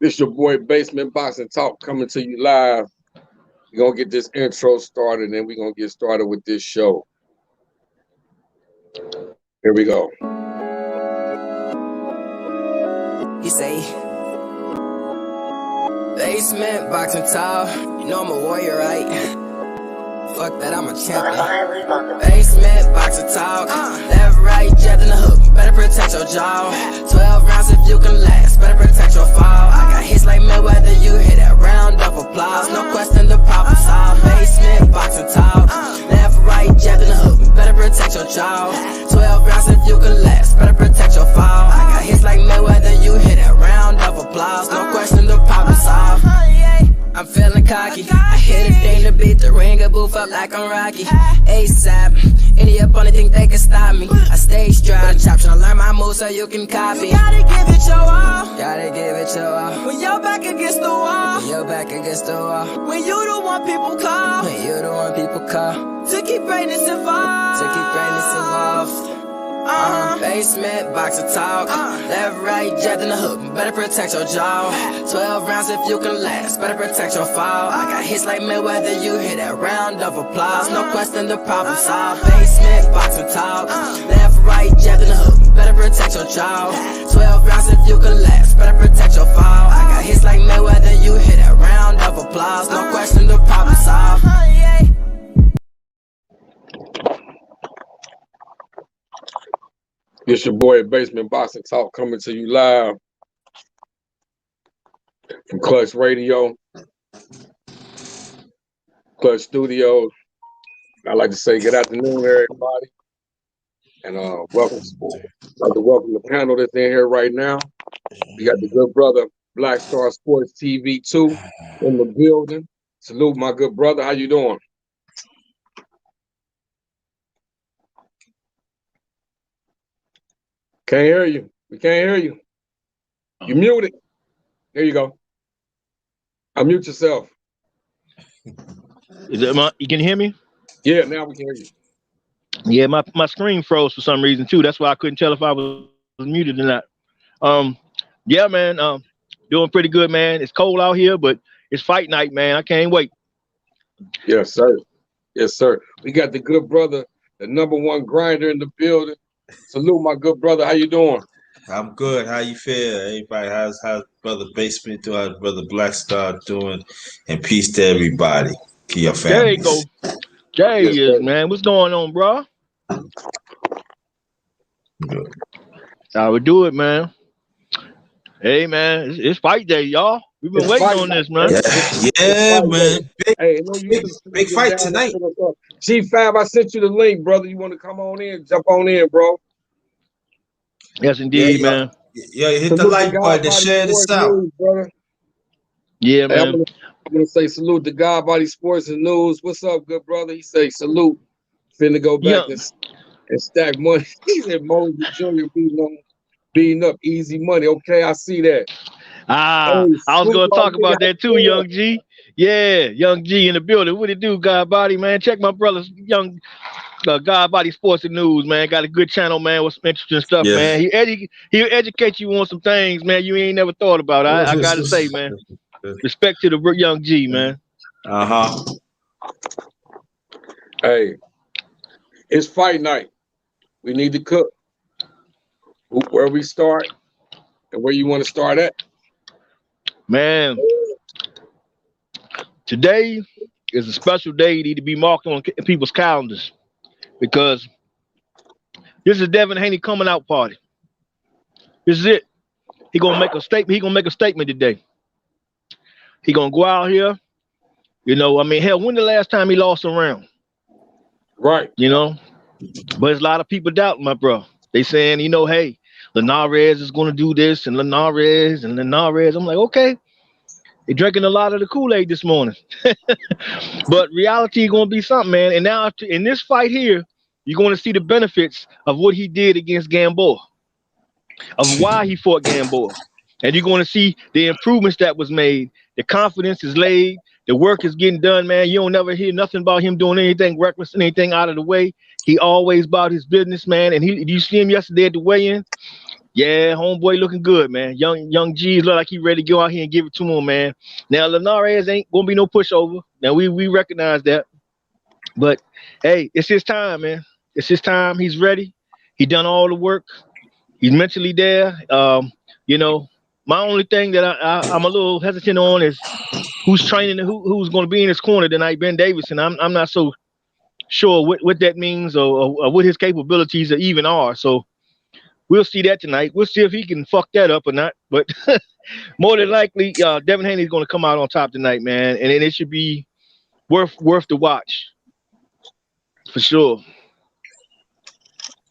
It's your boy Basement Boxing Talk coming to you live. We're going to get this intro started, and then we're going to get started with this show. Here we go. He say, Basement Boxing Talk. You know I'm a warrior, right? Fuck that, I'm a champion. Basement Boxing Talk. Left, right, jab in the hook. Better protect your jaw. 12 rounds if you can last. Better protect your fall. I got hits like Mayweather. You hit that round of applause. No question, the problem solved. Basement Boxing Talk. Left, right, jab in the hook. Better protect your jaw. 12 rounds if you can last. Better protect your fall. I got hits like Mayweather. You hit that round of applause. No question, the problem solved. I'm feeling cocky. I hit a thing to beat the ring and boof up like I'm Rocky. ASAP. Any opponent think they can stop me. I stay strapped. Chop, tryna learn my moves so you can copy. You gotta give it your all. Gotta give it your all. When you're back against the wall. When you're back against the wall. When you the one people call. When you the one people call. To keep greatness involved. To keep greatness involved. Basement Boxing Talk. Left, right, jab in the hook. Better protect your jaw. 12 rounds if you can last. Better protect your fall. I got hits like Mayweather. You hit that round of applause. No question, the problem solved. Basement Boxing Talk. Left, right, jab in the hook. Better protect your jaw. 12 rounds if you can last. Better protect your fall. I got hits like Mayweather. You hit that round of applause. No question, the problem solved. It's your boy Basement Boxing Talk coming to you live from Clutch Radio, Clutch Studios. I'd like to say good afternoon, everybody, and welcome. I'd like to welcome the panel that's in here right now. We got the good brother Black Star Sports TV 2 in the building. Salute my good brother. How you doing? Can't hear you. We can't hear you. You muted. There you go. Unmute yourself. Is it you can hear me? Yeah, now we can hear you. Yeah, my screen froze for some reason too. That's why I couldn't tell if I was muted or not. Yeah, man. Doing pretty good, man. It's cold out here, but it's fight night, man. I can't wait. Yes, sir. Yes, sir. We got the good brother, the #1 grinder in the building. Salute, my good brother. How you doing? I'm good. How you feel? Everybody, how's brother Basement doing? How's brother Black Star doing? And peace to everybody. To your families. There you go. There he is, man. What's going on, bro? Good. How we do it, man? Hey, man, it's fight day, y'all. We've been waiting on this, man. Yeah, man. Big fight tonight. G5, I sent you the link, brother. You want to come on in? Jump on in, bro. Yes, indeed, man. Yeah, hit the like button and share this out. Brother. Yeah, man. I'm going to say salute to God Body Sports and News. What's up, good brother? He say salute. Finna go back and stack money. He said Moses Jr. beating up easy money. Okay, I see that. I was going to talk about that too, Young G. Yeah, Young G in the building. What it do, God Body, man? Check my brother's Young God Body Sports and News, man. Got a good channel, man, with some interesting stuff, man. He'll educate you on some things, man, you ain't never thought about. I got to say, man. Respect to the Young G, man. Hey, it's fight night. We need to cook. Where we start and where you want to start at? Man, today is a special day. Need to be marked on people's calendars because this is Devin Haney coming out party. This is it. He gonna make a statement. He gonna make a statement today. He gonna go out here. You know, I mean, hell, when the last time he lost a round? Right. You know, but there's a lot of people doubting my bro. They saying, you know, hey, Ramirez is gonna do this and Ramirez. I'm like, okay. They drinking a lot of the Kool-Aid this morning. But reality is going to be something, man. And now in this fight here, you're going to see the benefits of what he did against Gamboa, of why he fought Gamboa. And you're going to see the improvements that was made. The confidence is laid. The work is getting done, man. You don't never hear nothing about him doing anything reckless, anything out of the way. He always about his business, man. And you see him yesterday at the weigh-in. Yeah, homeboy looking good, man. Young G's look like he ready to go out here and give it to him, man. Now Linares ain't gonna be no pushover. Now we recognize that. But hey, it's his time, man. It's his time. He's ready. He done all the work. He's mentally there. You know, my only thing that I'm a little hesitant on is who's training, who's going to be in his corner tonight. Ben Davis, and I'm not so sure what that means or what his capabilities even are. So we'll see that tonight. We'll see if he can fuck that up or not. But more than likely, Devin Haney is going to come out on top tonight, man, and it should be worth the watch for sure.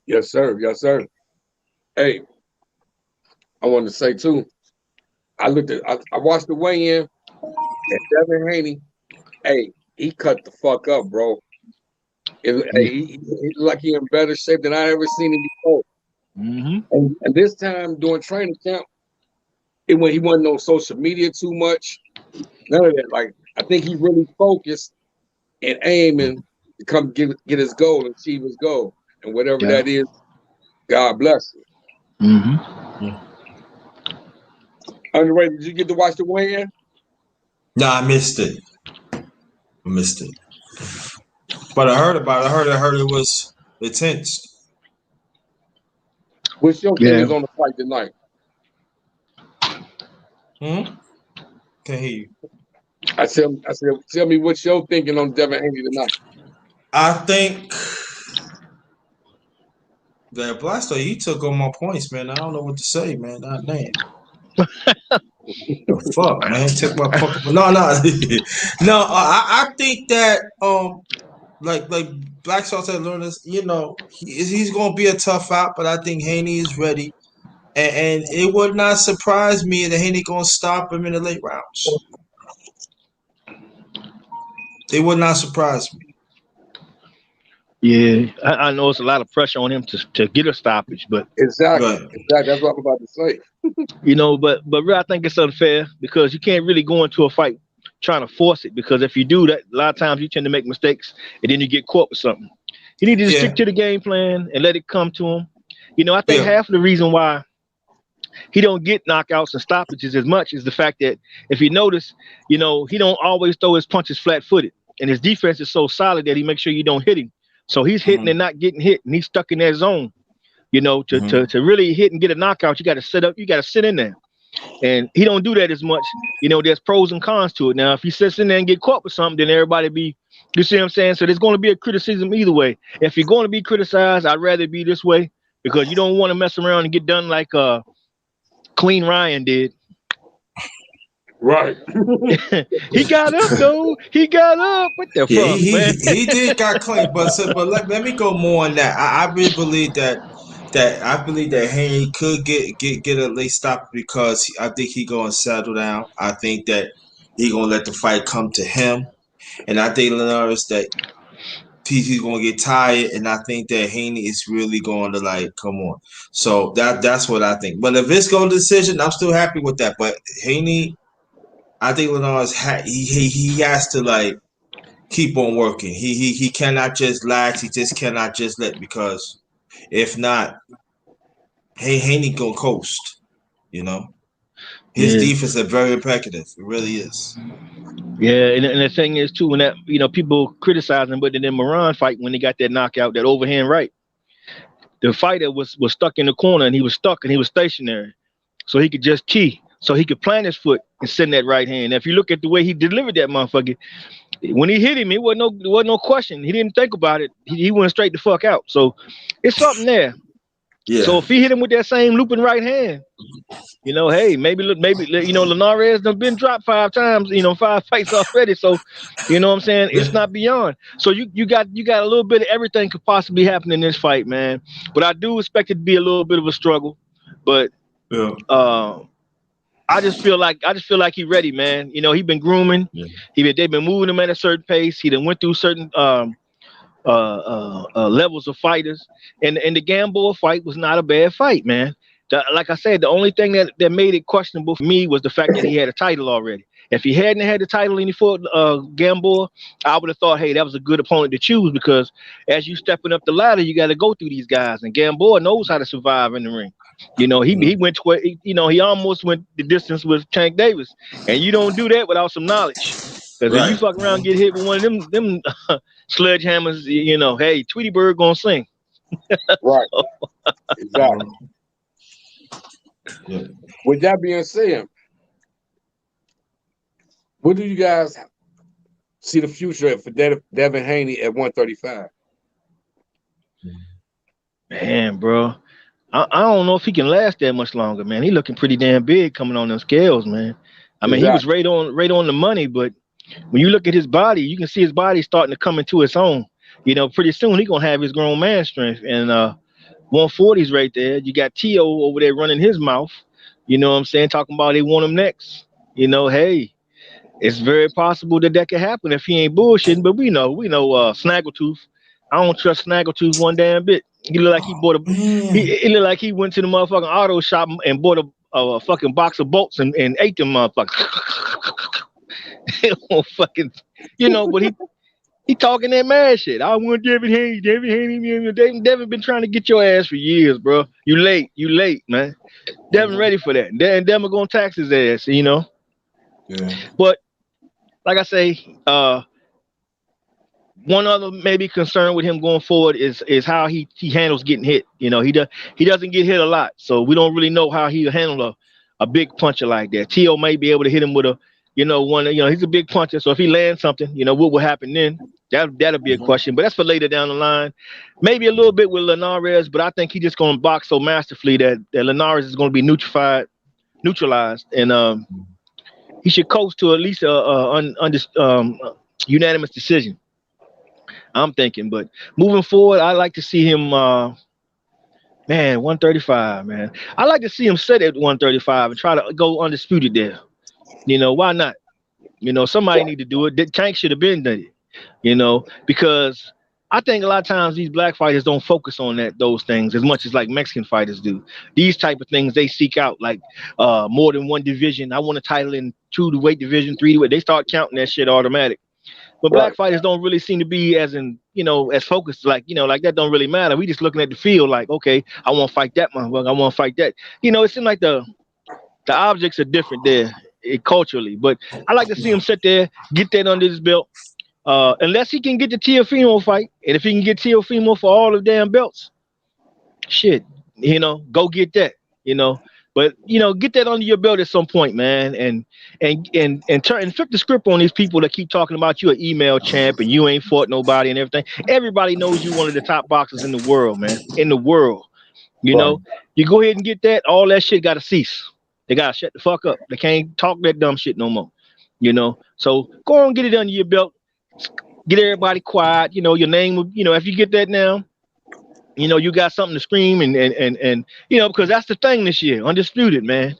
Yes, sir. Yes, sir. Hey, I wanted to say too. I watched the weigh-in, and Devin Haney. Hey, he cut the fuck up, bro. He like he in better shape than I ever seen him before. Mm-hmm. And this time during training camp, he wasn't on social media too much. None of that. Like I think he really focused and aiming to come get his goal and achieve his goal, and whatever that is, God bless him. Mm-hmm. Underrated, did you get to watch the weigh-in? No, I missed it. But I heard about it. I heard it was intense. What's your opinions on the fight tonight? Can't hear you. I said, tell me what's your thinking on Devin Haney tonight. I think that Blaster, he took all my points, man. I don't know what to say, man. Not damn. The fuck, man. Took my fucking no. No, I think that like Black Salt said, learners, you know, he's gonna be a tough out, but I think Haney is ready. And it would not surprise me that Haney gonna stop him in the late rounds. It would not surprise me. Yeah, I know it's a lot of pressure on him to get a stoppage, but exactly. That's what I'm about to say. You know, but really, I think it's unfair because you can't really go into a fight trying to force it, because if you do that, a lot of times you tend to make mistakes and then you get caught with something. You need to just stick to the game plan and let it come to him. You know, I think half of the reason why he don't get knockouts and stoppages as much is the fact that if you notice, you know, he don't always throw his punches flat-footed, and his defense is so solid that he makes sure you don't hit him. So he's hitting and not getting hit, and he's stuck in that zone. You know, to really hit and get a knockout, you got to sit up, you got to sit in there. And he don't do that as much. You know, there's pros and cons to it. Now, if he sits in there and get caught with something, then everybody be, you see what I'm saying? So there's going to be a criticism either way. If you're going to be criticized, I'd rather it be this way, because you don't want to mess around and get done like Queen Ryan did. Right. He got up though. He got up. What the fuck, man? He did got clean, but let me go more on that. I really believe that Haney could get a late stop, because I think he gonna settle down. I think that he gonna let the fight come to him, and I think Linares that he's gonna get tired, and I think that Haney is really going to like come on. So that's what I think. But if it's going to decision, I'm still happy with that. But Haney, I think Linares he has to like keep on working. He cannot just lax. He just cannot just let, because if not, Haney gonna coast. You know, his defense is very impeccable. It really is. Yeah, and the thing is too, when that, you know, people criticize him, but in the Moran fight, when he got that knockout, that overhand right, the fighter was stuck in the corner, and he was stuck and he was stationary, so he could just key, so he could plant his foot and send that right hand. Now, if you look at the way he delivered that motherfucker, when he hit him, it wasn't no question. He didn't think about it. He went straight the fuck out. So it's something there. Yeah. So if he hit him with that same looping right hand, you know, hey, maybe you know, Linares done been dropped 5 times, you know, 5 fights already. So, you know what I'm saying? It's not beyond. So you got a little bit of everything could possibly happen in this fight, man. But I do expect it to be a little bit of a struggle. But I just feel like he's ready, man. You know, he's been grooming. Yeah. They've been moving him at a certain pace. He done went through certain levels of fighters, and the Gamboa fight was not a bad fight, man. Like I said, the only thing that made it questionable for me was the fact that he had a title already. If he hadn't had the title and he fought Gamboa, I would have thought, hey, that was a good opponent to choose, because as you stepping up the ladder, you got to go through these guys, and Gamboa knows how to survive in the ring. You know, he went he almost went the distance with Tank Davis, and you don't do that without some knowledge. Because if you Right. fuck around and get hit with one of them sledgehammers, you know, hey, Tweety Bird gonna sing. Right. Exactly. Yeah. With that being said, what do you guys see the future for Devin Haney at 135? Man, bro, I don't know if he can last that much longer, man. He looking pretty damn big coming on them scales, man. I mean, he was Exactly. right on the money, but when you look at his body, you can see his body starting to come into its own. You know, pretty soon he gonna have his grown man strength, and 140's right there. You got T.O. over there running his mouth. You know what I'm saying? Talking about they want him next. You know, hey, it's very possible that could happen if he ain't bullshitting. But we know, Snaggletooth. I don't trust Snaggletooth one damn bit. He look like he bought a. Man. He look like he went to the motherfucking auto shop and bought a fucking box of bolts and ate them motherfuckers. He don't fucking, but he talking that mad shit. I want Devin Haney. Devin been trying to get your ass for years, bro. You late, man. Devin ready for that. And Devin gonna tax his ass, Yeah. But like I say, one other maybe concern with him going forward is how he handles getting hit. You know, he doesn't get hit a lot, so we don't really know how he'll handle a big puncher like that. T.O. may be able to hit him with a, he's a big puncher, so if he lands something, what will happen then? That'll be a question, but that's for later down the line. Maybe a little bit with Ramirez, but I think he's just gonna box so masterfully that Ramirez is gonna be neutralized, and he should coast to at least a unanimous decision. I'm thinking, but moving forward, I like to see him, 135, man. I like to see him set at 135 and try to go undisputed there. Why not? Somebody need to do it. Tank should have been done it, because I think a lot of times these black fighters don't focus on those things as much as like Mexican fighters do. These type of things they seek out, like more than one division. I want a title in 2 to weight division, 3 to weight. They start counting that shit automatic. But black fighters don't really seem to be as focused, like that don't really matter. We just looking at the field like, okay, I want to fight that motherfucker. I want to fight that. It seems like the objects are different there culturally. But I like to see him sit there, get that under his belt. Unless he can get the Teofimo fight, and if he can get Teofimo for all the damn belts, shit, go get that, But get that under your belt at some point, man, and turn and flip the script on these people that keep talking about you an email champ and you ain't fought nobody and everything. Everybody knows you one of the top boxers in the world, man. In the world, you go ahead and get that. All that shit got to cease. They gotta shut the fuck up. They can't talk that dumb shit no more. So go on, get it under your belt. Get everybody quiet. Your name. If you get that now. You got something to scream and because that's the thing this year, undisputed, man.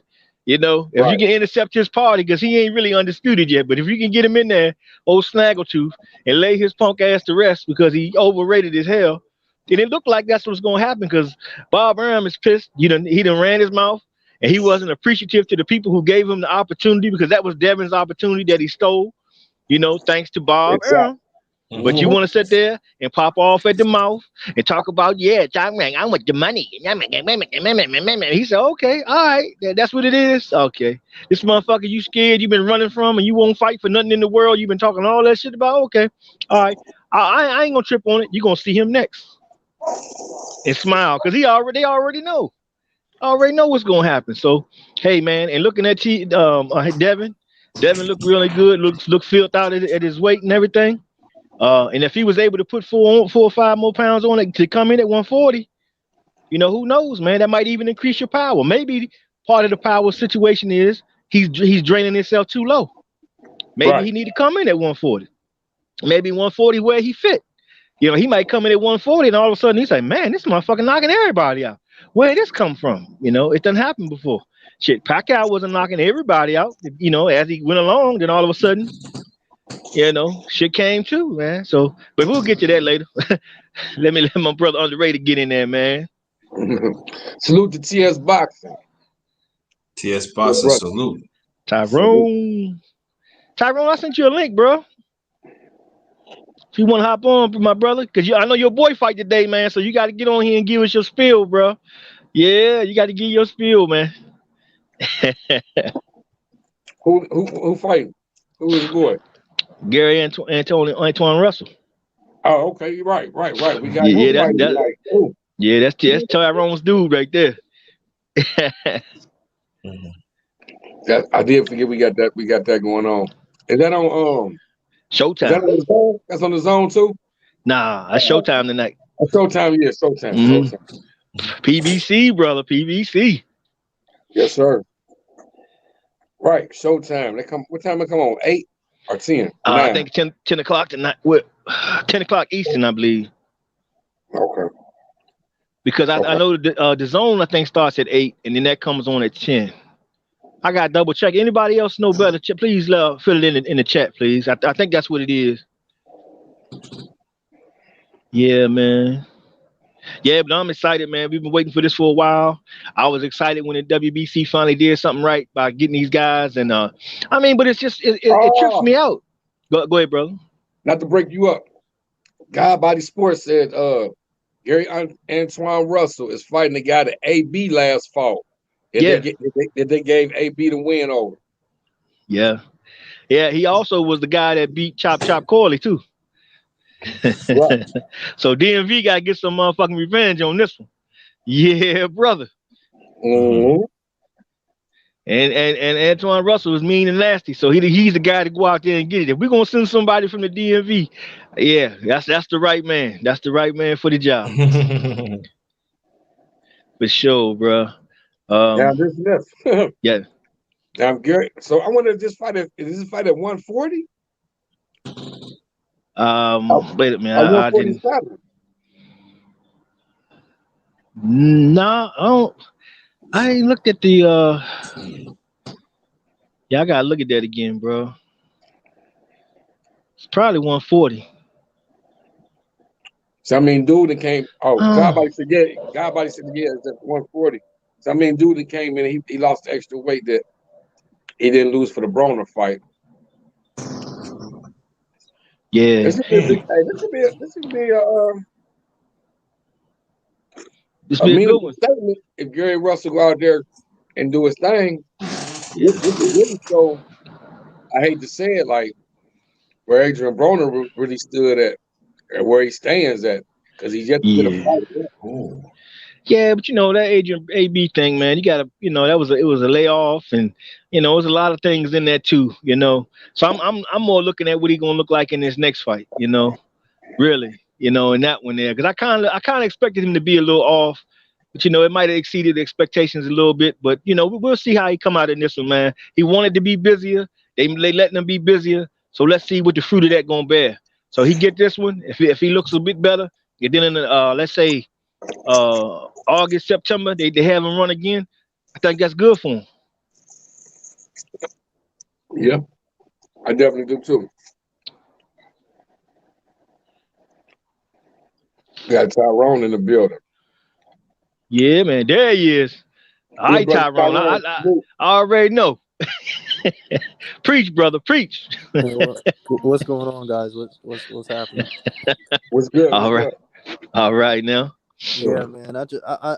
If you can intercept his party, because he ain't really undisputed yet, but if you can get him in there, old Snaggletooth, and lay his punk ass to rest because he overrated as hell, then it looked like that's what's gonna happen. Because Bob Arum is pissed. He done ran his mouth, and he wasn't appreciative to the people who gave him the opportunity, because that was Devin's opportunity that he stole. Thanks to Bob Arum. But you want to sit there and pop off at the mouth and talk about, I want the money. He said, okay, all right, that's what it is. Okay, this motherfucker you scared, you've been running from, and you won't fight for nothing in the world. You've been talking all that shit about. Okay, all right, I ain't gonna trip on it. You're gonna see him next and smile, because they already know. Already know what's gonna happen. So, hey, man, and looking at Devin looked really good. Look filled out at his weight and everything. And if he was able to put 4 or 5 more pounds on it to come in at 140, who knows, man? That might even increase your power. Maybe part of the power situation is he's draining himself too low. Maybe he need to come in at 140. Maybe 140 where he fit. He might come in at 140 and all of a sudden he's like, man, this motherfucker knocking everybody out. Where did this come from? It done happened before. Shit, Pacquiao wasn't knocking everybody out, as he went along. Then all of a sudden, shit came too, man. So, but we'll get to that later. let my brother Underrated get in there, man. Salute to TS Boxing. TS Boxing, salute. Tyrone, I sent you a link, bro. If you want to hop on, my brother, because I know your boy fight today, man. So you got to get on here and give us your spiel, bro. Yeah, you got to give your spiel, man. Who fighting? Who is the boy? Gary Antoine Russell. Oh, okay, right. We got Yeah, him yeah, fighting tonight. Oh, that's Tyrone's dude right there. that I did forget we got that. We got that going on. Is that on? Is that Showtime. on the zone? That's on the zone too. Nah, that's Showtime tonight. Showtime, yeah, Showtime, hmm Showtime. PBC, brother, PBC. Yes, sir. Right, Showtime. They come. What time they come on? 8 or 10 or I 9? think 10 o'clock tonight. What? 10 o'clock Eastern, I believe. Okay. Because I Okay. know the zone I think starts at 8, and then that comes on at 10. I got to double check. Anybody else know better? Please fill it in the chat, please. I think that's what it is. Yeah, man. Yeah, but I'm excited, man. We've been waiting for this for a while. I was excited when the WBC finally did something right by getting these guys, and I mean, but it's just it trips Oh, me out. Go ahead, brother. not to break you up. God Body Sports said Gary Antoine Russell is fighting the guy that AB last fought. Yeah, That they gave AB the win over. yeah. He also was the guy that beat Chop Chop Corley too. Right. So DMV got to get some motherfucking revenge on this one. Yeah, brother. Mm-hmm. And Antoine Russell is mean and nasty, so he's the guy to go out there and get it. If we're gonna send somebody from the DMV, yeah, that's the right man. That's the right man for the job. For sure, bro. Now this is this. Yeah. Now Gary. So I wonder if this fight is this fight at 140? Wait a minute. I didn't. 147. Nah, I don't. I ain't looked at the. Yeah, I gotta look at that again, bro. It's probably 140. So I mean, dude that came. Oh, God Oh, Body said yeah. God Body said yeah, it's at 140. So I mean, dude that came in, he lost the extra weight that he didn't lose for the Broner fight. yeah. This could be a big. Hey, this could be This a be a good meaningful one. statement if Gary Russell go out there and do his thing. Yeah. This could really show. I hate to say it, like where Adrian Broner really stood at, where he stands at, because he's yet to get a Yeah. fight. Yeah, but that Adrian AB thing, man, you gotta, it was a layoff, and it was a lot of things in there too. So I'm more looking at what he gonna look like in this next fight, really, in that one there, because I kind of expected him to be a little off, but it might have exceeded expectations a little bit, but we'll see how he come out in this one, man. He wanted to be busier, they letting him be busier, so let's see what the fruit of that gonna bear. So he get this one if he looks a bit better, and then in the let's say August, September, they have him run again. I think that's good for him. Yeah, I definitely do too. Got Tyrone in the building. Yeah, man, there he is. All Good right, brother Tyrone. Tyrone. I already know. Preach, brother, preach. Hey, what's going on, guys? What's happening? What's good? All What's right, good? all right now. Yeah, man.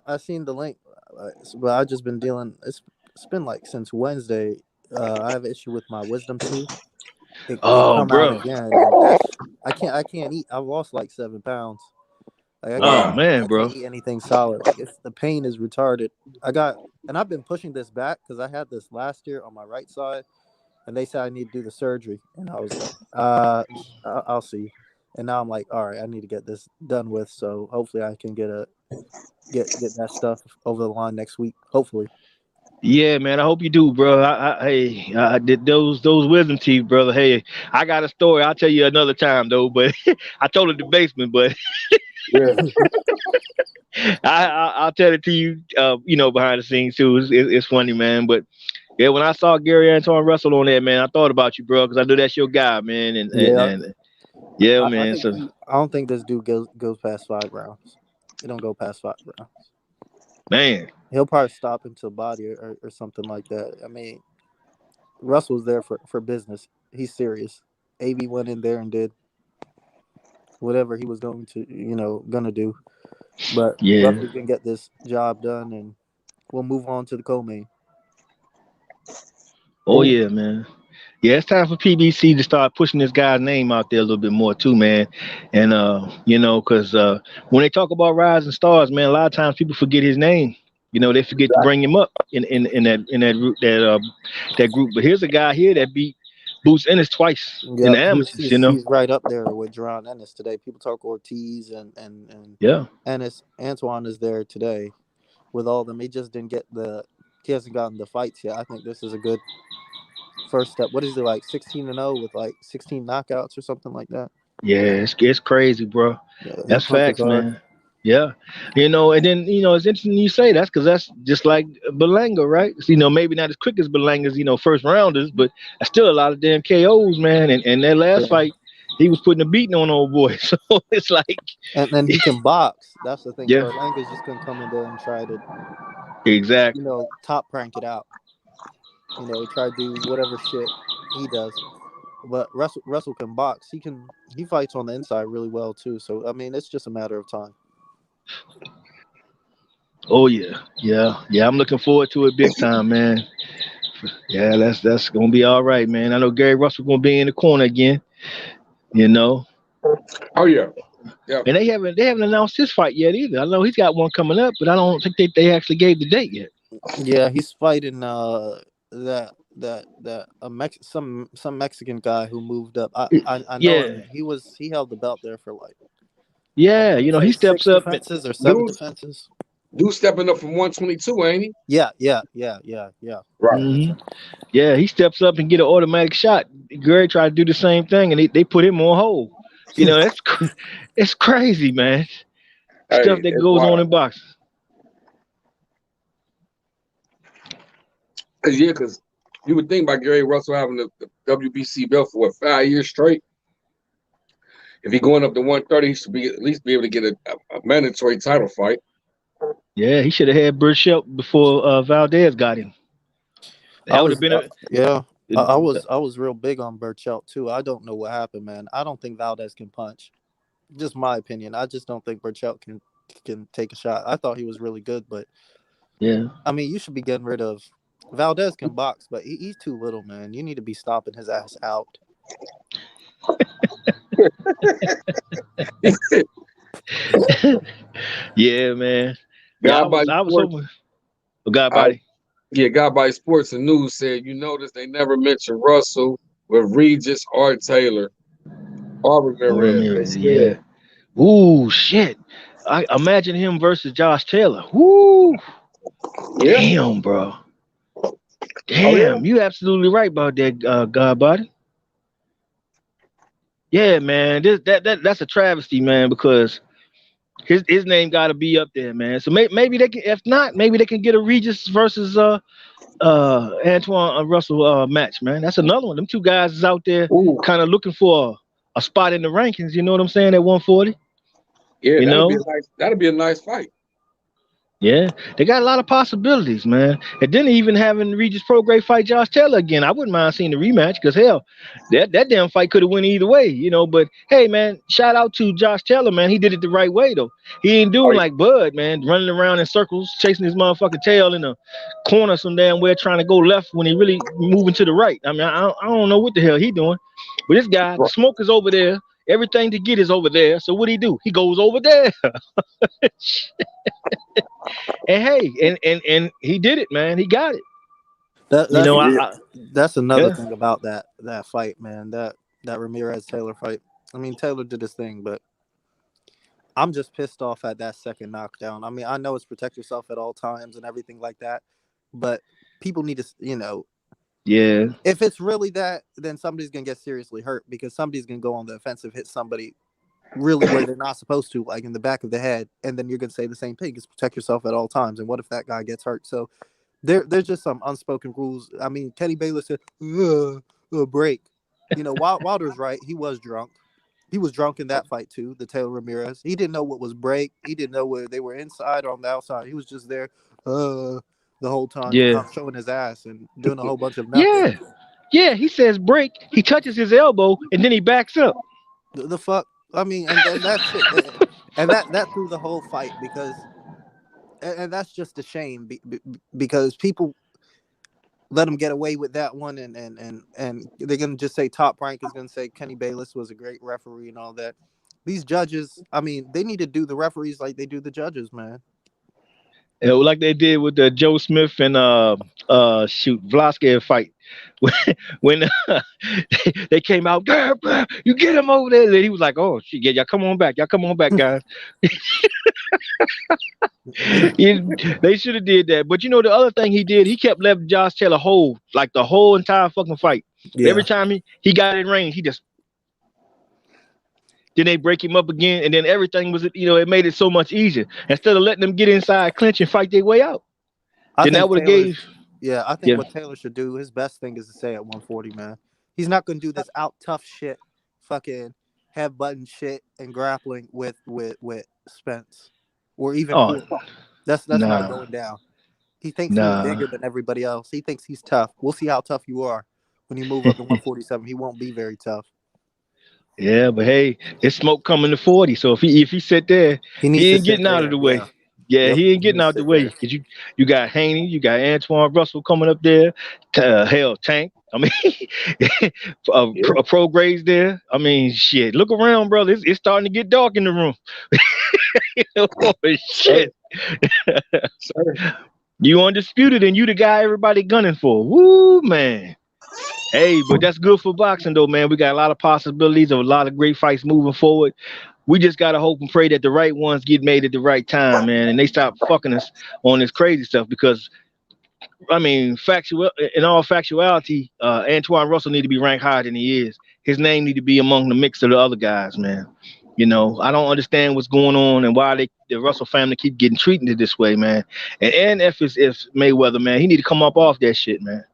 I seen the link, but I just been dealing. It's been like since Wednesday. I have an issue with my wisdom tooth. It Oh, come out bro. again, and that's I can't eat. I've lost like 7 pounds. Like Oh man, I can't bro. eat anything solid. Like the pain is retarded. And I've been pushing this back because I had this last year on my right side, and they said I need to do the surgery, and I was like, I'll see. And now I'm like, all right, I need to get this done with. So hopefully I can get that stuff over the line next week. Hopefully. Yeah, man. I hope you do, bro. Hey, I did those wisdom teeth, brother. Hey, I got a story. I'll tell you another time though. But I told it the basement. But Yeah. I'll tell it to you. Behind the scenes too. It's funny, man. But yeah, when I saw Gary Antoine Russell on there, man, I thought about you, bro, because I know that's your guy, man. Yeah, And yeah, I man. think So I don't think this dude goes past 5 rounds. It don't go past 5 rounds. man. He'll probably stop until body or something like that. I mean, Russell's there for business. He's serious. AB went in there and did whatever he was going to do. But Yeah. Russell can get this job done, and we'll move on to the co-main. Oh yeah, man. Yeah, it's time for PBC to start pushing this guy's name out there a little bit more too, man. And because when they talk about rising stars, man, a lot of times people forget his name. They forget to bring him up in that group. But here's a guy here that beat Boots Ennis twice in Yeah, the amateurs. he's right up there with John Ennis today. People talk Ortiz and Yeah. Ennis. Antoine is there today with all of them. He just didn't get he hasn't gotten the fights yet. I think this is a good first step. What is it, like 16-0 with like 16 knockouts or something like that? Yeah, it's crazy, bro. Yeah, That's facts, man. Yeah, and then it's interesting you say that's because that's just like Berlanga, right? So, maybe not as quick as Berlanga's, first rounders, but that's still a lot of damn KOs, man. And that last fight, he was putting a beating on old boy. So it's like, and then he can box. That's the thing. Yeah. Berlanga's just gonna come in there and try to exactly. top rank it out. Try to do whatever shit he does. But Russell can box. He fights on the inside really well too. So I mean, it's just a matter of time. Oh yeah. I'm looking forward to it big time, man. Yeah, that's gonna be all right, man. I know Gary Russell gonna be in the corner again. Oh yeah. And they haven't announced his fight yet either. I know he's got one coming up, but I don't think they actually gave the date yet. Yeah, he's fighting some Mexican guy who moved up. I know him. He held the belt there for like he steps 6 up defenses or 7 defenses. Dude stepping up from 122, ain't he? Yeah. Right. Mm-hmm. Yeah, he steps up and get an automatic shot. Gary tried to do the same thing, and they put him on hold. It's crazy, man. Stuff that goes on in boxing. Because you would think about Gary Russell having the WBC belt for 5 years straight. If he's going up to 130, he should at least be able to get a mandatory title fight. Yeah, he should have had Burchell before Valdez got him. That would have been I was real big on Burchell too. I don't know what happened, man. I don't think Valdez can punch. Just my opinion. I just don't think Burchell can take a shot. I thought he was really good, but yeah. I mean, you should be getting rid of Valdez can box, but he's too little, man. You need to be stomping his ass out. Yeah, man. I was hoping. Godbody. Godbody Sports and News said, you notice they never mentioned Russell with Regis or Taylor or Ramirez. Yeah. Ooh, shit. I imagine him versus Josh Taylor. Woo. Yeah. Damn, bro. Damn, you absolutely right about that, Godbody. Yeah, man. That's a travesty, man, because his name got to be up there, man. So maybe they can. If not, maybe they can get a Regis versus Antoine Russell match, man. That's another one. Them two guys is out there kind of looking for a spot in the rankings. You know what I'm saying? At 140. Yeah, that'd be a nice fight. Yeah, they got a lot of possibilities, man. And then even having Regis Prograis fight Josh Taylor again, I wouldn't mind seeing the rematch because hell, that damn fight could have went either way, But hey, man, shout out to Josh Taylor, man. He did it the right way though. He ain't doing like Bud, man, running around in circles, chasing his motherfucking tail in the corner some damn where trying to go left when he really moving to the right. I mean, I don't know what the hell he doing, but this guy, the smoke is over there. Everything to get is over there. So what do? He goes over there. And hey, and he did it, man. He got it. That's another thing about that fight, man. That Ramirez Taylor fight. I mean, Taylor did his thing, but I'm just pissed off at that second knockdown. I mean, I know it's protect yourself at all times and everything like that, but people need to, Yeah. If it's really that, then somebody's gonna get seriously hurt because somebody's gonna go on the offensive, hit somebody really where they're not supposed to, like in the back of the head, and then you're gonna say the same thing: is protect yourself at all times. And what if that guy gets hurt? So there's just some unspoken rules. I mean, Kenny Baylor said, break. Wilder's right. He was drunk. He was drunk in that fight too, the Taylor Ramirez. He didn't know what was break. He didn't know whether they were inside or on the outside. He was just there the whole time, showing his ass and doing a whole bunch of nothing. Yeah, he says break. He touches his elbow and then he backs up. The fuck? I mean, and that shit. and that threw the whole fight because, and that's just a shame because people let him get away with that one, and they're gonna just say Top Rank is gonna say Kenny Bayless was a great referee and all that. These judges, I mean, they need to do the referees like they do the judges, man. Like they did with the Joe Smith and Vlasquez fight. When they came out, you get him over there. And he was like, "Oh shit, yeah, y'all come on back, guys." They should have did that. But you know the other thing he did, he kept letting Josh Taylor hold like the whole entire fucking fight. Yeah. Every time he got in range, he just then they break him up again, and then everything was, it made it so much easier. Instead of letting them get inside, clinch, and fight their way out. Then that would have gave. Yeah, I think what Taylor should do, his best thing is to stay at 140, man. He's not going to do this out tough shit, fucking headbutting shit and grappling with Spence or even That's not going down. He thinks he's bigger than everybody else. He thinks he's tough. We'll see how tough you are when you move up to 147. He won't be very tough. Yeah, but hey, it's smoke coming to 40. So if he sit there, he ain't getting out of the way. Yeah, he ain't getting out of the way because you got Haney, you got Antoine Russell coming up there. Hell, Tank. I mean, Pro Grades there. I mean, shit. Look around, brother. It's starting to get dark in the room. Oh, shit. You undisputed, and you the guy everybody gunning for. Woo, man. Hey, but that's good for boxing, though, man. We got a lot of possibilities of a lot of great fights moving forward. We just got to hope and pray that the right ones get made at the right time, man, and they stop fucking us on this crazy stuff because, I mean, in all factuality, Antoine Russell need to be ranked higher than he is. His name need to be among the mix of the other guys, man. I don't understand what's going on and why the Russell family keep getting treated this way, man. And if Mayweather, man, he need to come up off that shit, man.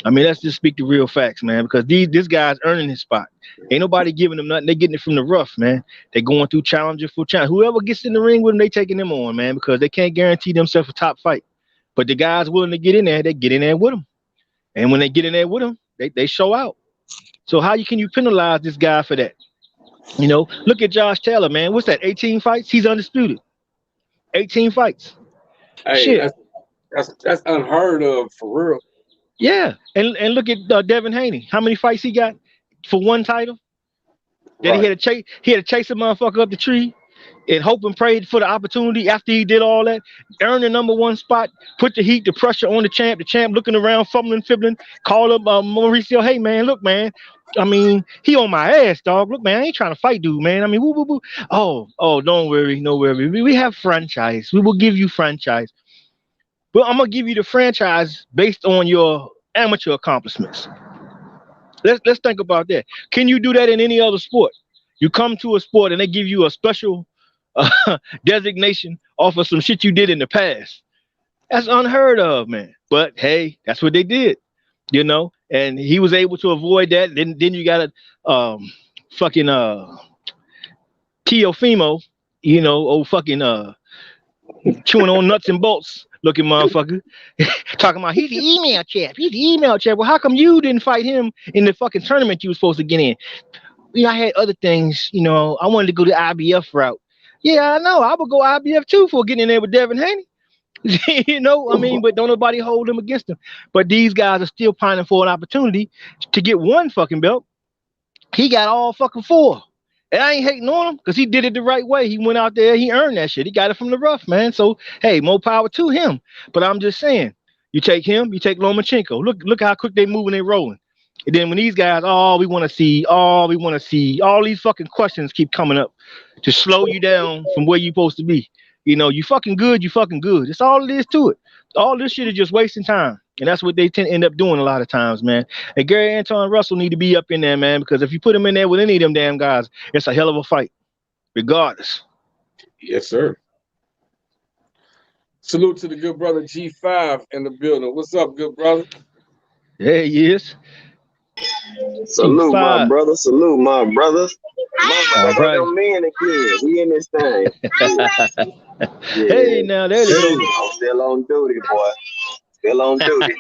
I mean, let's just speak the real facts, man, because this guy's earning his spot. Ain't nobody giving him nothing. They getting it from the rough, man. They going through challenger for challenge. Whoever gets in the ring with them, they taking them on, man, because they can't guarantee themselves a top fight. But the guys willing to get in there, they get in there with them. And when they get in there with them, they show out. So how can you penalize this guy for that? Look at Josh Taylor, man. What's that, 18 fights? He's undisputed. 18 fights. Hey, shit. That's unheard of, for real. Yeah, and look at Devin Haney. How many fights he got for one title? That he had to chase a motherfucker up the tree and hope and pray for the opportunity after he did all that, earn the number one spot, put the pressure on the champ looking around, fumbling, fibbling, call up Mauricio, hey man, look man, I mean, he on my ass, dog. Look, man, I ain't trying to fight dude, man. I mean, woo, woo, woo. Oh, don't worry, no worry. We have franchise. We will give you franchise. Well, I'm gonna give you the franchise based on your amateur accomplishments. Let's think about that. Can you do that in any other sport? You come to a sport and they give you a special designation off of some shit you did in the past. That's unheard of, man. But hey, that's what they did, And he was able to avoid that. Then you got a fucking Teofimo, old fucking chewing on nuts and bolts looking motherfucker, talking about he's the email champ. Well, how come you didn't fight him in the fucking tournament you were supposed to get in? I had other things, I wanted to go the IBF route. Yeah, I know. I would go IBF too for getting in there with Devin Haney. I mean, but don't nobody hold him against him. But these guys are still pining for an opportunity to get one fucking belt. He got all fucking four. And I ain't hating on him because he did it the right way. He went out there, he earned that shit. He got it from the rough, man. So, hey, more power to him. But I'm just saying, you take him, you take Lomachenko. Look how quick they moving, they rolling. And then when these guys, we want to see, all these fucking questions keep coming up to slow you down from where you're supposed to be. You fucking good, you fucking good. That's all it is to it. All this shit is just wasting time. And that's what they end up doing a lot of times, man. And Gary Antoine Russell need to be up in there, man, because if you put him in there with any of them damn guys, it's a hell of a fight, regardless. Yes, sir. Salute to the good brother G5 in the building. What's up, good brother? There he is. Salute, G5. my brother. Salute, my brothers. All right. Men again. We in this thing. Yeah. Hey, now there you go. I'm still on duty, boy. Still on duty.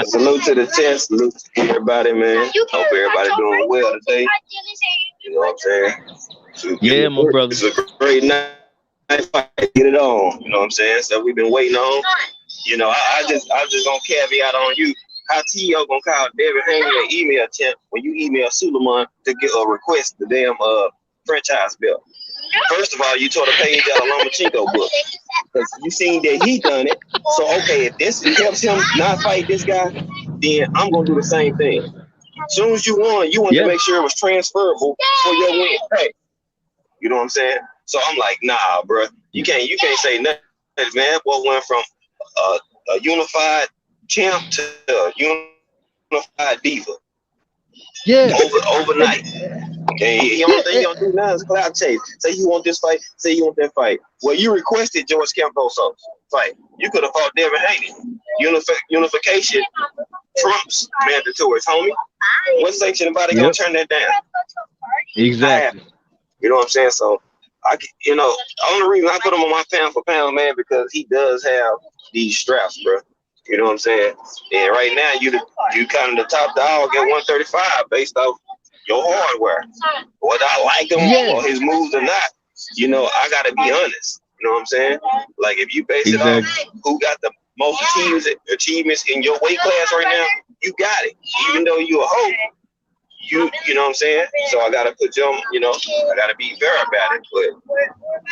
Salute to the test. Salute to everybody, man. Hope everybody doing well today. You know what I'm saying? So Yeah, my brother. it's a great night fight. Get it on. You know what I'm saying? So we've been waiting on. You know, I just gonna caveat on you. How T.O. gonna call Devin Haney an email attempt when you email Suleiman to get a request the damn franchise bill? First of all, you tore the page out of Lomachenko book because you seen that he done it. So okay, if this helps him not fight this guy, then I'm gonna do the same thing. As soon as you won to make sure it was transferable for your win. Hey, you know what I'm saying? So I'm like, nah, bro, you can't say nothing, man. Boy went from a unified champ to a unified diva. Yeah. Overnight. And the only thing you don't do now is cloud chase. Say you want this fight, say you want that fight. Well, you requested George Camposo's fight. You could have fought Devin Haney. Unification trumps mandatories, homie. What section anybody gonna turn that down? Exactly. You know what I'm saying? So the only reason I put him on my pound for pound, man, because he does have these straps, bro. You know what I'm saying? And right now you kind of the top dog at 135 based off your hardware. Whether I like him or his moves or not, I gotta be honest. You know what I'm saying? Like if you base it off who got the most achievements in your weight class right now, you got it. Even though you a hoe, you know what I'm saying? So I gotta put them, I gotta be fair about it. But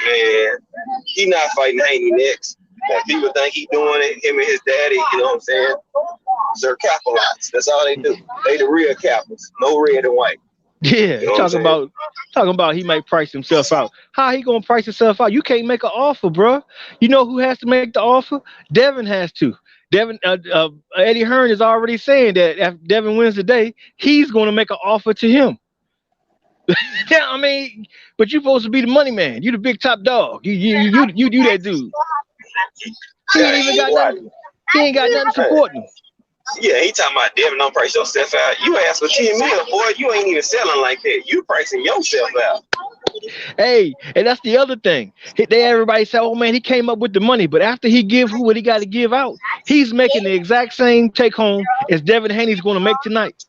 man, he not fighting Haney next. And people think he doing it, him and his daddy, you know what I'm saying? They're capitalists. That's all they do. They the real capitalists. No red and white. Yeah, you know talking about he might price himself out. How he gonna price himself out? You can't make an offer, bro. You know who has to make the offer? Devin has to. Devin, Eddie Hearn is already saying that if Devin wins the day, he's gonna make an offer to him. Yeah, I mean, but you're supposed to be the money man. You the big top dog. You that dude. He ain't got nothing supporting him. Yeah, he talking about Devin don't price yourself out. You asked for 10 mil, boy. You ain't even selling like that. You pricing yourself out. Hey, and that's the other thing. Everybody say, "Oh man, he came up with the money," but after he give what he got to give out, he's making the exact same take home as Devin Haney's going to make tonight.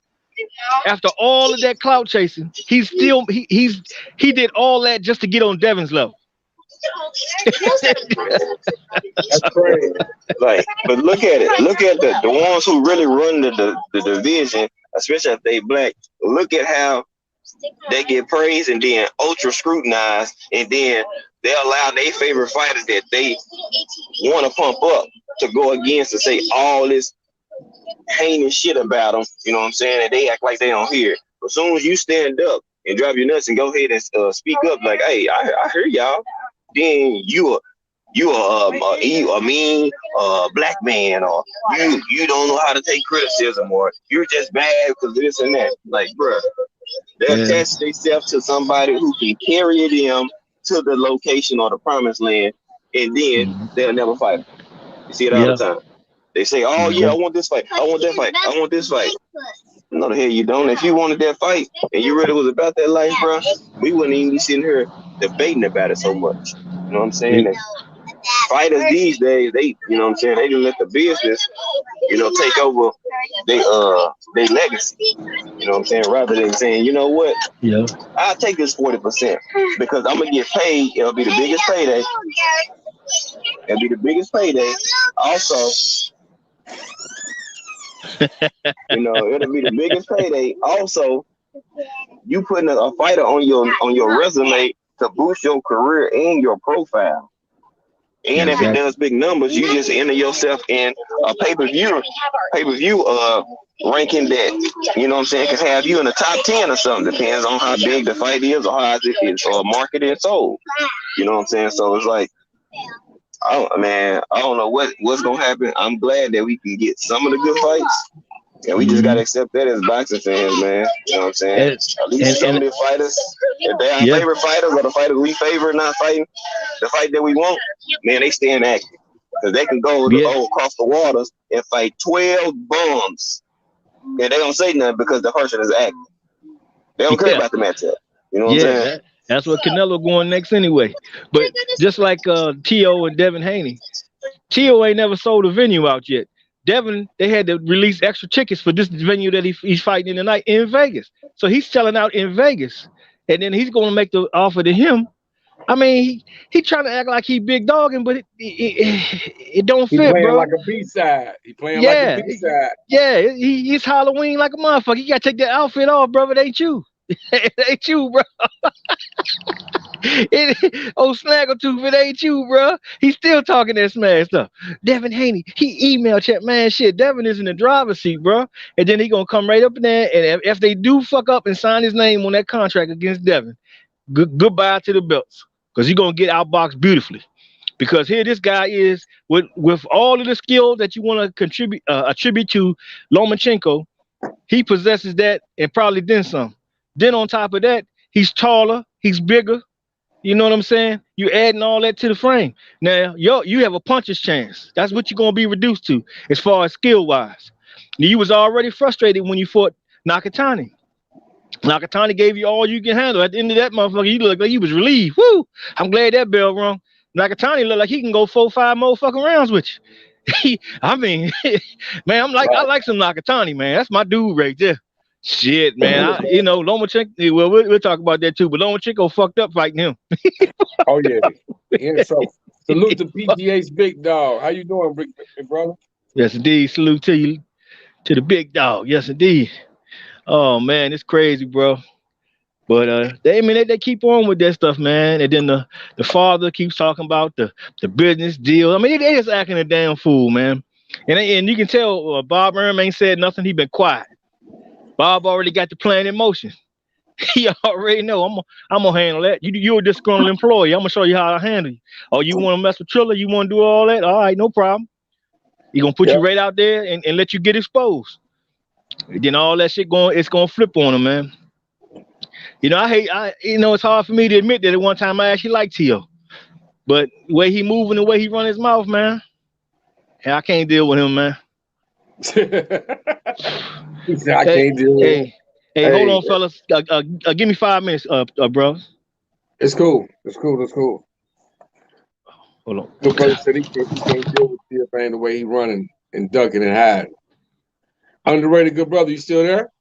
After all of that clout chasing, he's still he did all that just to get on Devin's level. That's crazy. Like, but look at it. Look at the ones who really run the division, especially if they black. Look at how they get praised and then ultra scrutinized, and then they allow their favorite fighters that they want to pump up to go against to say all this heinous shit about them. You know what I'm saying? And they act like they don't hear. As soon as you stand up and drop your nuts and go ahead and speak up, like, "Hey, I hear y'all," then you a mean black man, or you don't know how to take criticism, or you're just bad because this and that. Like, bruh, they attach themselves to somebody who can carry them to the location or the promised land, and then they'll never fight. You see it all the time. They say, "Oh yeah, I want this fight. I want that fight. I want this fight." No, the hell you don't. If you wanted that fight and you really was about that life, bro, we wouldn't even be sitting here debating about it so much. You know what I'm saying? Fighters these days, they, you know what I'm saying, they just let the business, take over their legacy. You know what I'm saying? Rather than saying, you know what? Yeah. I'll take this 40% because I'm gonna get paid. It'll be the biggest payday. It'll be the biggest payday. Also, it'll be the biggest payday. Also, you putting a fighter on your resume to boost your career and your profile. And if it does big numbers, you just enter yourself in a pay-per-view ranking that, you know what I'm saying, can have you in the top 10 or something. Depends on how big the fight is or how it is marketed and sold. You know what I'm saying? So it's like, I don't know what's gonna happen. I'm glad that we can get some of the good fights, and we just gotta accept that as boxing fans, man. You know what I'm saying? At least some of the fighters, if they're our favorite fighters or the fighters we favor not fighting the fight that we want, man, they staying active because they can go across the waters and fight 12 bums, and they don't say nothing because the person is active. They don't care about the matchup. You know what I'm saying? That's what Canelo going next anyway. But just like T.O. and Devin Haney, T.O. ain't never sold a venue out yet. Devin, they had to release extra tickets for this venue that he's fighting in tonight in Vegas. So he's selling out in Vegas. and then he's gonna make the offer to him. I mean, he trying to act like he big dogging, but it don't He fit, playing bro. like a B-side. He playing like a Yeah, B-side. yeah, he's Halloween like a motherfucker. You gotta take that outfit off, bro. It ain't you. It ain't you, bro. Snaggletooth, it ain't you, bro. He's still talking that smash stuff. Devin Haney, he emailed chat, man, shit. Devin is in the driver's seat, bro. And then he gonna come right up in there, and if they do fuck up and sign his name on that contract against Devin, goodbye to the belts, because you're gonna get outboxed beautifully. Because here this guy is with all of the skill that you want to contribute attribute to Lomachenko, he possesses that and probably then some. Then on top of that, he's taller, he's bigger. You know what I'm saying? You adding all that to the frame. Now, you have a puncher's chance. That's what you're gonna be reduced to as far as skill wise. You was already frustrated when you fought Nakatani. Nakatani gave you all you can handle. At the end of that motherfucker, you look like you was relieved. Woo! I'm glad that bell rung. Nakatani look like he can go 4-5 more fucking rounds with you. I mean, man, I like some Nakatani, man. That's my dude right there. Shit, man. Lomachenko. Well, we'll talk about that too. But Lomachenko fucked up fighting him. Oh yeah. Yeah. So salute to PGA's big dog. How you doing, big brother? Yes, indeed. Salute to you, to the big dog. Yes, indeed. Oh man, it's crazy, bro. But they keep on with that stuff, man. And then the father keeps talking about the business deal. I mean, they just acting a damn fool, man. And you can tell Bob Earl ain't said nothing. He been quiet. Bob already got the plan in motion. He already know I'm gonna handle that. You're a disgruntled employee. I'm gonna show you how to handle you. Oh, you want to mess with Triller? You want to do all that? All right, no problem. He gonna put you right out there and let you get exposed. And then all that shit it's gonna flip on him, man. You know, it's hard for me to admit that at one time I actually liked T.O. But the way he moving, the way he run his mouth, man, I can't deal with him, man. He said, I can't deal with him. Hey, hold on, fellas. Give me 5 minutes, bro. It's cool. It's cool. Hold on. The brother said he can't deal with TFA the way he running and ducking and hiding. Underrated good brother, you still there?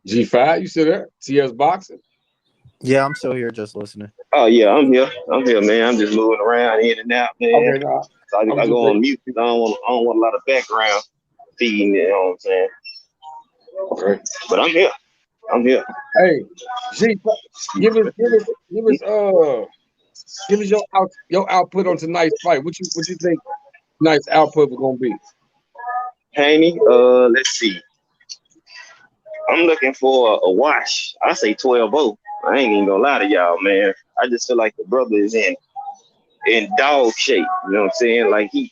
G5, you still there? TS Boxing? Yeah, I'm still here just listening. Oh yeah, I'm here, man. I'm just moving around in and out, man. Okay, no, so I go on mute because I don't want a lot of background feeding. You know what I'm saying? Okay. But I'm here. Hey, G, give us your output on tonight's fight. What you think tonight's output was gonna be? Haney, let's see. I'm looking for a wash. I say 12-0. I ain't even gonna lie to y'all, man. I just feel like the brother is in dog shape. You know what I'm saying? Like he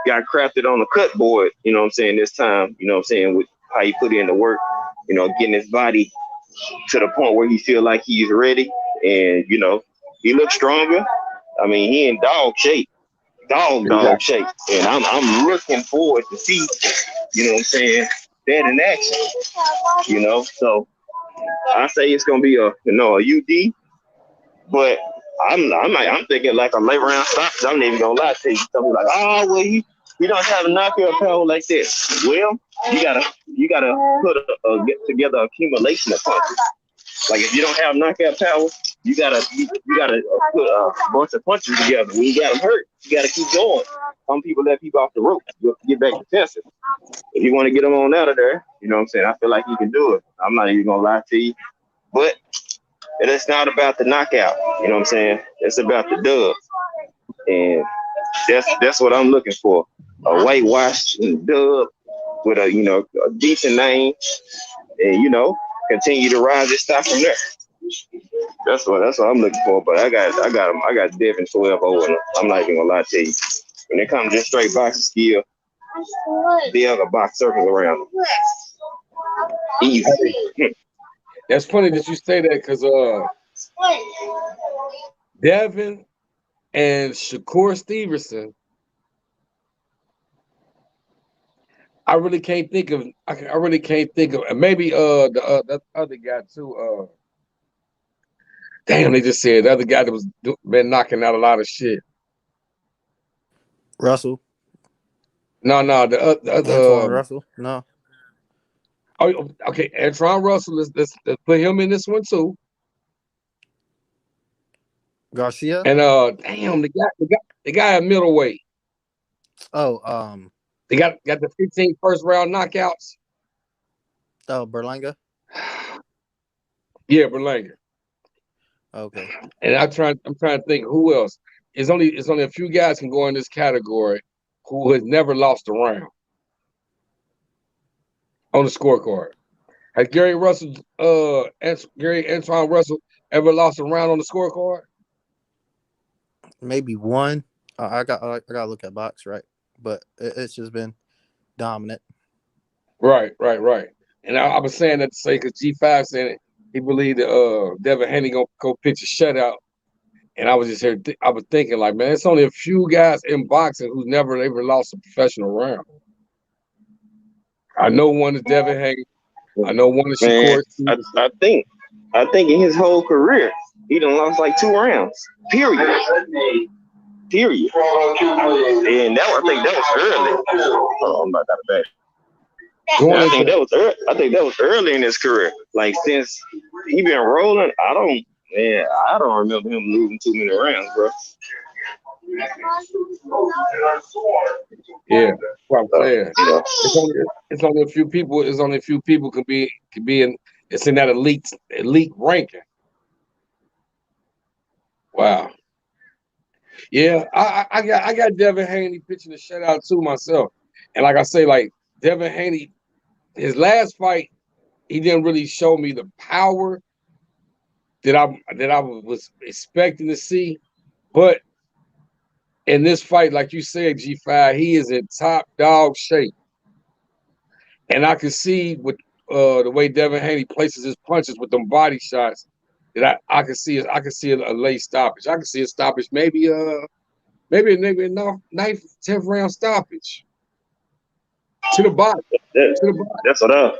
got crafted on the cut board. You know what I'm saying? This time, you know what I'm saying, with how he put in the work. You know, getting his body to the point where he feel like he's ready, and you know, he looks stronger. I mean, he in dog shape, dog shape, and I'm looking forward to see, you know what I'm saying, that in action. You know, so I say it's gonna be a UD, but I'm thinking like a late round stop. I'm not even gonna lie to you. Something like, oh well, he don't have a knockout power like that. Well, you gotta put get together accumulation of punches. Like if you don't have knockout power, you gotta put a bunch of punches together. When you got them hurt, you gotta keep going. Some people let people off the rope. You have to get back to fences. If you want to get them on out of there, you know what I'm saying? I feel like he can do it. I'm not even gonna lie to you, but it's not about the knockout. You know what I'm saying? It's about the dub, and that's what I'm looking for. A whitewashed dub with a decent name, and continue to rise this stock from there. That's what I'm looking for. But I got Devin 12-0, and I'm not even gonna lie to you. When it comes to just straight boxing skill, the other box circles around. Easy. That's funny that you say that because Devin and Shakur Stevenson, I really can't think of. And maybe the other guy too. Damn, they just said the other guy that was been knocking out a lot of shit. Russell. No, the Antoine Russell. No. Oh, okay. Antron Russell. Let's put him in this one too. Garcia. And damn, the guy at middleweight. Oh, They got the 15 first round knockouts. oh, Berlanga. Yeah, Berlanga. Okay. And I'm trying to think who else. It's only a few guys can go in this category who has never lost a round on the scorecard. Has Gary Antoine Russell ever lost a round on the scorecard? Maybe one. I gotta look at box, right? But it's just been dominant. Right. And I was saying that to say because G5 said it, he believed that Devin Haney gonna go pitch a shutout. And I was just here. I was thinking, like, man, it's only a few guys in boxing who's never ever lost a professional round. I know one is Devin Haney. I know one is Shakur. I think in his whole career, he done lost like 2 rounds. Period. And I think that was early. Oh, I'm not that bad. I think that was early in his career. Like since he been rolling, I don't remember him losing too many rounds, bro. Yeah, that's what I'm saying. It's only a few people. It's only a few people can be in. It's in that elite ranking. Wow. Yeah, I got Devin Haney pitching a shutout too myself, and like I say, like Devin Haney, his last fight, he didn't really show me the power that I was expecting to see, but in this fight, like you said, G5, he is in top dog shape, and I can see with the way Devin Haney places his punches with them body shots that I can see a late stoppage. I can see a stoppage, maybe a ninth, 10th round stoppage to the body. That's what I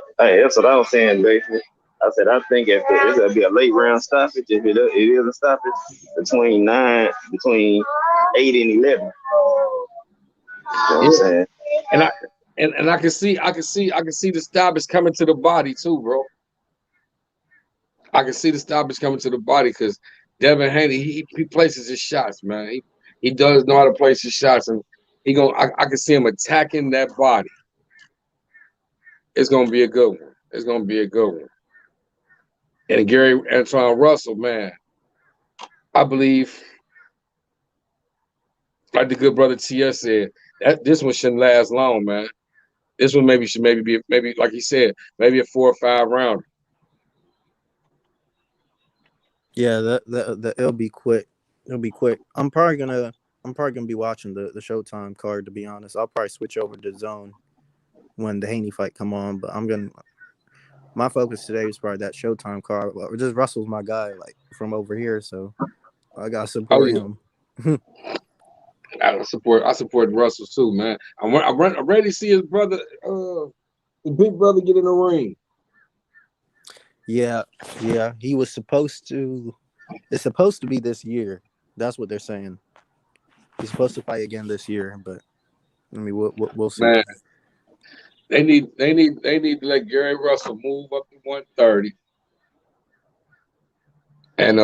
was saying, basically. I said I think if it'll be a late round stoppage, if it is a stoppage between 8 and 11. You know what I'm saying? And I can see the stoppage coming to the body too, bro. I can see the stoppage coming to the body because Devin Haney, he places his shots, man. He does know how to place his shots, and I can see him attacking that body. It's gonna be a good one. And Gary Antoine Russell, man, I believe, like the good brother TS said, that this one shouldn't last long, man. This one should be like he said, maybe a 4 or 5 rounder. Yeah, it'll be quick. I'm probably gonna be watching the Showtime card, to be honest. I'll probably switch over to Zone when the Haney fight come on, but my focus today is probably that Showtime card. Just Russell's my guy, like from over here, so I gotta support him. I support Russell too, man. I'm ready to see his brother, the big brother, get in the ring. Yeah. He was supposed to. It's supposed to be this year. That's what they're saying. He's supposed to fight again this year, but I mean, we'll see. Man, they need to let Gary Russell move up to 130, and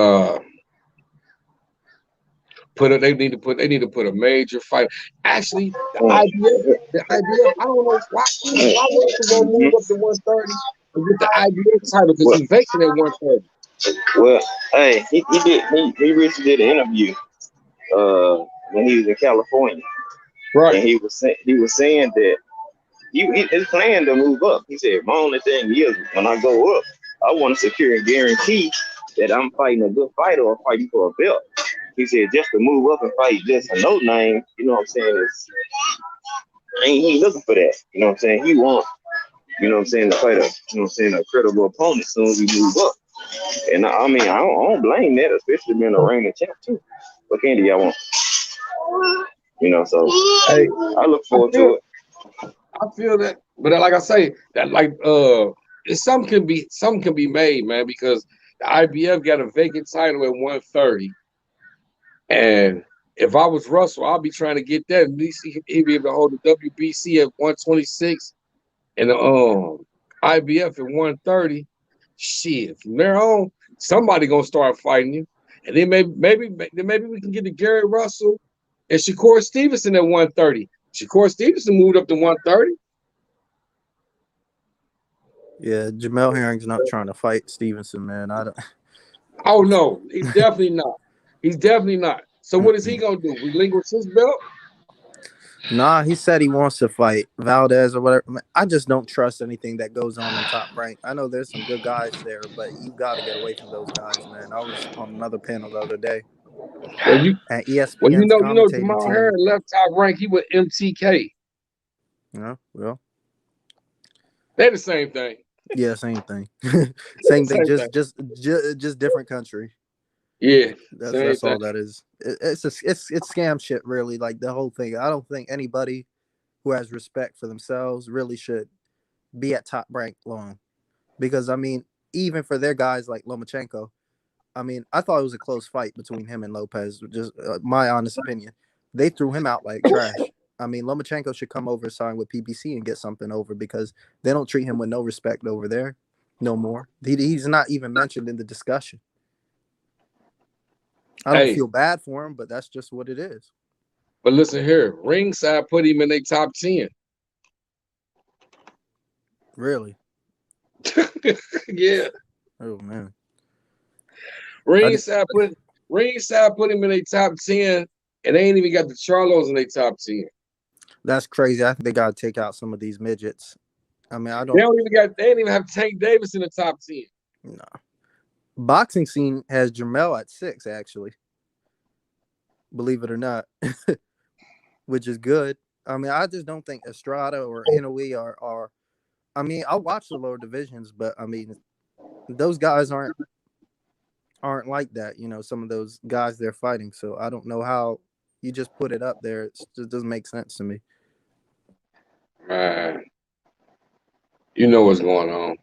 they need to put a major fight. Actually, the idea, I don't know why Russell gonna move up to 130 and get the IBF title because he's vacant at 130. Well, hey, he recently did an interview when he was in California, right? And he was saying that his plan to move up. He said, my only thing is when I go up, I want to secure and guarantee that I'm fighting a good fighter or fighting for a belt. He said just to move up and fight just a no name, you know what I'm saying, he ain't looking for that. You know what I'm saying? He wants, you know what I'm saying, to fight a credible opponent as soon as we move up. And I mean, I don't blame that, especially being a reigning champ too. What candy y'all want? You know, so hey, I look forward to it. I feel that, but like I say, that like some can be made, man, because the IBF got a vacant title at 130, and if I was Russell, I'll be trying to get that. At least he'd be able to hold the WBC at 126 and the IBF at 130. Shit, from there on, somebody gonna start fighting you, and then maybe we can get to Gary Russell and Shakur Stevenson at 130. Shakur Stevenson moved up to 130. Yeah, Jamel Herring's not trying to fight Stevenson, man. I don't. Oh no, he's definitely not. He's definitely not. So what is he gonna do? Relinquish his belt? Nah, he said he wants to fight Valdez or whatever. I just don't trust anything that goes on in Top Rank. I know there's some good guys there, but you got to get away from those guys, man. I was on another panel the other day. At ESPN's commentating Jamal team. Herring left Top Rank. He was MTK. Yeah, well, they're the same thing. Yeah, same thing. Same thing. Just different country. Yeah, that's all that is. It's scam shit, really. Like the whole thing. I don't think anybody who has respect for themselves really should be at Top Rank long, because I mean, even for their guys like Lomachenko, I mean, I thought it was a close fight between him and Lopez. Just my honest opinion. They threw him out like trash. I mean, Lomachenko should come over, sign with PBC, and get something over, because they don't treat him with no respect over there, no more. He's not even mentioned in the discussion. I don't feel bad for him, but that's just what it is. But listen here, Ringside put him in their top 10. Really? Yeah. Oh man. Ringside put him in their top 10, and they ain't even got the Charlos in their top 10. That's crazy. I think they gotta take out some of these midgets. I mean, They ain't even have Tank Davis in the top 10. No. Boxing scene has Jamel at 6, actually. Believe it or not. Which is good. I mean, I just don't think Estrada or Inoue are I mean, I'll watch the lower divisions, but I mean, those guys aren't like that, you know, some of those guys they're fighting. So I don't know how you just put it up there. It just doesn't make sense to me. Man, you know what's going on.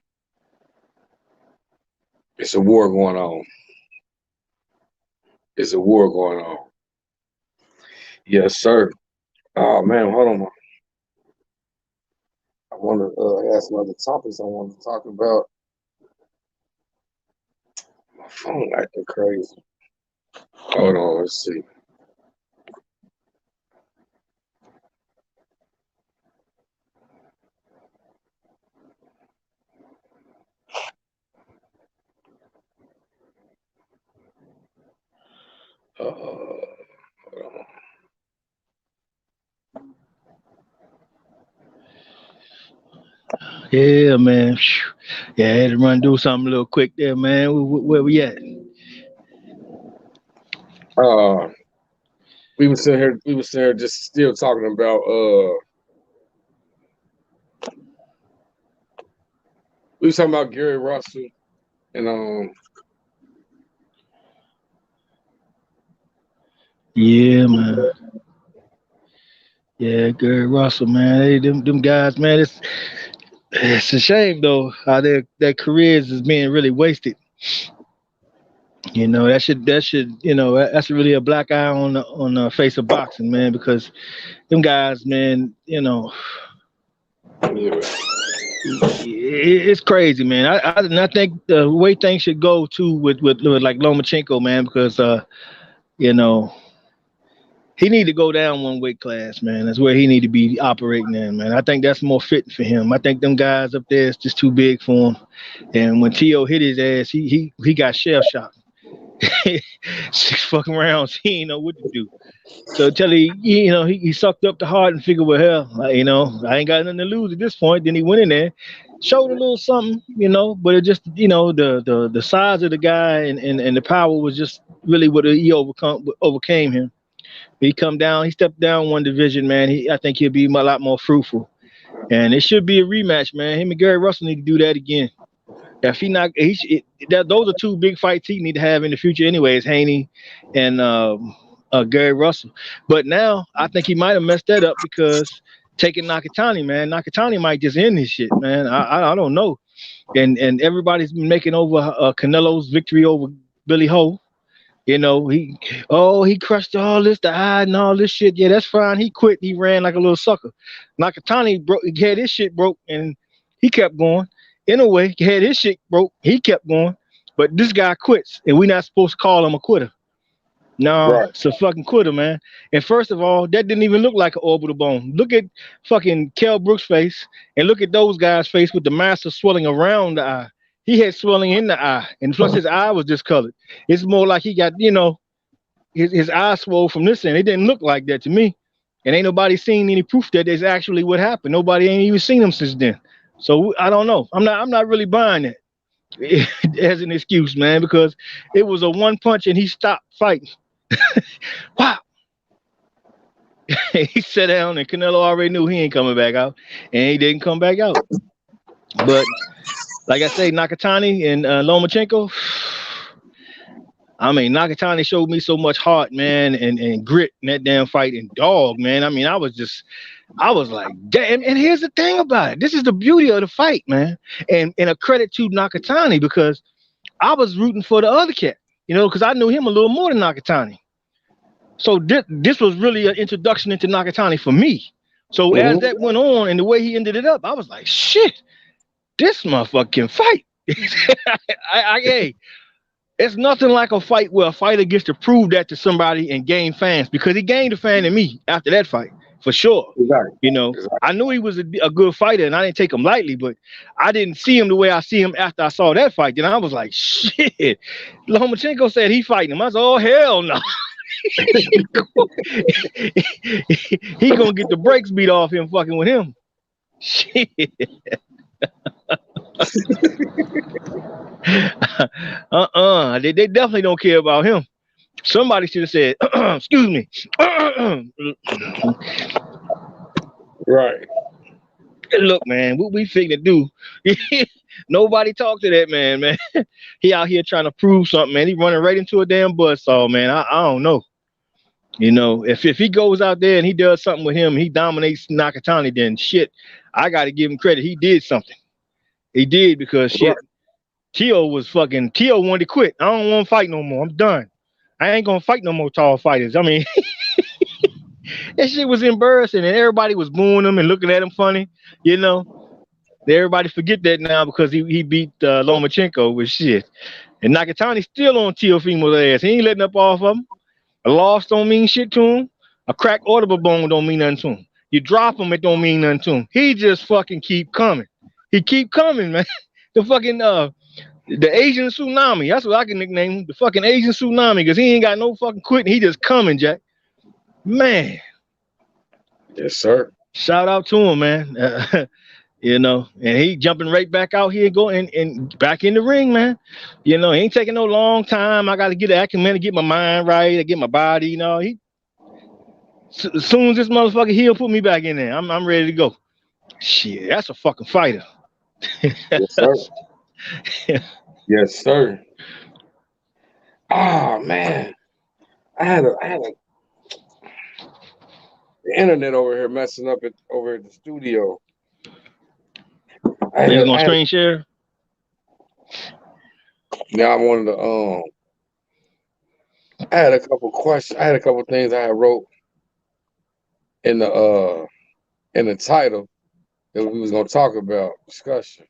It's a war going on. It's a war going on. Yes, sir. Oh, man, hold on. I want to ask some other topics I want to talk about. My phone acting crazy. Hold on, let's see. Hold on. Yeah, man. Yeah, I had to run do something a little quick there, man. Where we at? We were sitting here just still talking about we were talking about Gary Russell and yeah, man. Yeah, Gary Russell, man. Hey, them guys, man. It's a shame though how their careers is being really wasted. You know, that should you know, that's really a black eye on the face of boxing, man, because them guys, man, you know, it's crazy, man. I think the way things should go too with like Lomachenko, man, because you know, he need to go down one weight class, man. That's where he need to be operating in, man. I think that's more fitting for him. I think them guys up there is just too big for him. And when T.O. hit his ass, he got shell shocked. 6 fucking rounds, he didn't know what to do. So till he sucked up the heart and figured, well, hell, I ain't got nothing to lose at this point. Then he went in there, showed a little something, but it just, the size of the guy and the power was just really what he overcame him. He stepped down one division, man. I think he'll be a lot more fruitful. And it should be a rematch, man. Him and Gary Russell need to do that again. If those are 2 big fights he need to have in the future, anyways. Haney and Gary Russell. But now I think he might have messed that up because taking Nakatani, man. Nakatani might just end his shit, man. I don't know. And everybody's been making over Canelo's victory over Billy Ho. You know, he crushed all this, the eye and all this shit. Yeah, that's fine. He quit. He ran like a little sucker. Nakatani broke. He had his shit broke, and he kept going. In a way, he had his shit broke. He kept going. But this guy quits, and we're not supposed to call him a quitter. No, Right. it's a fucking quitter, man. And first of all, that didn't even look like an orbital bone. Look at fucking Kell Brooks' face, and look at those guys' face with the massive swelling around the eye. He had swelling in the eye, and plus his eye was discolored. It's more like he got, his eye swole from this end. It didn't look like that to me. And ain't nobody seen any proof that that's actually what happened. Nobody ain't even seen him since then. So I don't know. I'm not really buying that as an excuse, man, because it was a one punch and he stopped fighting. Wow. He sat down and Canelo already knew he ain't coming back out, and he didn't come back out. But like I say, Nakatani and Lomachenko, I mean, Nakatani showed me so much heart, man, and grit in that damn fight, and dog, man. I mean, I was like, damn. And here's the thing about it. This is the beauty of the fight, man. And a credit to Nakatani, because I was rooting for the other cat, because I knew him a little more than Nakatani. So this was really an introduction into Nakatani for me. So as that went on and the way he ended it up, I was like, shit, this motherfucker can fight. Hey, it's nothing like a fight where a fighter gets to prove that to somebody and gain fans, because he gained a fan in me after that fight, for sure. Exactly. I knew he was a good fighter and I didn't take him lightly, but I didn't see him the way I see him after I saw that fight. Then I was like, shit. Lomachenko said he fighting him. I said, oh, hell no. He gonna get the brakes beat off him fucking with him. Shit. They definitely don't care about him. Somebody should have said, excuse me. Right. Look, man, what we finna do? Nobody talk to that man. He out here trying to prove something, man. He running right into a damn buzzsaw, man. I don't know. If he goes out there and he does something with him, he dominates Nakatani, then shit, I got to give him credit. He did something. He did, because shit, Tio wanted to quit. I don't want to fight no more. I'm done. I ain't gonna fight no more tall fighters. I mean, that shit was embarrassing, and everybody was booing him and looking at him funny. Everybody forget that now because he beat Lomachenko with shit. And Nakatani's still on Teofimo's ass. He ain't letting up off of him. A loss don't mean shit to him. A cracked orbital bone don't mean nothing to him. You drop him, it don't mean nothing to him. He just fucking keep coming. He keep coming, man. The fucking the Asian tsunami. That's what I can nickname him. The fucking Asian tsunami, because he ain't got no fucking quitting. He just coming, Jack. Man. Yes, sir. Shout out to him, man. And he jumping right back out here and back in the ring, man. He ain't taking no long time. I got to get acumen to get my mind right, to get my body. As soon as this motherfucker he'll put me back in there, I'm ready to go. Shit, that's a fucking fighter. Yes, sir. Yes, sir. Oh man, I had the internet over here messing up over at the studio. You gonna screen share? Now I wanted to I had a couple questions. I had a couple things I had wrote in the title that we was gonna talk about, discussion.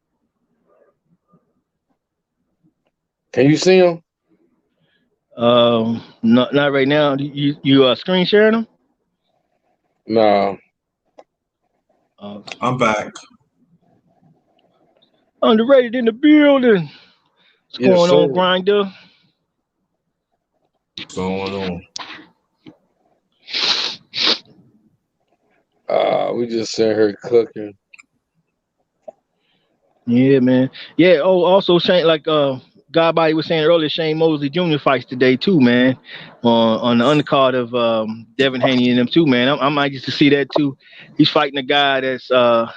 Can you see them? Not right now. You screen sharing them? No. I'm back. Underrated in the building. What's going on, Grinder? What's going on? We just sat here cooking. Yeah, man. Yeah. Oh, also Shane, like Godbody was saying earlier, Shane Mosley Jr. fights today too, man. On the undercard of Devin Haney and them too, man. I might get to see that too. He's fighting a guy that's what's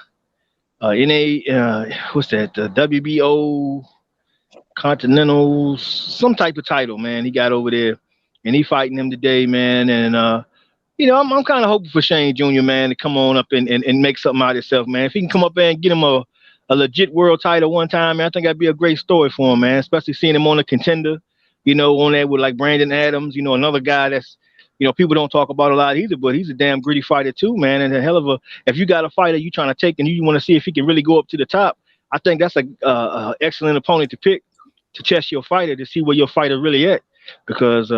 that? The WBO Continental, some type of title, man. He got over there, and he fighting him today, man. And I'm kind of hoping for Shane Jr., man, to come on up and make something out of himself, man. If he can come up there and get him a legit world title one time, man, I think that'd be a great story for him, man. Especially seeing him on a contender, you know, on there with like Brandon Adams, you know, another guy that's, you know, people don't talk about a lot either, but he's a damn gritty fighter too, man. And a hell of a, if you got a fighter you trying to take and you want to see if he can really go up to the top, I think that's a excellent opponent to pick to test your fighter to see where your fighter really at, because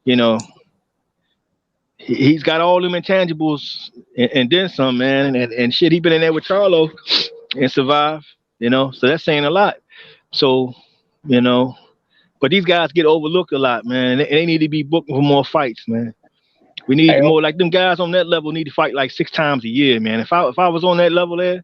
you know, he's got all them intangibles and then some, man. And shit, he been in there with Charlo and survived, you know, so that's saying a lot. So, you know, but these guys get overlooked a lot, man. They need to be booked for more fights, man. We need Hey, more, like them guys on that level need to fight like 6 times a year, man. If I was on that level there,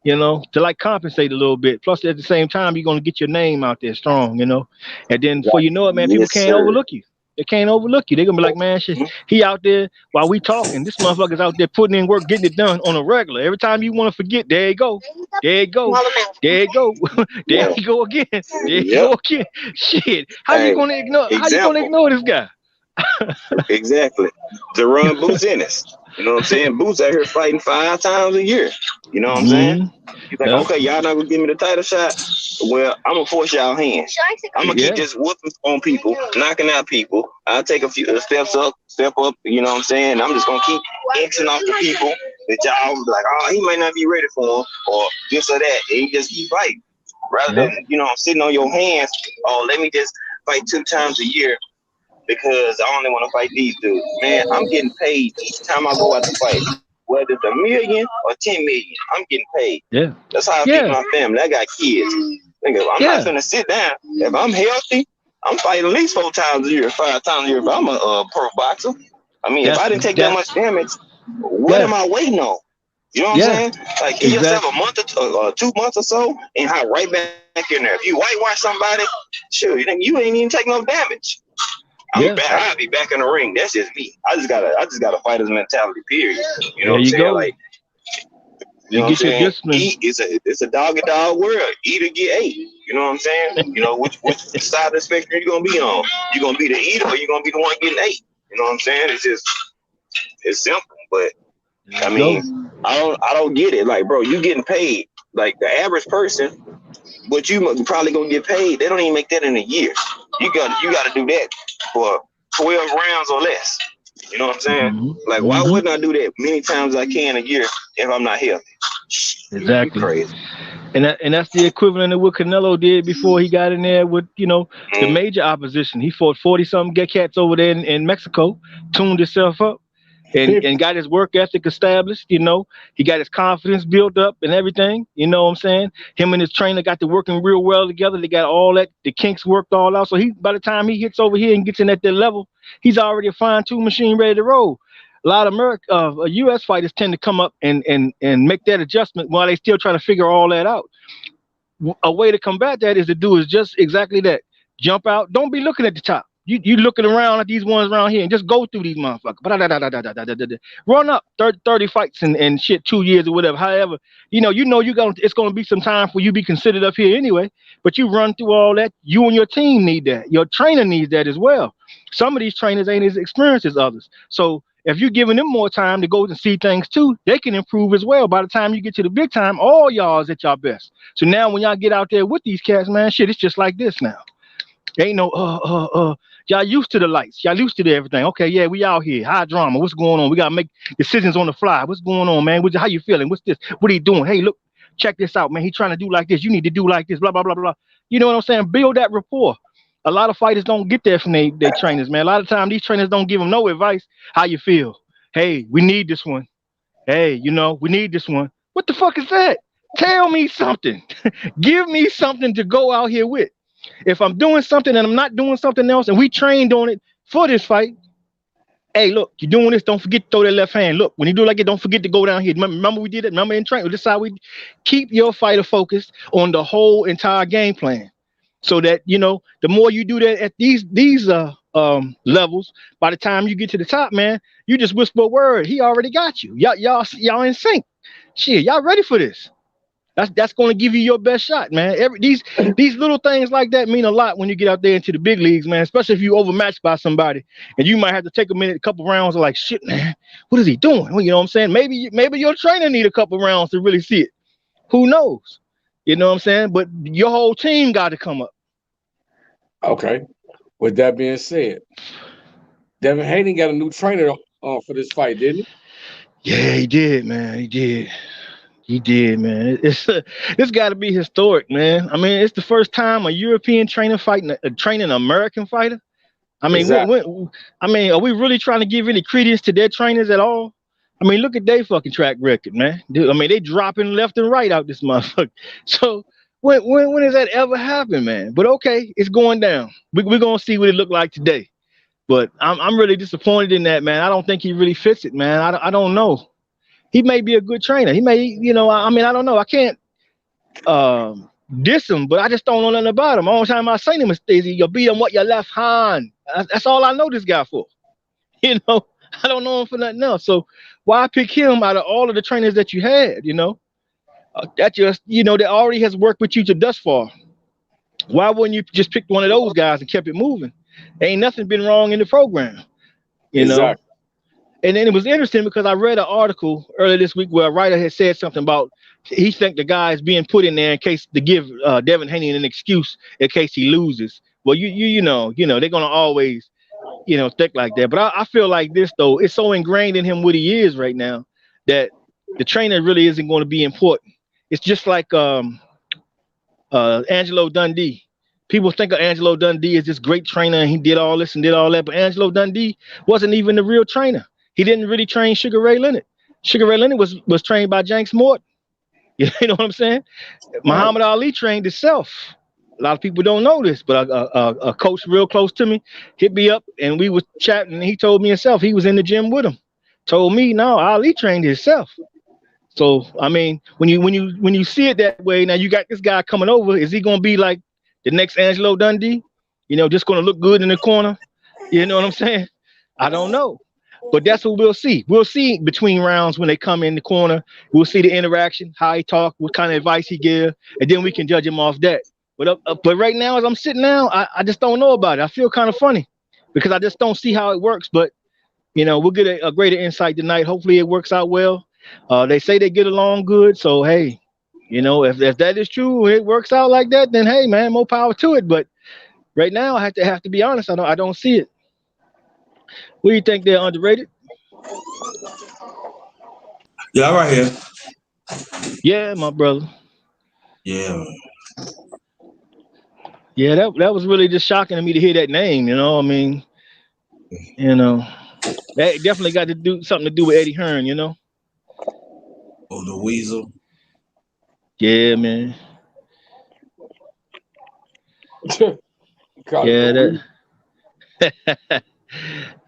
you know, to like compensate a little bit. Plus, at the same time, you're gonna get your name out there strong, you know. And then before you know it, man, people Yes, can't sir. overlook you. They can't overlook you. They're gonna be like, man, shit, he out there while we talking. This motherfucker's out there putting in work, getting it done on a regular. Every time you want to forget, there you go. There you go. There you go. There Yeah. you go again. There you Yep. go again. Shit. How you Hey, gonna ignore this guy? exactly. To run Boots Ennis. You know what I'm saying? Boots out here fighting 5 times a year. You know what I'm saying? He's like, okay, y'all not gonna give me the title shot. Well, I'm gonna force y'all hand. I'm gonna keep just whooping on people, knocking out people. I'll take a few step up, you know what I'm saying? I'm just gonna keep Xing off the people that y'all be like, oh, he might not be ready for him, or this or that. And you just keep fighting. Rather than, you know, sitting on your hands, oh, let me just fight 2 times a year because I only want to fight these dudes. Man, I'm getting paid each time I go out to fight. Whether it's $1 million or 10 million, I'm getting paid. Yeah. That's how I feed my family. I got kids. I'm not gonna sit down. If I'm healthy, I'm fighting at least 4 times a year, 5 times a year. If I'm a pro boxer, I mean, if I didn't take that much damage, what am I waiting on? You know what I'm saying? Like, give yourself a month or 2 months or so, and hop right back in there. If you whitewash somebody, shoot, you ain't even take no damage. I'll be back in the ring. That's just me. I just got a fighter's mentality. Period. You know what I'm saying? Like, you know what I'm saying? It's a dog eat dog world. Eat or get ate. You know what I'm saying? You know which side of the spectrum you gonna be on? You gonna be the eater or you gonna be the one getting ate? You know what I'm saying? It's simple, but I mean, I don't get it. Like, bro, you getting paid like the average person, but you probably gonna get paid. They don't even make that in a year. You got to do that for 12 rounds or less. You know what I'm saying? Like, why wouldn't I do that many times I can a year if I'm not healthy? Exactly. Crazy. And that's the equivalent of what Canelo did before he got in there with, you know, the major opposition. He fought 40-something get cats over there in Mexico, tuned himself up, and got his work ethic established. You know, he got his confidence built up and everything. You know what I'm saying? Him and his trainer got to working real well together. They got all that, the kinks worked all out. So by the time he hits over here and gets in at that level, he's already a fine-tuned machine ready to roll. A lot of U.S. fighters tend to come up and make that adjustment while they still trying to figure all that out. A way to combat that is to do is just exactly that. Jump out. Don't be looking at the top. You looking around at these ones around here and just go through these motherfuckers. Run up 30 fights and shit, 2 years or whatever. However, it's gonna be some time for you to be considered up here anyway. But you run through all that. You and your team need that. Your trainer needs that as well. Some of these trainers ain't as experienced as others. So if you're giving them more time to go and see things too, they can improve as well. By the time you get to the big time, all y'all is at y'all best. So now when y'all get out there with these cats, man, shit, it's just like this now. Ain't no y'all used to the lights, y'all used to everything. Okay, yeah, we out here, high drama. What's going on? We gotta make decisions on the fly. What's going on, man? How you feeling? What's this? What are you doing? Hey, look, check this out, man. He trying to do like this. You need to do like this. Blah blah blah blah. You know what I'm saying? Build that rapport. A lot of fighters don't get that from their trainers, man. A lot of times these trainers don't give them no advice. How you feel? Hey, we need this one. Hey, we need this one. What the fuck is that? Tell me something. Give me something to go out here with. If I'm doing something and I'm not doing something else and we trained on it for this fight, hey, look, you're doing this, don't forget to throw that left hand. Look, when you do like it, don't forget to go down here. Remember we did it? Remember in training? This is how we keep your fighter focused on the whole entire game plan. So that, the more you do that at these levels, by the time you get to the top, man, you just whisper a word. He already got you. Y'all in sync. Shit, y'all ready for this? That's going to give you your best shot, man. These little things like that mean a lot when you get out there into the big leagues, man. Especially if you overmatched by somebody, and you might have to take a couple rounds of like, shit, man, what is he doing? Well, you know what I'm saying? Maybe your trainer need a couple rounds to really see it. Who knows? You know what I'm saying? But your whole team got to come up. Okay. With that being said, Devin Haney got a new trainer for this fight, didn't he? Yeah, he did, man. He did. He did, man. It's got to be historic, man. I mean, it's the first time a European trainer training an American fighter. I mean, Exactly. I mean, are we really trying to give any credence to their trainers at all? I mean, look at their fucking track record, man. Dude, I mean, they dropping left and right out this motherfucker. So when does that ever happen, man? But okay, it's going down. We're gonna see what it looked like today. But I'm really disappointed in that, man. I don't think he really fits it, man. I don't know. He may be a good trainer. He may, I mean, I don't know. I can't diss him, but I just don't know nothing about him. All the time I seen him is you'll beat him with your left hand. That's all I know this guy for. I don't know him for nothing else. So why pick him out of all of the trainers that you had? That just, that already has worked with you to thus far. Why wouldn't you just pick one of those guys and kept it moving? Ain't nothing been wrong in the program, Exactly. And then it was interesting because I read an article earlier this week where a writer had said something about he think the guy is being put in there in case to give Devin Haney an excuse in case he loses. Well, you know they're gonna always think like that. But I feel like this though, it's so ingrained in him what he is right now that the trainer really isn't going to be important. It's just like Angelo Dundee. People think of Angelo Dundee as this great trainer and he did all this and did all that, but Angelo Dundee wasn't even the real trainer. He didn't really train Sugar Ray Leonard. Sugar Ray Leonard was trained by Jenks Morton. You know what I'm saying? Muhammad Ali trained himself. A lot of people don't know this, but a coach real close to me hit me up and we was chatting and he told me himself he was in the gym with him. Told me, no, Ali trained himself. So I mean, when you see it that way, now you got this guy coming over. Is he gonna be like the next Angelo Dundee? Just gonna look good in the corner? You know what I'm saying? I don't know. But that's what we'll see. We'll see between rounds when they come in the corner. We'll see the interaction, how he talk, what kind of advice he give, and then we can judge him off that. But right now, as I'm sitting down, I just don't know about it. I feel kind of funny because I just don't see how it works. But we'll get a greater insight tonight. Hopefully, it works out well. They say they get along good, so hey, if that is true, it works out like that, then hey, man, more power to it. But right now, I have to be honest. I don't see it. What do you think? They're underrated? Yeah, right here. Yeah, my brother. Yeah. Yeah, that was really just shocking to me to hear that name. I mean, that definitely got to do something to do with Eddie Hearn. Oh, the Weasel. Yeah, man. Yeah, that.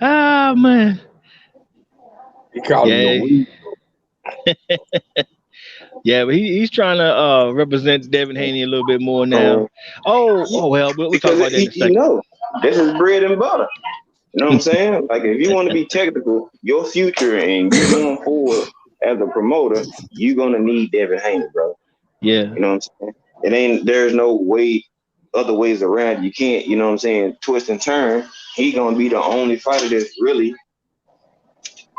Ah, man. He called him the Weasel. Yeah, but he's trying to represent Devin Haney a little bit more now. Well, we'll talk about that in a second. This is bread and butter. You know what I'm saying? Like, if you want to be technical, your future and you going forward as a promoter, you're gonna need Devin Haney, bro. Yeah. You know what I'm saying? There's no other ways around. You can't, you know what I'm saying, twist and turn. He gonna be the only fighter that's really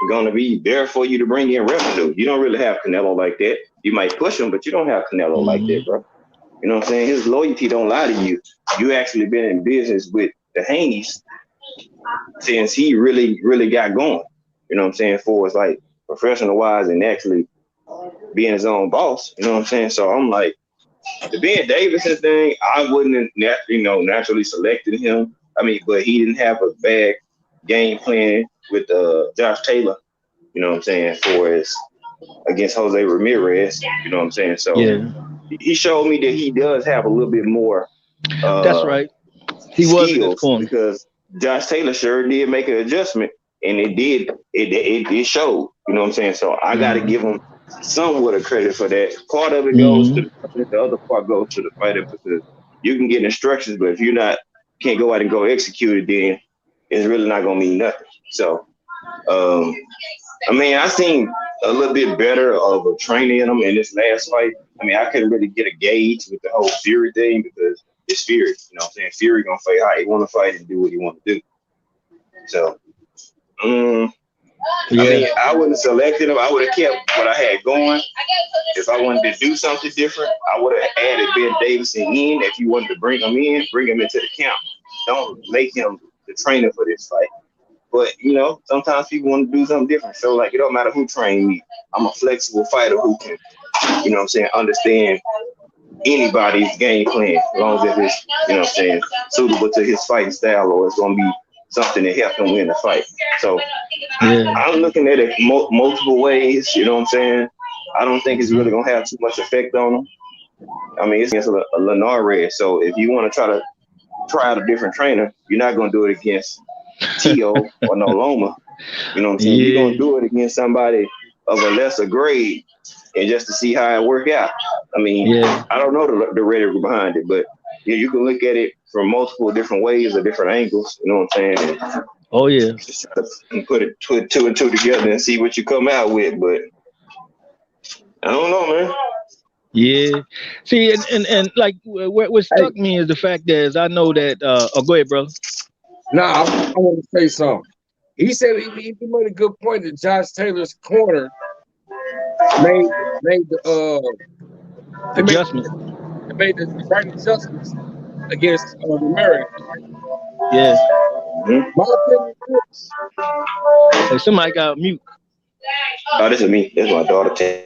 gonna be there for you to bring in revenue. You don't really have Canelo like that. You might push him, but you don't have Canelo like that, bro. You know what I'm saying? His loyalty don't lie to you. You actually been in business with the Haneys since he really, really got going. You know what I'm saying? For us, like, professional wise and actually being his own boss. You know what I'm saying? So I'm like, the Ben Davison thing, I wouldn't have, naturally selected him. I mean, but he didn't have a bad game plan with Josh Taylor. You know what I'm saying? For his against Jose Ramirez. You know what I'm saying? So he showed me that he does have a little bit more. That's right. He was in his corner because Josh Taylor sure did make an adjustment, and it showed. You know what I'm saying? So I got to give him somewhat of credit for that. Part of it goes to the other part goes to the fighter, because you can get instructions, but if you can't go out and go execute it, then it's really not gonna mean nothing. So, I mean, I seen a little bit better of a training in him in this last fight. I mean, I couldn't really get a gauge with the whole Fury thing because it's Fury. You know what I'm saying? Fury gonna fight how he want to fight and do what he want to do. So, I mean, I wouldn't have selected him. I would have kept what I had going. If I wanted to do something different, I would have added Ben Davison in. If you wanted to bring him into the camp don't make him the trainer for this fight. But sometimes people want to do something different. So like, it don't matter who trained me. I'm a flexible fighter who can, understand anybody's game plan, as long as it's, suitable to his fighting style, or it's gonna be something to help him win the fight. So I'm looking at it multiple ways. You know what I'm saying? I don't think it's really gonna have too much effect on him. I mean, it's against a Ramirez. So if you want to try out a different trainer, you're not gonna do it against Tio or no Loma. You know what I'm saying? You're gonna do it against somebody of a lesser grade, and just to see how it work out. I mean, I don't know the rhetoric behind it, but you can look at it from multiple different ways or different angles. You know what I'm saying? And just try to put two and two together and see what you come out with. But I don't know, man. Yeah. See, and like what struck me is the fact that is I know that. Go ahead, bro. Nah, I want to say something. He said he made a good point that Josh Taylor's corner made the adjustment. They made the right adjustments against Ramirez. Yeah. My opinion is, hey, somebody got mute. Oh, this is me. This is my daughter.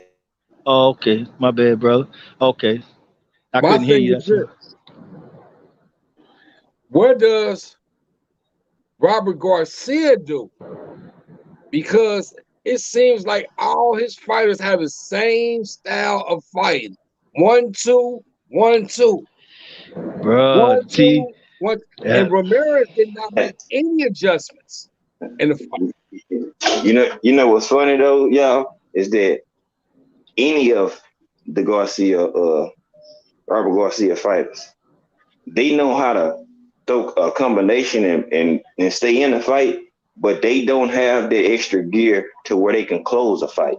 Oh, okay. My bad, bro. Okay. I couldn't hear you. What does Robert Garcia do? Because it seems like all his fighters have the same style of fighting. 1-2, 1-2. Bro, 1-2, 1. And Ramirez did not make any adjustments in the fight. You know what's funny though, y'all, is that any of the Robert Garcia fighters, they know how to throw a combination and stay in the fight, but they don't have the extra gear to where they can close a fight.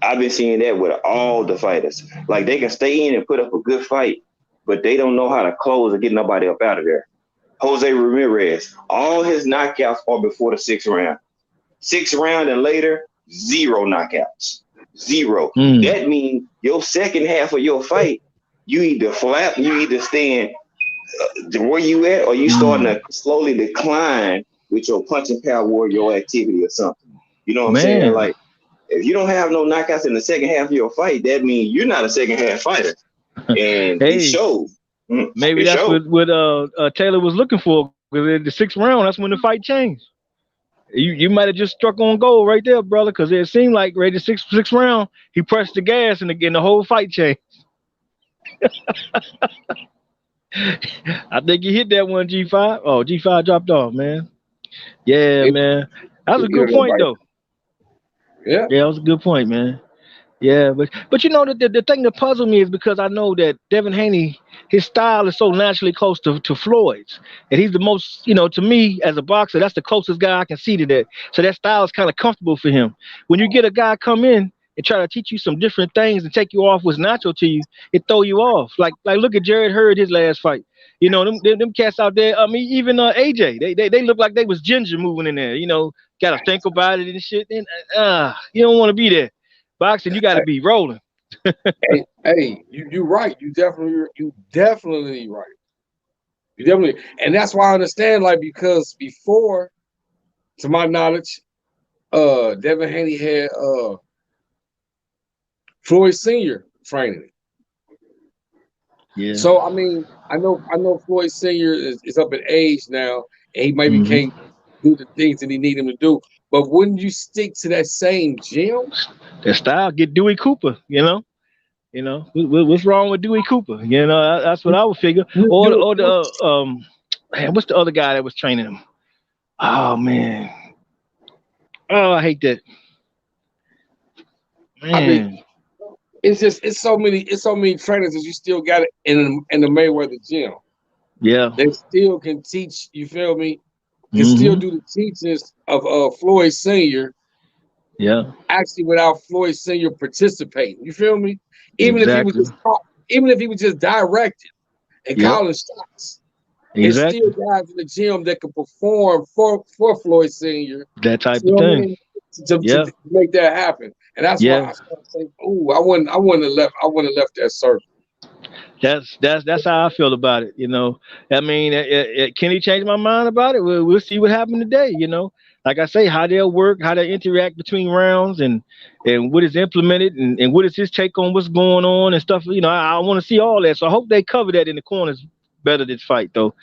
I've been seeing that with all the fighters. Like, they can stay in and put up a good fight, but they don't know how to close or get nobody up out of there. Jose Ramirez, all his knockouts are before the 6th round. 6th round and later, 0 knockouts. 0. That means your second half of your fight, you either flap, you either stand where you at, or you starting to slowly decline with your punching power or your activity or something. You know what I'm saying? Like, if you don't have no knockouts in the second half of your fight, that means you're not a second half fighter. And it shows. Maybe that's what Taylor was looking for, because in the 6th round, that's when the fight changed. You might have just struck on gold right there, brother, because it seemed like right the sixth round, he pressed the gas and again the whole fight changed. I think he hit that one, G5. Oh, G5 dropped off, man. Yeah, man. That was a good point, though. Yeah, that was a good point, man. Yeah, but you know, the thing that puzzled me is because I know that Devin Haney, his style is so naturally close to Floyd's, and he's the most, to me as a boxer, that's the closest guy I can see to that. So that style is kind of comfortable for him. When you get a guy come in and try to teach you some different things and take you off what's natural to you, it throw you off. Like look at Jared Hurd, his last fight. Them cats out there. I mean, even AJ, they look like they was ginger moving in there. Got to think about it and shit. And you don't want to be there. Boxing, you got to be rolling. hey, you're right. You definitely right. You definitely, and that's why I understand. Like, because before, to my knowledge, Devin Haney had Floyd Sr. training. Yeah. So I mean, I know Floyd Sr. is up in age now, and he maybe can't do the things that he need him to do. But wouldn't you stick to that same gym? That style, get Dewey Cooper, what's wrong with Dewey Cooper? That's what I would figure. Or the man, what's the other guy that was training him? Oh man, I hate that. Man, I mean, it's so many trainers that you still got it in the Mayweather gym. Yeah, they still can teach. You feel me? Can still do the teachings of Floyd Sr. Yeah, actually, without Floyd Sr. participating, you feel me? Even if he was just directed and calling shots, it's still guys in the gym that can perform for Floyd Sr. That type of thing to make that happen, and that's why I started saying, "Ooh, I wouldn't have left that circle." That's how I feel about it. I mean, can he change my mind about it? We'll see what happened today. Like I say, how they'll work, how they interact between rounds, and what is implemented, and what is his take on what's going on and stuff. I want to see all that. So I hope they cover that in the corners better this fight though,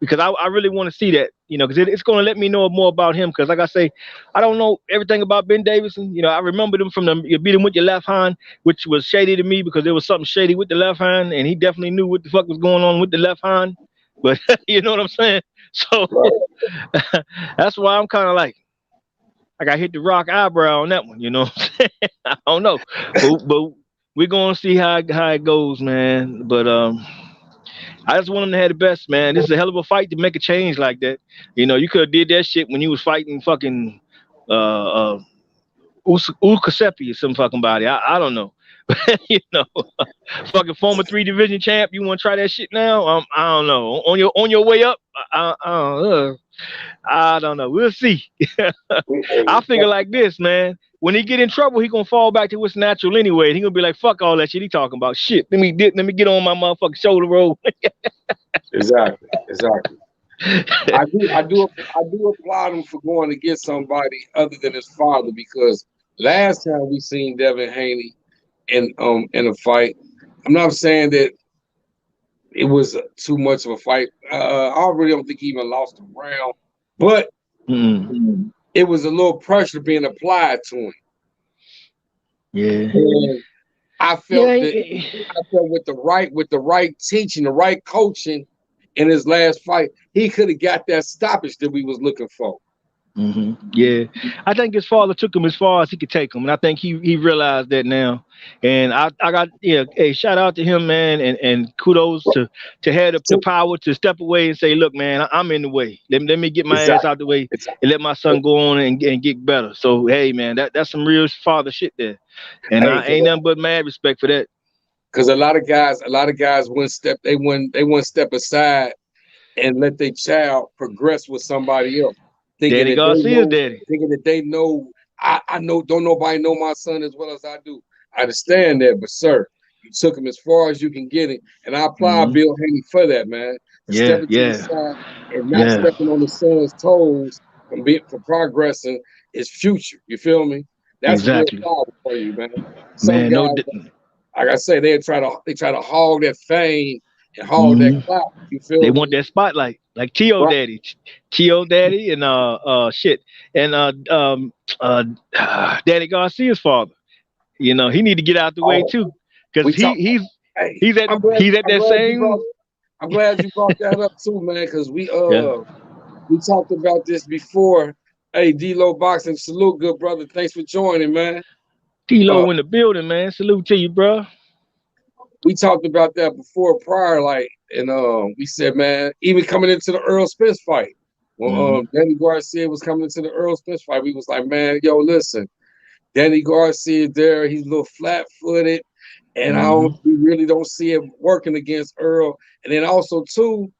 because I really want to see that. Because it's going to let me know more about him. Because like I say, I don't know everything about Ben Davison. I remember him from you beat him with your left hand, which was shady to me because there was something shady with the left hand, and he definitely knew what the fuck was going on with the left hand. But you know what I'm saying? So that's why I'm kind of like I hit the rock eyebrow on that one. You know what I'm saying? I don't know, but we're gonna see how it goes, man. But I just want him to have the best, man. This is a hell of a fight to make a change like that. You could have did that shit when you was fighting fucking Ukasepi or some fucking body. I don't know. Fucking former 3 division champ. You want to try that shit now? I don't know. On your way up, I don't know. We'll see. I figure like this, man. When he get in trouble, he gonna fall back to what's natural anyway. He gonna be like, "Fuck all that shit he talking about." Shit, let me get on my motherfucking shoulder roll. Exactly. I do applaud him for going to get somebody other than his father, because last time we seen Devin Haney in a fight, I'm not saying that it was too much of a fight. I really don't think he even lost a round, but it was a little pressure being applied to him. Yeah. And I felt with the right teaching, the right coaching in his last fight, he could have got that stoppage that we was looking for. Yeah, I think his father took him as far as he could take him, and I think he realized that now. And I got hey, shout out to him, man, and kudos to have the power to step away and say, look, man, I'm in the way. Let me get my ass out the way and let my son go on and get better. So hey, man, that's some real father shit there, and I ain't nothing but mad respect for that. Because a lot of guys wouldn't step aside and let their child progress with somebody else. Daddy Garcia's daddy. Thinking that they know, I know, don't nobody know my son as well as I do. I understand that, but sir, you took him as far as you can get him, and I applaud Bill Haney for that, man. Stepping to the side and not stepping on the son's toes for progressing his future. You feel me? That's exactly real power for you, man. Some guys, like I say, they try to hog that fame and hog that clout. You feel they me? want that spotlight, like T.O. Daddy, and shit, and Danny Garcia's father. He need to get out the way too, because he's at that same. I'm glad you brought that up too, man, because we talked about this before. Hey, D-Lo Boxing, salute, good brother. Thanks for joining, man. D-Lo in the building, man. Salute to you, bro. We talked about that before prior, and we said, man, even coming into the Earl Spence fight, when Danny Garcia was coming into the Earl Spence fight, we was like, man, yo, listen, Danny Garcia there, he's a little flat-footed, and we really don't see it working against Earl. And then also too,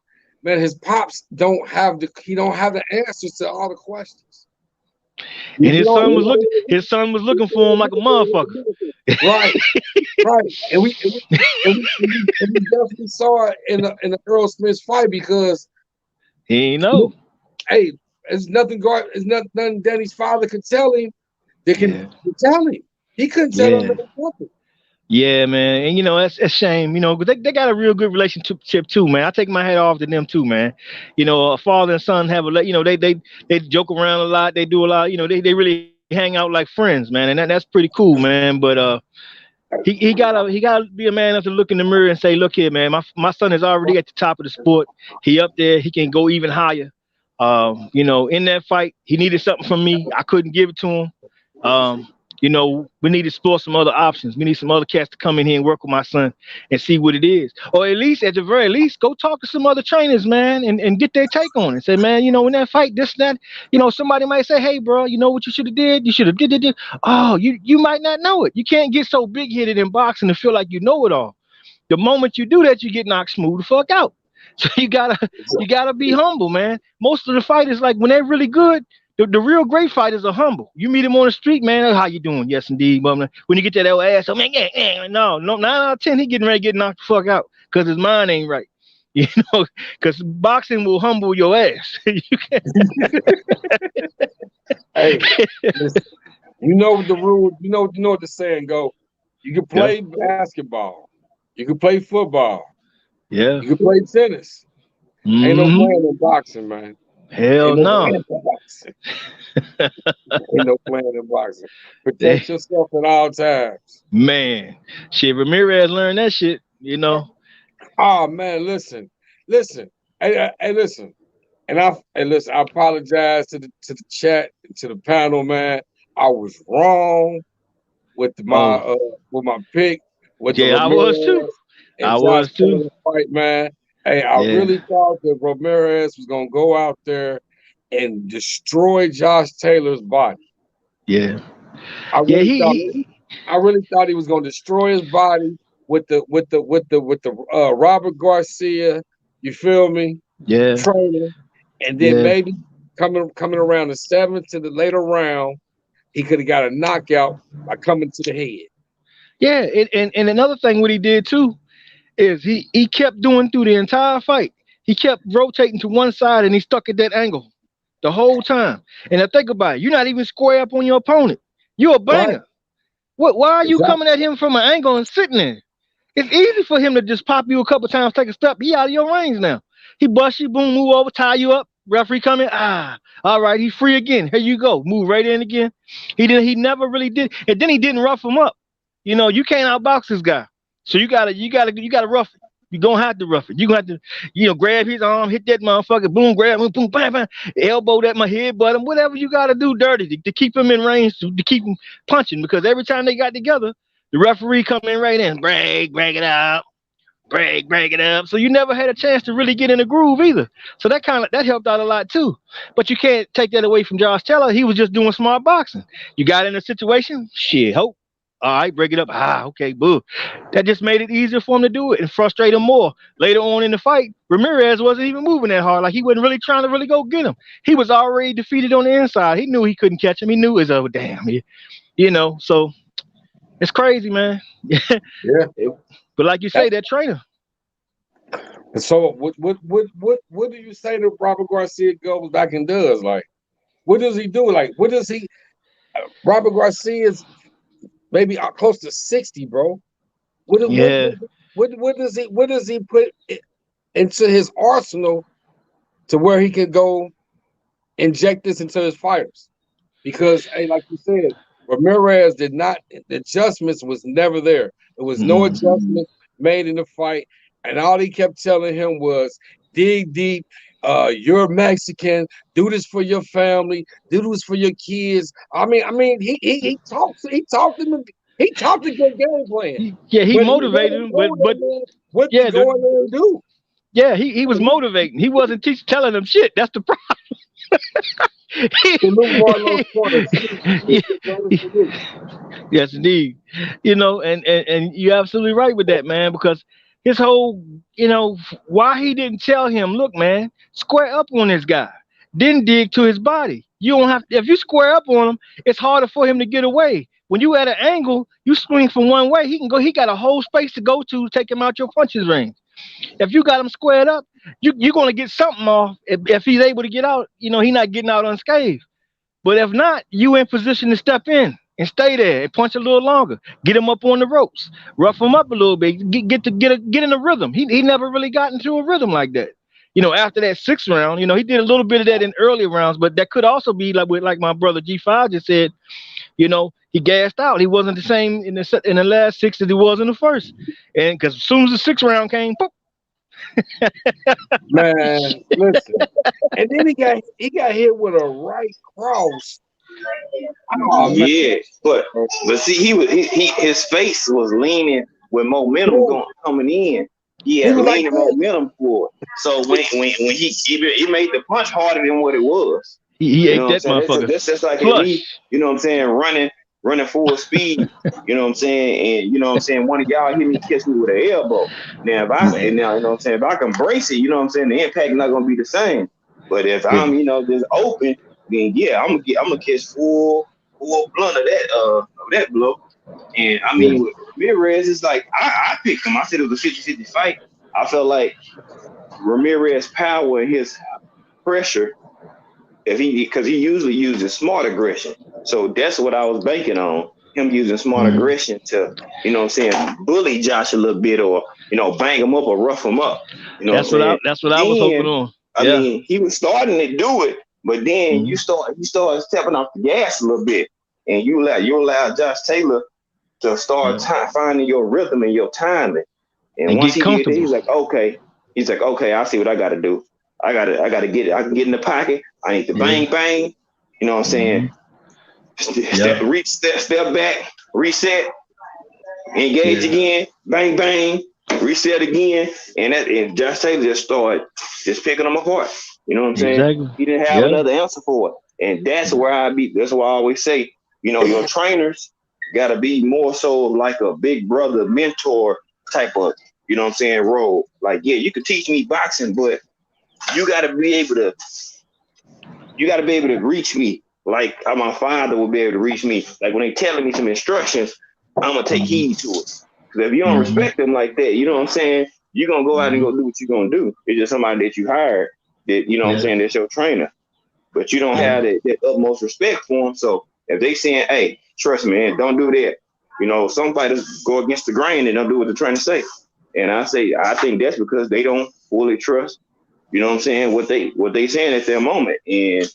man, his pops don't have the answers to all the questions. And his son was looking for him like a motherfucker. Right. And we definitely saw it in the Earl Smith fight, because he ain't know. Hey, there's nothing Danny's father could tell him that can tell him. He couldn't tell him nothing. Yeah, man, and that's a shame, because they got a real good relationship too, man. I take my hat off to them too, man. A father and son have they joke around a lot, they do a lot, they really hang out like friends, man, and that's pretty cool, man. But he gotta be a man enough to look in the mirror and say, look here, man, my son is already at the top of the sport. He up there, he can go even higher. In that fight, he needed something from me. I couldn't give it to him. We need to explore some other options. We need some other cats to come in here and work with my son and see what it is. Or at the very least, go talk to some other trainers, man, and get their take on it. Say, man, in that fight, this, that, somebody might say, hey, bro, you know what you should have did? You should have did. Oh, you might not know it. You can't get so big-headed in boxing and feel like you know it all. The moment you do that, you get knocked smooth the fuck out. So you gotta be humble, man. Most of the fighters, like when they're really good, The real great fighters are humble. You meet him on the street, man. How you doing? Yes, indeed. But when you get that old ass, oh man, no, 9 out of 10, he getting ready to get knocked the fuck out because his mind ain't right. You know, because boxing will humble your ass. Hey, listen, you know the rule. You know what the saying go. You can play basketball. You can play football. Yeah. You can play tennis. Ain't no playing in boxing, man. Hell no. Ain't no playing in boxing. Protect yourself at all times. Man, shit, Ramirez learned that shit, you know. Oh man, listen. Hey, listen. And I apologize to the chat, to the panel, man. I was wrong with my pick with the Ramirez I was too. and Josh Taylor fight, man. Hey, I really thought that Ramirez was gonna go out there and destroy Josh Taylor's body. Yeah. I really thought he was gonna destroy his body with the Robert Garcia, you feel me? Yeah. Training. And then maybe coming around the 7th to the later round, he could have got a knockout by coming to the head. Yeah, and another thing what he did too is he kept doing through the entire fight. He kept rotating to one side and he stuck at that angle the whole time. And now think about it, you're not even square up on your opponent. You're a banger. Right. Why are you coming at him from an angle and sitting there? It's easy for him to just pop you a couple times, take a step. He out of your range now. He bust you, boom, move over, tie you up. Referee come in. All right, he's free again. Here you go. Move right in again. He never really did. And then he didn't rough him up. You know, you can't outbox this guy. So you gotta rough it. You're gonna have to rough it. You're gonna have to, grab his arm, hit that motherfucker, boom, grab him, boom, bam, bam, elbow that my head button, whatever you gotta do dirty to keep him in range, to keep him punching. Because every time they got together, the referee come in right in, break it up. Break it up. So you never had a chance to really get in the groove either. So that helped out a lot too. But you can't take that away from Josh Taylor. He was just doing smart boxing. You got in a situation, shit, hope. All right, break it up. Okay, boo. That just made it easier for him to do it and frustrate him more. Later on in the fight, Ramirez wasn't even moving that hard. Like he wasn't really trying to really go get him. He was already defeated on the inside. He knew he couldn't catch him. He knew it was over. Damn, so it's crazy, man. Yeah. But like you say, that trainer. So what do you say that Robert Garcia goes back and does? Like, what does he do? Like, what does he? Robert Garcia is maybe close to 60, bro. What does he put into his arsenal to where he could go inject this into his fighters? Because, hey, like you said, Ramirez did not. The adjustments was never there. There was no adjustment made in the fight, and all he kept telling him was, "Dig deep. You're Mexican. Do this for your family. Do this for your kids." I mean, he talked to good game plan. Yeah, he motivated him, but what did he go in there and do? Yeah, he was motivating. He wasn't telling them shit. That's the problem. Yes, indeed. And you're absolutely right with that, man, because his whole, why he didn't tell him, look, man, square up on this guy. Didn't dig to his body. You don't have to, if you square up on him, it's harder for him to get away. When you at an angle, you swing from one way, he got a whole space to go to take him out your punches range. If you got him squared up, you're going to get something off. If he's able to get out, he's not getting out unscathed. But if not, you in position to step in and stay there and punch a little longer. Get him up on the ropes, rough him up a little bit, get in a rhythm. He never really got into a rhythm like that. After that 6th round, he did a little bit of that in earlier rounds, but that could also be like my brother G5 just said, he gassed out. He wasn't the same in the last 6 as he was in the first. And because as soon as the 6th round came, poof. Man, listen. And then he got hit with a right cross. Oh, yeah, but see, his face was leaning with momentum coming in. He had leaning momentum for it. So when he made the punch harder than what it was. He ate that motherfucker. That's just like me, running full speed, and one of y'all hit me, catch me with an elbow. Now if I can brace it, the impact not gonna be the same. But if I'm, just open then yeah, I'm gonna catch full blunt of that blow. And I mean, with Ramirez, it's like I picked him. I said it was a 50-50 fight. I felt like Ramirez power and his pressure, because he usually uses smart aggression. So that's what I was banking on, him using smart aggression to, you know what I'm saying, bully Josh a little bit, or, you know, bang him up or rough him up. You know that's what I was hoping on. I mean, he was starting to do it, but then you start stepping off the gas a little bit, and you allow Josh Taylor to start finding your rhythm and your timing. And once he did that, he's like, okay, I see what I got to do. I gotta get it. I can get in the pocket. I need to bang, bang. You know what I'm saying? Step back, reset, engage again, bang, bang, reset again, and Josh Taylor just started picking them apart. You know what I'm saying? Exactly. He didn't have another answer for it, and that's where that's why I always say, you know, your trainers got to be more so like a big brother, mentor type of, you know what I'm saying, role. Like, yeah, you can teach me boxing, but you got to be able to reach me like my father would be able to reach me. Like when they telling me some instructions, I'm gonna take heed to it. Because if you don't respect them like that, you know what I'm saying, you're gonna go out and go do what you're gonna do. It's just somebody that you hired that, you know what I'm saying, that's your trainer. But you don't have that utmost respect for them. So if they saying, hey, trust me, man, don't do that. You know, some fighters go against the grain and don't do what they're trying to say. And I think that's because they don't fully trust, you know what I'm saying, what they saying at their moment. And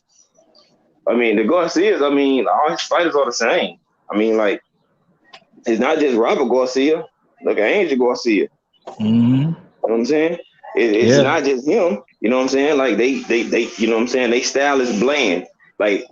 I mean, the Garcias, I mean, all his fighters are the same. I mean, like, it's not just Robert Garcia. Look at Angel Garcia. You know what I'm saying? It's not just him. You know what I'm saying? Like they you know what I'm saying? They style is bland. Like,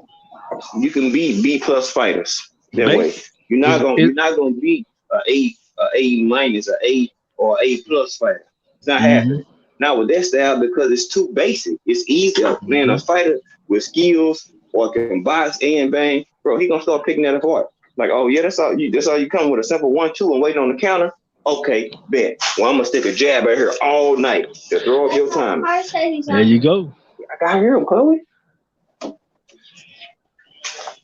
you can be B+ fighters that way. You're not gonna be a A minus, a A or A+ fighter. It's not happening. Not with that style, because it's too basic. It's easier than a fighter with skills or can box and bang. Bro, he gonna start picking that apart. Like, oh yeah, that's all you come with, a simple 1-2 and waiting on the counter. Okay, bet. Well, I'm gonna stick a jab right here all night to throw up your time. There you go. I gotta hear him, Chloe.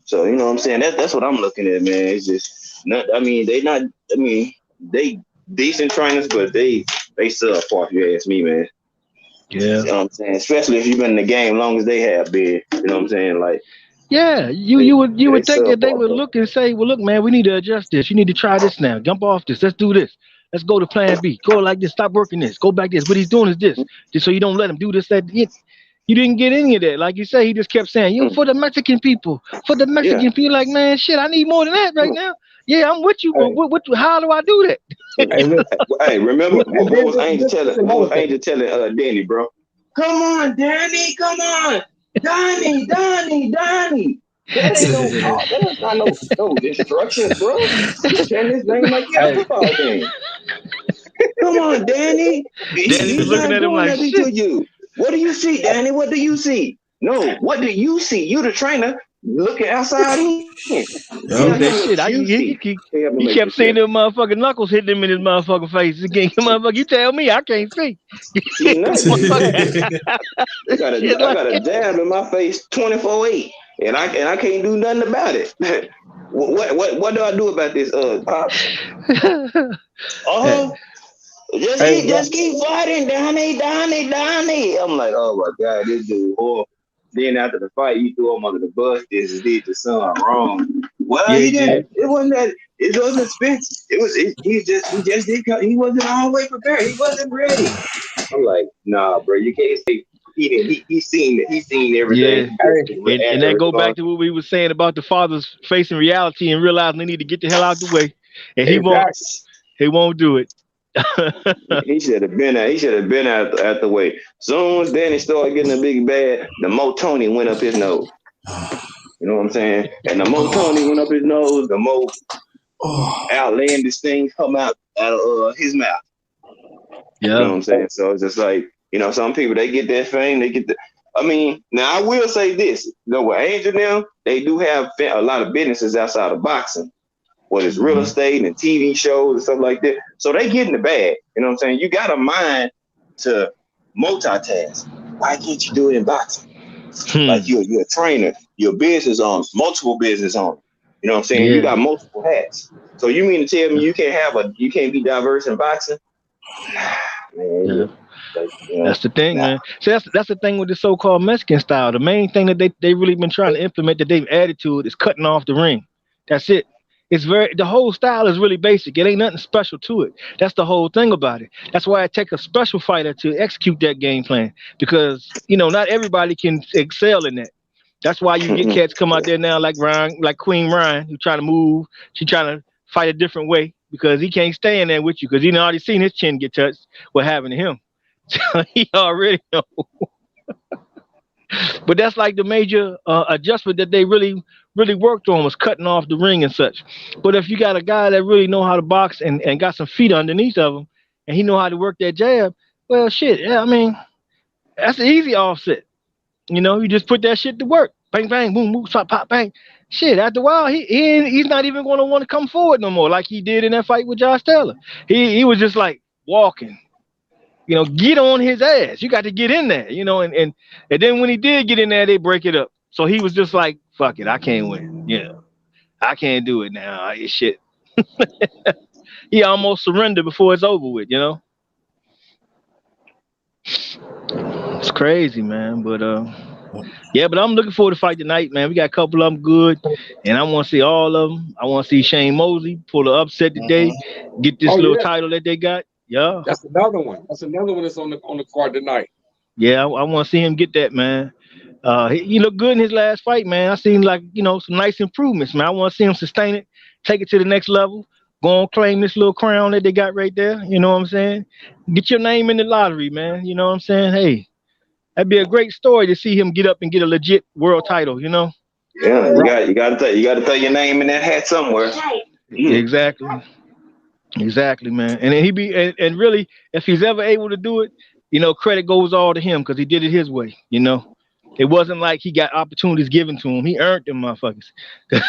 So, you know what I'm saying? That's what I'm looking at, man. It's just not. I mean, they decent trainers, but they subpar, if you ask me, man. Yeah. You know what I'm saying? Especially if you've been in the game long as they have been. You know what I'm saying? Like, yeah, you would think that they would look and say, well, look, man, we need to adjust this. You need to try this now. Jump off this. Let's do this. Let's go to plan B. Go like this. Stop working this. Go back this. What he's doing is this. Just so you don't let him do this, that. You didn't get any of that. Like you say, he just kept saying, for the Mexican people. For the Mexican people. Like, man, shit, I need more than that right now. Yeah, I'm with you, but how do I do that? Hey, remember what was Angel telling Danny, bro? Come on, Danny, come on. Donnie. That ain't not no instructions, bro. Saying this name like a football game. Come on, Danny. Danny's looking at him like, shit. You. What do you see, Danny? What do you see? No, what do you see? You the trainer looking outside in. He kept seeing them motherfucking knuckles hitting him in his motherfucking face. Again, motherfucker, you tell me I can't see. I got a jab in my face 24/8, and I can't do nothing about it. What do I do about this, Pop? Just keep fighting, Donnie. I'm like, oh my God, this dude horrible. Then after the fight, you threw him under the bus. This did to son wrong. Well, he didn't. It wasn't that. It wasn't expensive. He wasn't all the way prepared. He wasn't ready. I'm like, nah, bro. You can't say he didn't. He's seen everything. Yeah. And that go back to what we were saying about the fathers facing reality and realizing they need to get the hell out the way. And he won't do it. He should have been out the way. Soon as Danny started getting a big bad, the more Tony went up his nose. You know what I'm saying? And the more Tony went up his nose, the more outlandish things come out of his mouth. Yeah. You know what I'm saying? So it's just like, you know, some people, they get that fame, now I will say this, with Angel now, they do have a lot of businesses outside of boxing. Whether it's real estate and TV shows and stuff like that. So they get in the bag. You know what I'm saying? You got a mind to multitask. Why can't you do it in boxing? Like you're a trainer, you're a business owner, multiple business owner. You know what I'm saying? Yeah. You got multiple hats. So you mean to tell me you can't be diverse in boxing? Man, Yeah. like, you know, That's the thing, man. So that's the thing with the so-called Mexican style. The main thing that they really been trying to implement that they've added to it is cutting off the ring. That's it. It's the whole style is really basic. It ain't nothing special to it. That's the whole thing about it. That's why it takes a special fighter to execute that game plan, because not everybody can excel in that. That's why you get cats come out there now like Queen Ryan, who trying to move. She trying to fight a different way because he can't stay in there with you because he already seen his chin get touched. What happened to him? He already know. But that's like the major adjustment that they really worked on, was cutting off the ring and such. But if you got a guy that really know how to box and got some feet underneath of him, and he know how to work that jab, well, shit, yeah, I mean, that's an easy offset. You just put that shit to work. Bang, bang, boom, boom, pop, pop, bang. Shit, after a while, he's not even going to want to come forward no more like he did in that fight with Josh Taylor. He was just like walking. Get on his ass. You got to get in there, and then when he did get in there, they break it up. So he was just like, fuck it, I can't win. Yeah, I can't do it now. Shit. He almost surrendered before it's over with, It's crazy, man. But yeah, but I'm looking forward to fight tonight, man. We got a couple of them good, and I want to see all of them. I want to see Shane Mosley pull the upset today, get this little title that they got. Yeah, that's another one. That's another one that's on the card tonight. Yeah, I want to see him get that, man. He looked good in his last fight, man. I seen some nice improvements, man. I want to see him sustain it, take it to the next level, go on claim this little crown that they got right there. You know what I'm saying? Get your name in the lottery, man. You know what I'm saying? Hey, that'd be a great story to see him get up and get a legit world title. Yeah, you got to throw your name in that hat somewhere. Exactly, man. And then and really, if he's ever able to do it, credit goes all to him because he did it his way. It wasn't like he got opportunities given to him. He earned them motherfuckers.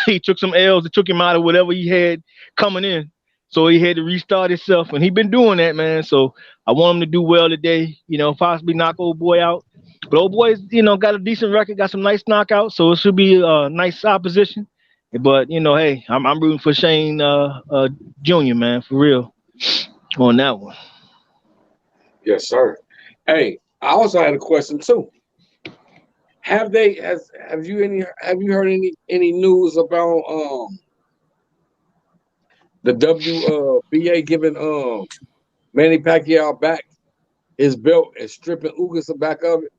He took some L's that took him out of whatever he had coming in. So he had to restart himself, and he been doing that, man. So I want him to do well today, possibly knock old boy out. But old boy's, got a decent record, got some nice knockouts, so it should be a nice opposition. But hey, I'm rooting for Shane Jr., man, for real, on that one. Yes, sir. Hey, I also had a question too. Have you heard any news about the WBA giving Manny Pacquiao back his belt and stripping Ugas back of it?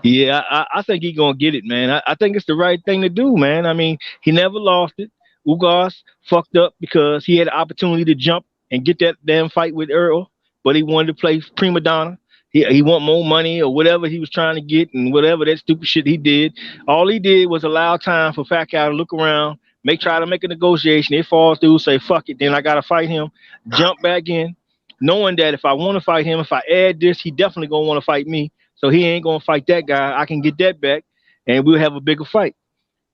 Yeah, I think he's gonna get it, man. I think it's the right thing to do, man. I mean, he never lost it. Ugas fucked up because he had an opportunity to jump and get that damn fight with Earl, but he wanted to play prima donna. He want more money or whatever he was trying to get, and whatever that stupid shit he did. All he did was allow time for Pacquiao to look around, try to make a negotiation. It falls through, say fuck it, then I gotta fight him, jump back in, knowing that if I want to fight him, if I add this, he definitely gonna want to fight me. So he ain't gonna fight that guy. I can get that back, and we'll have a bigger fight.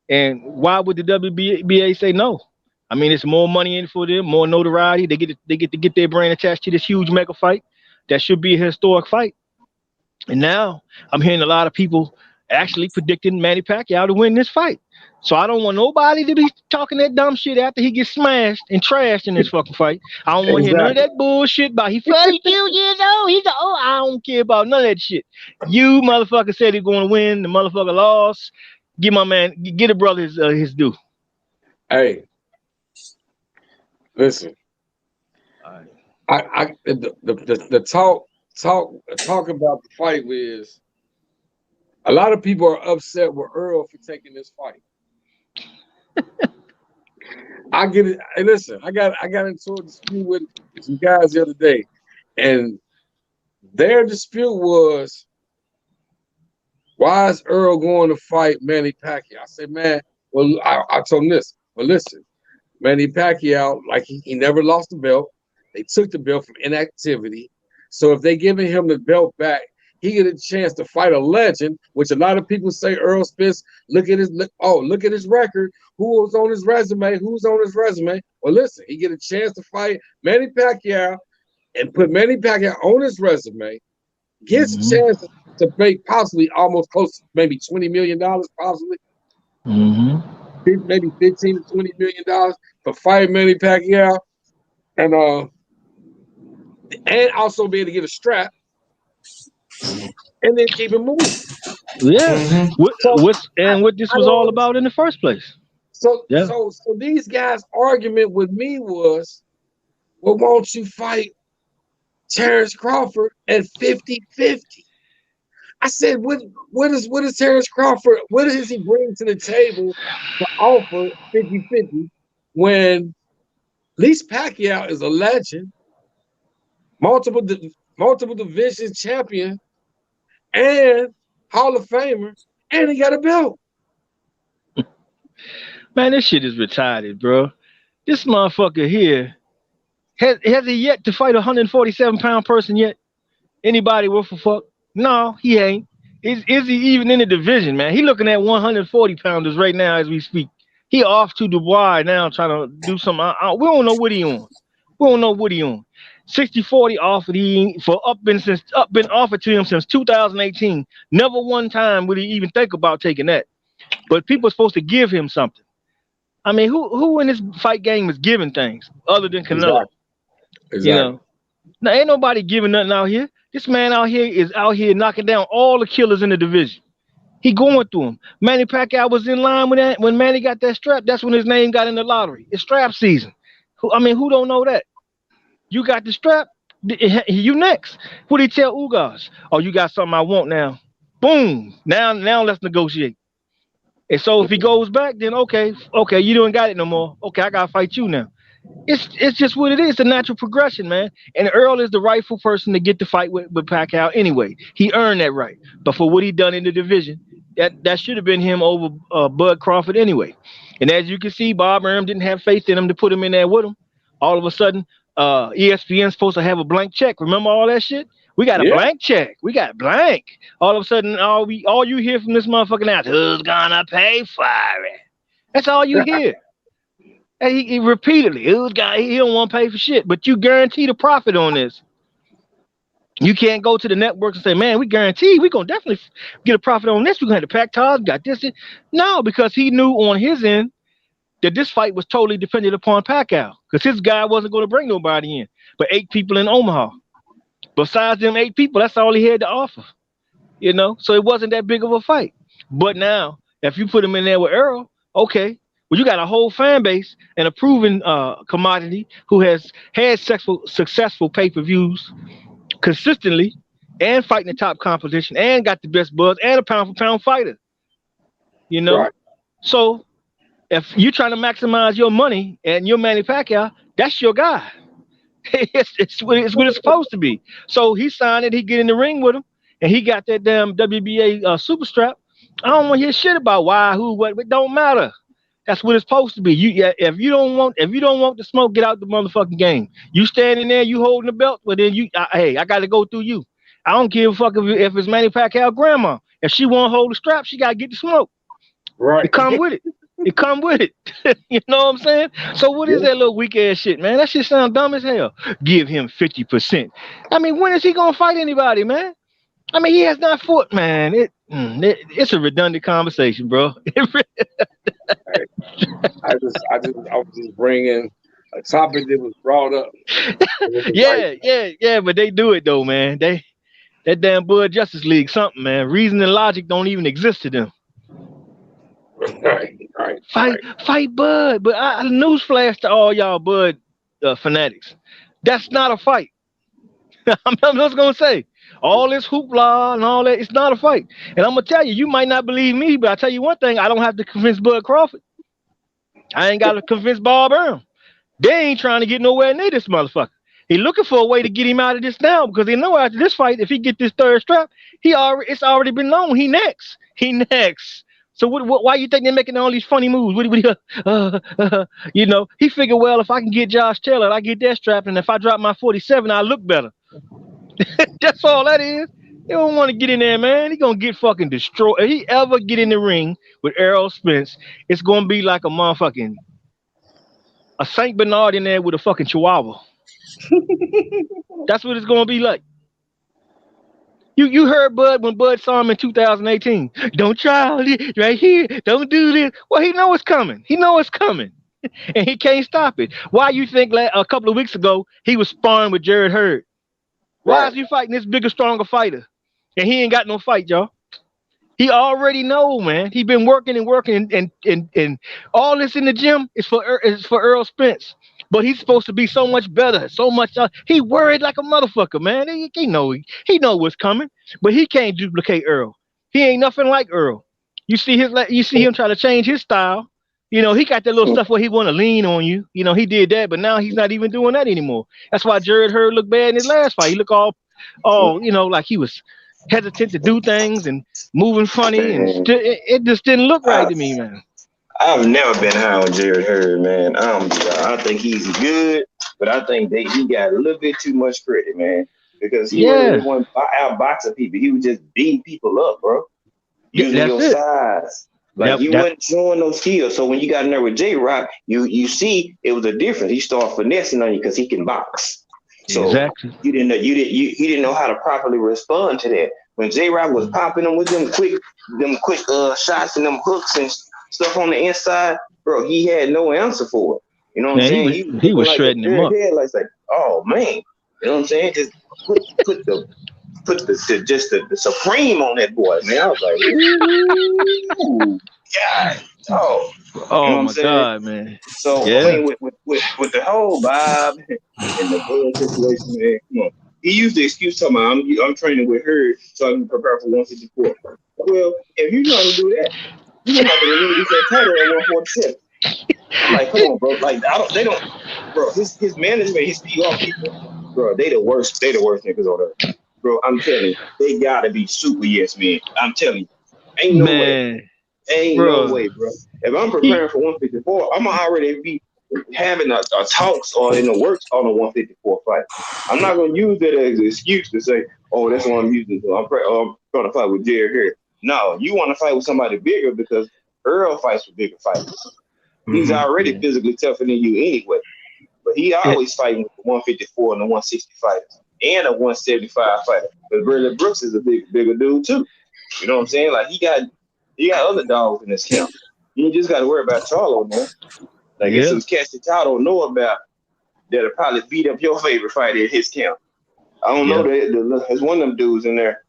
And why would the WBA say no? I mean, it's more money in for them, more notoriety. They get to get their brand attached to this huge mega fight that should be a historic fight. And now I'm hearing a lot of people actually predicting Manny Pacquiao to win this fight. So I don't want nobody to be talking that dumb shit after he gets smashed and trashed in this fucking fight. I don't want to hear none of that bullshit about he 42 years old. He's old. I don't care about none of that shit. You motherfucker said he's going to win. The motherfucker lost. Get a brother his due. Hey, listen. The talk about the fight is a lot of people are upset with Earl for taking this fight. I get it. Hey, listen, I got into a dispute with some guys the other day, and their dispute was, why is Earl going to fight Manny Pacquiao? I said, man, well, I told him this. Well, listen, Manny Pacquiao, like he never lost the belt. They took the belt from inactivity. So if they giving him the belt back, he get a chance to fight a legend, which a lot of people say Earl Spence, look at his record. Who's on his resume? Well, listen, he get a chance to fight Manny Pacquiao and put Manny Pacquiao on his resume, gets a chance to make possibly almost close to maybe $20 million, possibly. Maybe $15 to $20 million for fighting Manny Pacquiao, and also be able to get a strap, and then keep it moving. Yeah. What this was all about in the first place. So these guys' argument with me was, well, won't you fight Terrence Crawford at 50-50? I said, what is Terrence Crawford? What does he bring to the table to offer 50-50 when at least Pacquiao is a legend, multiple division champion, and Hall of Famer, and he got a belt. Man, this shit is retarded, bro. This motherfucker here has he yet to fight a 147-pound person yet? Anybody worth a fuck? No, he ain't. Is he even in the division, man? He looking at 140 pounders right now as we speak. He off to Dubai now trying to do something. We don't know what he on. 60-40 offered been offered to him since 2018. Never one time would he even think about taking that. But people are supposed to give him something. I mean, who in this fight game is giving things other than Canelo? Exactly. You know, now ain't nobody giving nothing out here. This man out here is out here knocking down all the killers in the division. He going through them. Manny Pacquiao was in line with that. When Manny got that strap, that's when his name got in the lottery. It's strap season. Who don't know that? You got the strap, you next. What did he tell Ugas? Oh, you got something I want now. Boom. Now let's negotiate. And so if he goes back, then okay, you don't got it no more. Okay, I gotta fight you now. It's just what it is. It's a natural progression, man. And Earl is the rightful person to get the fight with Pacquiao anyway. He earned that right. But for what he done in the division, that should have been him over Bud Crawford anyway. And as you can see, Bob Arum didn't have faith in him to put him in there with him. All of a sudden, ESPN's supposed to have a blank check. Remember all that shit? We got a blank check. We got blank. All of a sudden, all you hear from this motherfucker now is, who's gonna pay for it? That's all you hear. And he repeatedly, he don't want to pay for shit, but you guarantee the profit on this. You can't go to the networks and say, man, we guarantee we're going to definitely get a profit on this. We're going to have the pack ties, got this. No, because he knew on his end that this fight was totally dependent upon Pacquiao, because his guy wasn't going to bring nobody in, but 8 people in Omaha. Besides them 8 people, that's all he had to offer. You know, so it wasn't that big of a fight. But now, if you put him in there with Earl, okay. Well, you got a whole fan base and a proven commodity who has had successful pay-per-views consistently and fighting the top competition and got the best buzz and a pound-for-pound fighter. You know? Right. So if you're trying to maximize your money and your Manny Pacquiao, that's your guy. it's what it's supposed to be. So he signed it. He get in the ring with him, and he got that damn WBA super strap. I don't want to hear shit about why, who, what. It don't matter. That's what it's supposed to be. If you don't want the smoke, get out the motherfucking game. You standing there, you holding the belt, well then I got to go through you. I don't give a fuck if it's Manny Pacquiao grandma. If she want to hold the strap, she got to get the smoke. Right. It come with it. It come with it. You know what I'm saying? So what is that little weak ass shit, man? That shit sound dumb as hell. Give him 50%. I mean, when is he gonna fight anybody, man? I mean, he has not fought, man. It's a redundant conversation, bro. I was just bringing a topic that was brought up. Yeah, but they do it though, man. That damn Bud Justice League, something, man. Reason and logic don't even exist to them. Right. Fight Bud, but I newsflash to all y'all Bud fanatics. That's not a fight. I'm just gonna say. All this hoopla and all that, it's not a fight. And I'm gonna tell you, you might not believe me, but I tell you one thing, I don't have to convince Bud Crawford. I ain't gotta convince Bob Arum. They ain't trying to get nowhere near this motherfucker. He looking for a way to get him out of this now, because they know after this fight, if he get this third strap, it's already been known. He next. So why you think they're making all these funny moves? You know, he figured, well, if I can get Josh Taylor, I get that strap, and if I drop my 47, I look better. That's all that is. He don't want to get in there, man. He gonna get fucking destroyed. If he ever get in the ring with Errol Spence, it's gonna be like a Saint Bernard in there with a fucking Chihuahua. That's what it's gonna be like. You heard Bud when Bud saw him in 2018. Don't try all this right here. Don't do this. Well, he know it's coming. He know it's coming, and he can't stop it. Why you think a couple of weeks ago he was sparring with Jared Hurd? Why Right. is he fighting this bigger, stronger fighter, and he ain't got no fight, y'all? He already know, man. He been working and working, and all this in the gym is for Earl Spence. But he's supposed to be so much better, so much. He worried like a motherfucker, man. He know what's coming, but he can't duplicate Earl. He ain't nothing like Earl. You see him try to change his style. He got that little stuff where he want to lean on you. He did that, but now he's not even doing that anymore. That's why Jared Hurd looked bad in his last fight. He looked all like he was hesitant to do things and moving funny, and Man, it just didn't look right I, to me, man. I've never been high on Jared Hurd, man. I think he's good, but I think he got a little bit too much credit, man, because he really Yeah, wasn't out boxing people. He was just beating people up, bro, using that's your it. size. Like That you that wasn't showing no skills. So when you got in there with J Rock, you see it was a difference. He started finessing on you because he can box. So exactly. he didn't know how to properly respond to that. When J Rock was popping him with them quick shots and them hooks and stuff on the inside, bro, he had no answer for it. You know what I'm Man, saying? He was he looking was like a shredding him deer up. headlights, like, oh man, you know what I'm saying? Just put the supreme on that boy, man. I was like, ooh, God, oh, you know Oh what I'm my saying? God, man. So I Yeah. mean, with the whole vibe and the blood situation, man, come on. He used the excuse talking about I'm training with her so I can prepare for 154. Well, if you're trying to do that, you're gonna have to relinquish that title at 147. I'm like, come on, bro. Like they don't, bro. His management, his PR people, bro. They the worst. They the worst niggas on earth, bro. I'm telling you, they gotta be super yes men. I'm telling you, ain't no way. Man, Ain't no bro. way, bro. If I'm He preparing for 154, I'm gonna already be having a talks or in the works on a 154 fight. I'm not gonna use that as an excuse to say, "Oh, that's what I'm using." So I'm trying to fight with Jared here. No, you want to fight with somebody bigger because Earl fights with bigger fighters. He's hmm already yeah. physically tougher than you anyway. But he Yeah. always fighting with the 154 and the 160 fighters and a 175 fighter. But Bradley Brooks is a bigger dude too. You know what I'm saying? Like he got other dogs in his camp. You just got to worry about Charlo now. Like it's Yeah. some cats that y'all don't know about that'll probably beat up your favorite fighter in his camp. I don't know Yeah. that there's one of them dudes in there.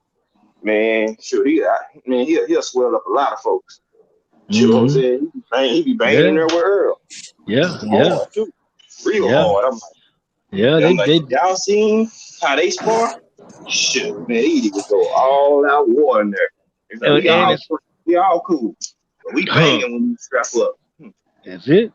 Man, sure, he'll swell up a lot of folks. You know what I'm hmm saying? He be banging in Yeah. there with Earl Yeah. Yeah. hard too, real Yeah. hard. Yeah. I'm like, They y'all seen how they spar? Shit, man, he would go all out war in there. It's like and it's we all cool, but we banging when we strap up. that's it.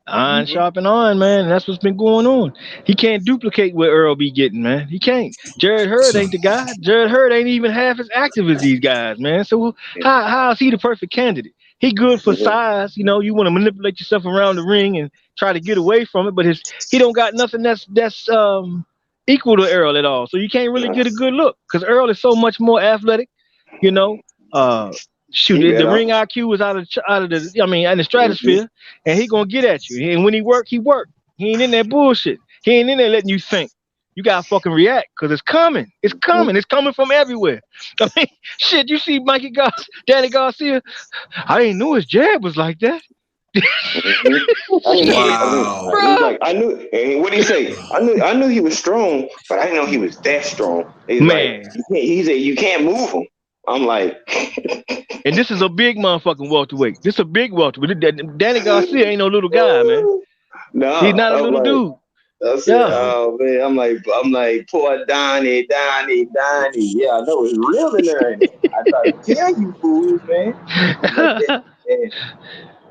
Iron Mm-hmm. sharpen iron, man. That's what's been going on. He can't duplicate what Earl be getting, man. He can't. Jared Hurd So ain't the guy. Jared Hurd ain't even half as active as these guys, man. So how is he the perfect candidate? He good for Mm-hmm. size. You want to manipulate yourself around the ring and try to get away from it, but he don't got nothing that's equal to Earl at all. So you can't really get a good look because Earl is so much more athletic. You know, uh, shoot, He the better. ring IQ is out of the. I mean, in the Mm-hmm. stratosphere, and he gonna get at you. And when he work, he work. He ain't in that bullshit. He ain't in there letting you think. You gotta fucking react because it's coming. It's coming. It's coming from everywhere. I mean, shit. You see Danny Garcia. I didn't know his jab was like that. Mm-hmm. I didn't know. wow. He's Bro, like, I knew. And what did he say? I knew he was strong, but I didn't know he was that strong. He's like, man. he said you can't move him. I'm like, And this is a big motherfucking welterweight. This is a big welterweight. Danny Garcia ain't no little guy, man. He's no. not a I'm little like, dude. I said, Yeah. oh man, I'm like, poor Donnie. Yeah, I know it's real in there. Ain't it? I try to tell you fools, man. But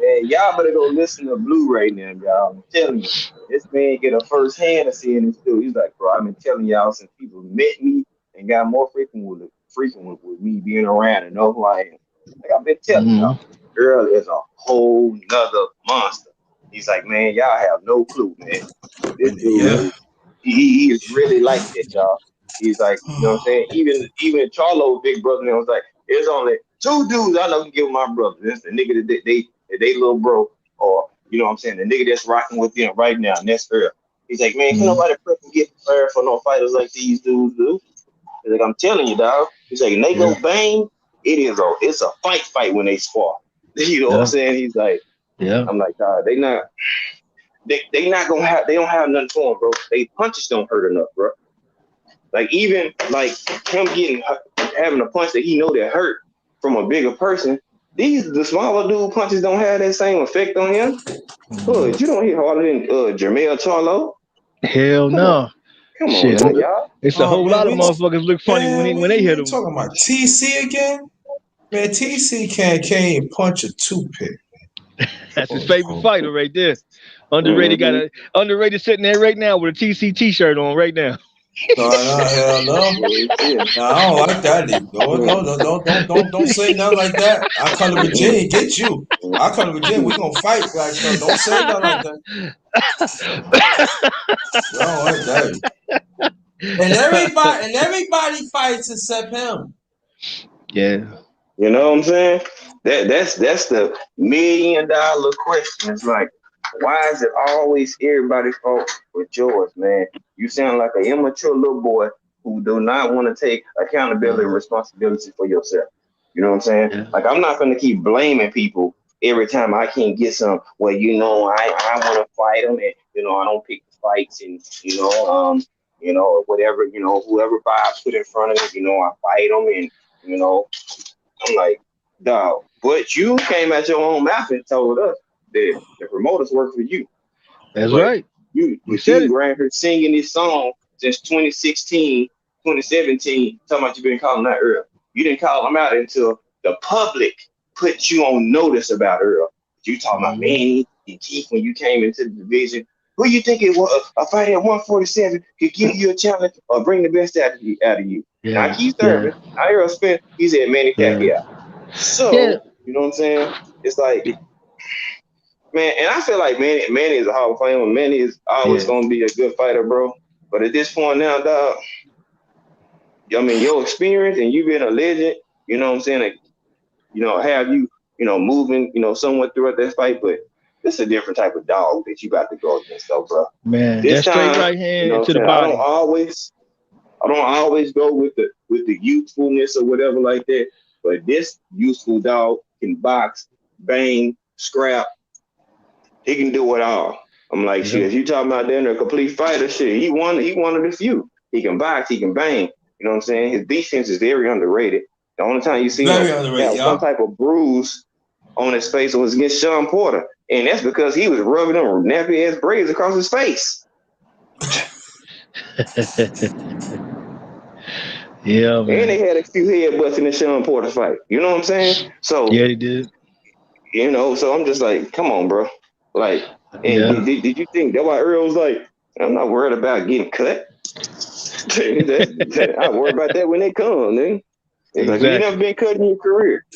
man, y'all better go listen to Blue right now, y'all. I'm telling you, this man get a first hand of seeing this dude. He's like, bro, I've been telling y'all since people met me and got more frequent with me being around and know who I am. Like I've been telling Mhm. y'all, Earl is a whole nother monster. He's like, man, y'all have no clue, man. This dude Yeah. Yeah. is he is really like that, y'all. He's like, you know what I'm saying? Even Charlo, big brother, was like, there's only two dudes I know can give my brother. This the nigga that they little bro, or you know what I'm saying, the nigga that's rocking with them right now, and that's Earl. He's like, man, can Mhm. nobody freaking get prepared for no fighters like these dudes do? He's like, I'm telling you, dog. He's like, and they go bang, it's a fight when they spar. You know what I'm saying? He's like, I'm like, dog, they not gonna have, they don't have nothing for him, bro. They punches don't hurt enough, bro. Like even like him having a punch that he know that hurt from a bigger person. The smaller dude punches don't have that same effect on him. Hood, you don't hit harder than Jermell Charlo. Hell no. Come Shit, on, y'all. it's a whole lot of motherfuckers look funny when they hit him. Talking about TC again? Man, TC can't even punch a toothpick. That's his favorite fighter right there. Underrated underrated sitting there right now with a TC t-shirt on right now. No, hell no. No, I don't like that, nigga. Don't say nothing like that. I come to Virginia, get you. I come to Virginia, we gonna fight like that. Don't say nothing like that. I don't like that. And everybody fights except him. Yeah. You know what I'm saying? That's the $1 million question. It's like, why is it always everybody's fault with yours, man? You sound like an immature little boy who do not want to take accountability and responsibility for yourself. You know what I'm saying? Yeah. Like, I'm not going to keep blaming people every time I can't get some. Well, I want to fight them, and I don't pick the fights, and whatever, whoever I put in front of me, I fight them, and I'm like, dog. But you came at your own mouth and told us that the promoters work for you. That's right. You said it. Ran her singing this song since 2016, 2017, talking about you been calling out Earl. You didn't call him out until the public put you on notice about Earl. You talking about Manny and Keith when you came into the division. Who you think it was? A fight at 147 could give you a challenge or bring the best out of you. Yeah. Now Keith Thurman, Earl Spence, he said Manny Pacquiao. So, you know what I'm saying? It's like, man, and I feel like Manny is a Hall of Famer. Manny is always going to be a good fighter, bro. But at this point now, dog, I mean, your experience and you being a legend, you know what I'm saying? Like, have you, moving, somewhat throughout that fight, but it's a different type of dog that you got to go against, though, bro. Man, that straight right hand to the body. I don't always go with the youthfulness or whatever like that. But this youthful dog can box, bang, scrap. He can do it all. I'm like, shit, if you talking about that in a complete fighter, shit, he one of the few. He can box, he can bang. You know what I'm saying? His defense is very underrated. The only time you see him have some type of bruise on his face was against Sean Porter. And that's because he was rubbing them nappy-ass braids across his face. Yeah, man. And they had a few headbutts in the Sean Porter fight. You know what I'm saying? So yeah, they did. So I'm just like, come on, bro. Like, and did you think that's why Earl was like, I'm not worried about getting cut. I worry about that when they come, nigga. It's like, you never been cut in your career.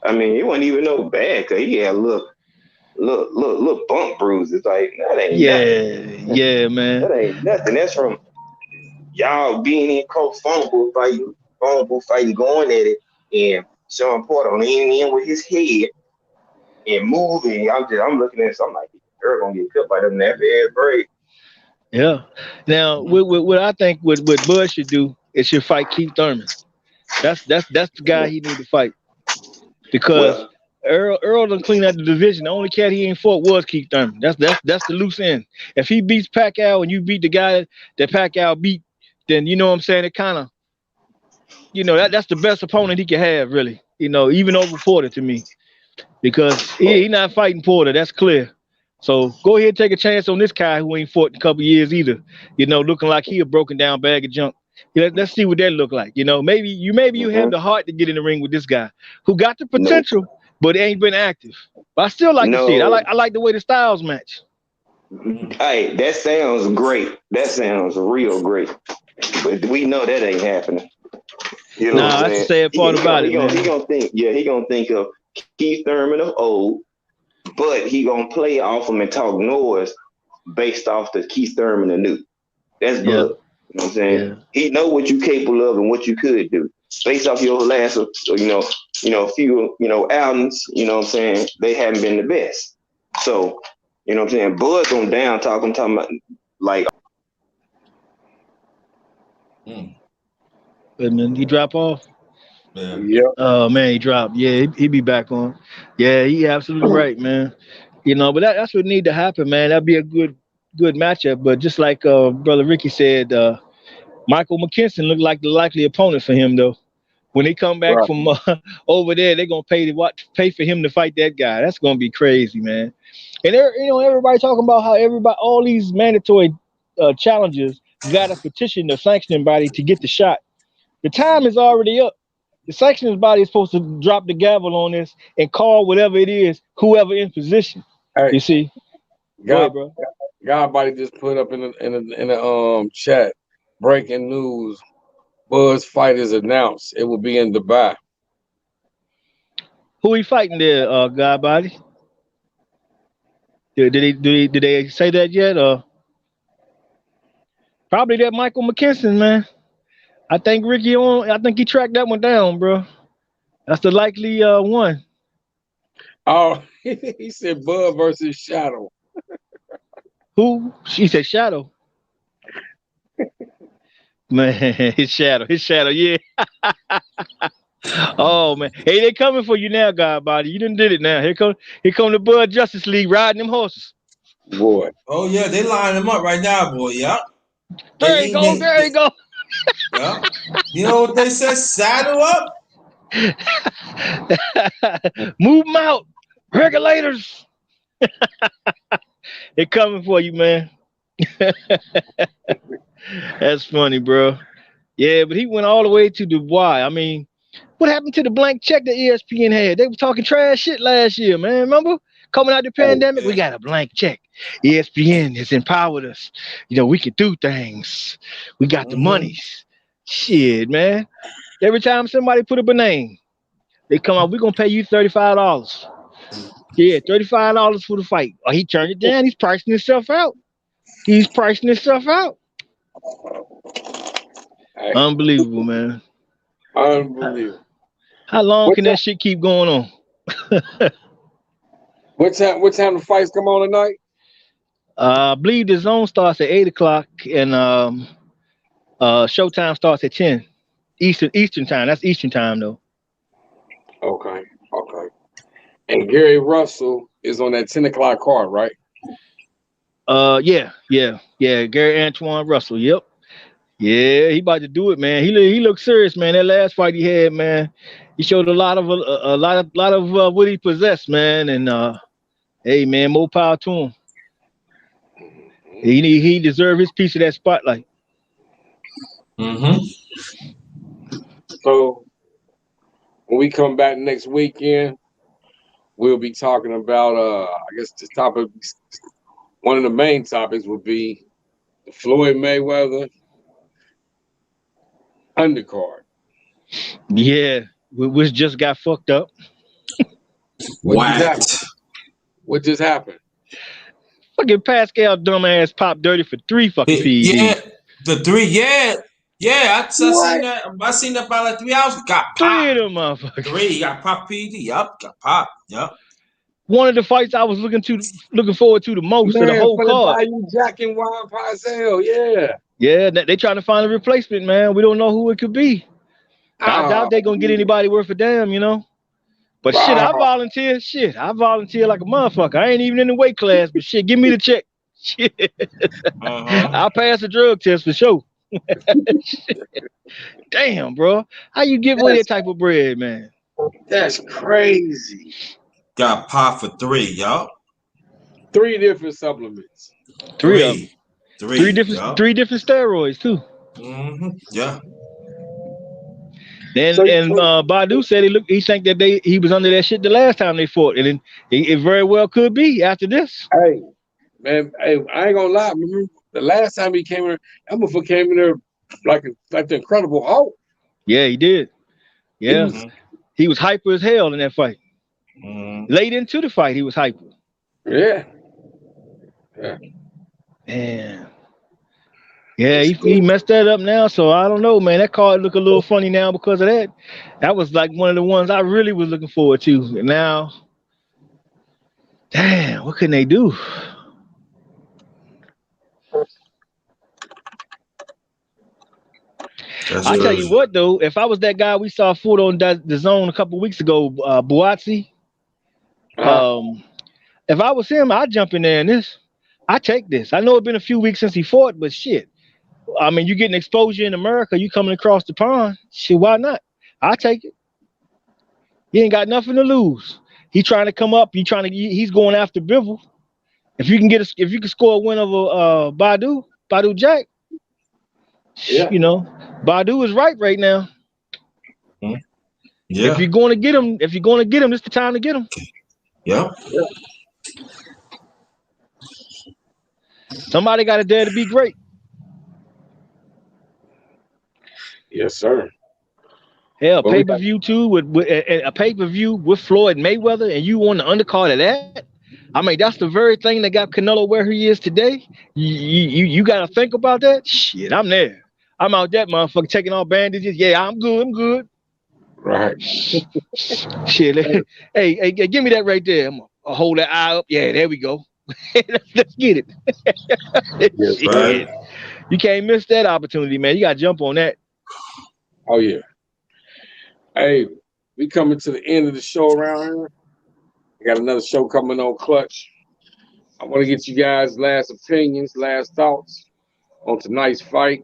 I mean, it wasn't even no bad cut. He had a little bump bruise. It's like, that ain't nothing. Yeah, man. That ain't nothing. That's from y'all being in close vulnerable fighting, going at it, and Sean Porter leaning in with his head and moving. I'm looking at something like, they're gonna get cut by them nappy ass braids. Yeah. Now, what I think what Bud should do is should fight Keith Thurman. That's the guy he need to fight, because Earl done clean out the division. The only cat he ain't fought was Keith Thurman. That's the loose end. If he beats Pacquiao and you beat the guy that Pacquiao beat, then you know what I'm saying, it kind of, that's the best opponent he can have, really. Even over Porter to me, because he not fighting Porter. That's clear. So go ahead and take a chance on this guy who ain't fought in a couple years either. Looking like he a broken down bag of junk. Let's see what that look like. Maybe you have the heart to get in the ring with this guy who got the potential, but ain't been active. But I still like to see it. I like the way the styles match. Hey, that sounds great. That sounds real great. But we know that ain't happening. You know what I'm saying? That's the sad part about it. He gonna think of Keith Thurman of old, but he gonna play off him and talk noise based off the Keith Thurman of new. That's good. You know what I'm saying? Yeah. He know what you capable of and what you could do. Based off your last few albums, you know what I'm saying, they haven't been the best. So, you know what I'm saying, Bud's on down talk, I'm talking about like And he drop off. Yeah. Yep. Oh man, he dropped. Yeah, he be back on. Yeah, he absolutely right, man. But that's what need to happen, man. That'd be a good matchup. But just like brother Ricky said, Michael McKinson looked like the likely opponent for him though. When he come back Right. from over there, they're gonna pay for him to fight that guy. That's gonna be crazy, man. And everybody talking about how all these mandatory challenges got to petition the sanctioning body to get the shot. The time is already up. The sanctioning body is supposed to drop the gavel on this and call whatever it is, whoever in position. Hey, You see? Go ahead, bro. Godbody just put up in the chat. Breaking news: Buzz fight is announced. It will be in Dubai. Who he fighting there, Godbody? Did they say that yet? Probably that Michael McKinson, man. I think he tracked that one down, bro. That's the likely one. Oh, he said Bud versus Shadow. Who? She said Shadow. Man, his shadow, yeah. Oh man. Hey, they coming for you now, Godbody. You done did it now. Here come the Bud Justice League riding them horses. Boy. Oh yeah, they line them up right now, boy. Yeah. There you go. Yeah. You know what they said? Saddle up. Move them out. Regulators. They coming for you, man. That's funny, bro. Yeah, but he went all the way to Dubai. I mean, what happened to the blank check that ESPN had? They were talking trash shit last year, man. Remember? Coming out the pandemic, we got a blank check. ESPN has empowered us. We can do things. We got the monies. Shit, man. Every time somebody put up a name, they come out, we're going to pay you $35. Yeah, $35 for the fight. Oh, he turned it down. He's pricing himself out. Hey. Unbelievable, man. Unbelievable. How long can that shit keep going on? What time the fights come on tonight? I believe the zone starts at 8:00 and showtime starts at 10 Eastern time. That's Eastern time though. Okay. And Gary Russell is on that 10:00 card, right? Yeah. Gary Antoine Russell. Yep. Yeah, he about to do it, man. He looked serious, man. That last fight he had, man, he showed a lot of what he possessed, man. And hey, man, more power to him. He deserved his piece of that spotlight. So when we come back next weekend, we'll be talking about I guess the topic, one of the main topics would be the Floyd Mayweather undercard. Yeah, which just got fucked up. What just happened? Fucking Pascal dumbass popped dirty for 3 fucking PEDs. Yeah, the 3. Yeah. I seen that. I seen that about like 3 hours. Got popped. 3 of them motherfuckers. 3 got popped PD. Yup, got popped. Yup. One of the fights I was looking forward to the most of the whole card. Jack and Juan Parcel, yeah. Yeah, they trying to find a replacement, man. We don't know who it could be. I doubt they gonna get anybody worth a damn, But shit, I volunteer. I volunteer like a motherfucker. I ain't even in the weight class, but shit, give me the check. Shit. I'll pass the drug test for sure. Damn, bro. How you give away that type of bread, man? That's crazy. Got popped for 3, y'all. 3 different supplements. 3 of them. 3 different steroids too. Yeah. And Badu said he think that he was under that shit the last time they fought, and it very well could be after this. Hey, man, I ain't gonna lie. Remember the last time he came in, that motherfucker came in there like the Incredible Hulk. Yeah, he did. Yeah, he was hyper as hell in that fight. Late into the fight, he was hyper. Yeah. Man. Yeah, he messed that up now, so I don't know, man. That card look a little funny now because of that. That was like one of the ones I really was looking forward to. And now, damn, what can they do? I tell you what though, if I was that guy we saw foot on the zone a couple weeks ago, Buatsi, if I was him, I'd jump in there and I take this. I know it's been a few weeks since he fought, but shit. I mean, you getting exposure in America, you coming across the pond. Shit, why not? I take it. He ain't got nothing to lose. He trying to come up. He's going after Bivol. If you can score a win over Badu Jack, Yeah. you know, Badu is right now. Yeah. If you're going to get him, this the time to get him. Yeah. Somebody got to dare to be great. Yes, sir. Hell, pay-per-view too with a pay-per-view with Floyd Mayweather, and you on the undercard of that. I mean, that's the very thing that got Canelo where he is today. You got to think about that. Shit, I'm there. I'm out that motherfucker taking off bandages. Yeah, I'm good. Right. Shit. Hey, give me that right there. I'm gonna hold that eye up. Yeah, there we go. Let's get it. Yes, right. You can't miss that opportunity, man. You got to jump on that. Oh yeah. Hey, we coming to the end of the show around here. We got another show coming on Clutch. I want to get you guys' last opinions, last thoughts on tonight's fight.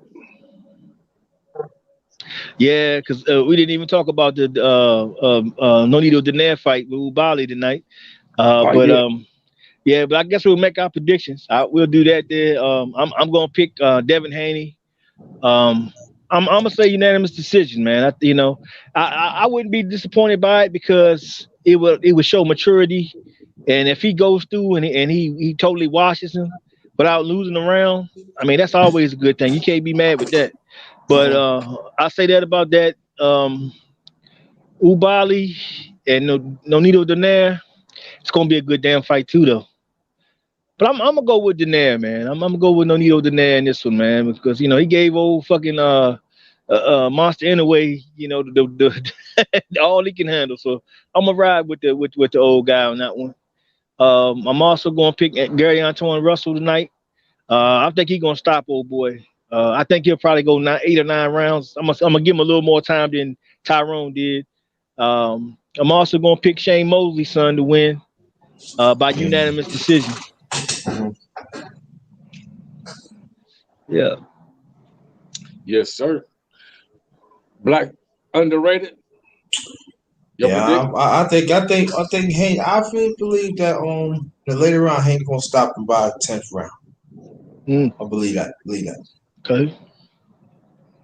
Yeah, because we didn't even talk about the Nonito Donaire fight with Ubali tonight. But I guess we'll make our predictions. We'll do that there. I'm gonna pick Devin Haney. I'm gonna say unanimous decision, man. I wouldn't be disappointed by it because it would show maturity, and if he goes through and he totally washes him without losing the round, I mean that's always a good thing. You can't be mad with that. But I say that about that. Ubali and Nonito Donaire, it's gonna be a good damn fight too, though. But I'm gonna go with Donaire, man. I'm gonna go with Nonito Donaire in this one, man, because he gave old fucking Monster anyway, the all he can handle. So I'm gonna ride with the old guy on that one. I'm also gonna pick Gary Antoine Russell tonight. I think he's gonna stop old boy. I think he'll probably go 8 or 9 rounds. I'm gonna give him a little more time than Tyrone did. I'm also gonna pick Shane Mosley's son to win by unanimous decision. Yeah. Yes, sir. Black underrated. I think Haney. I really believe that the later round Haney gonna stop him by 10th round. I believe that. Okay.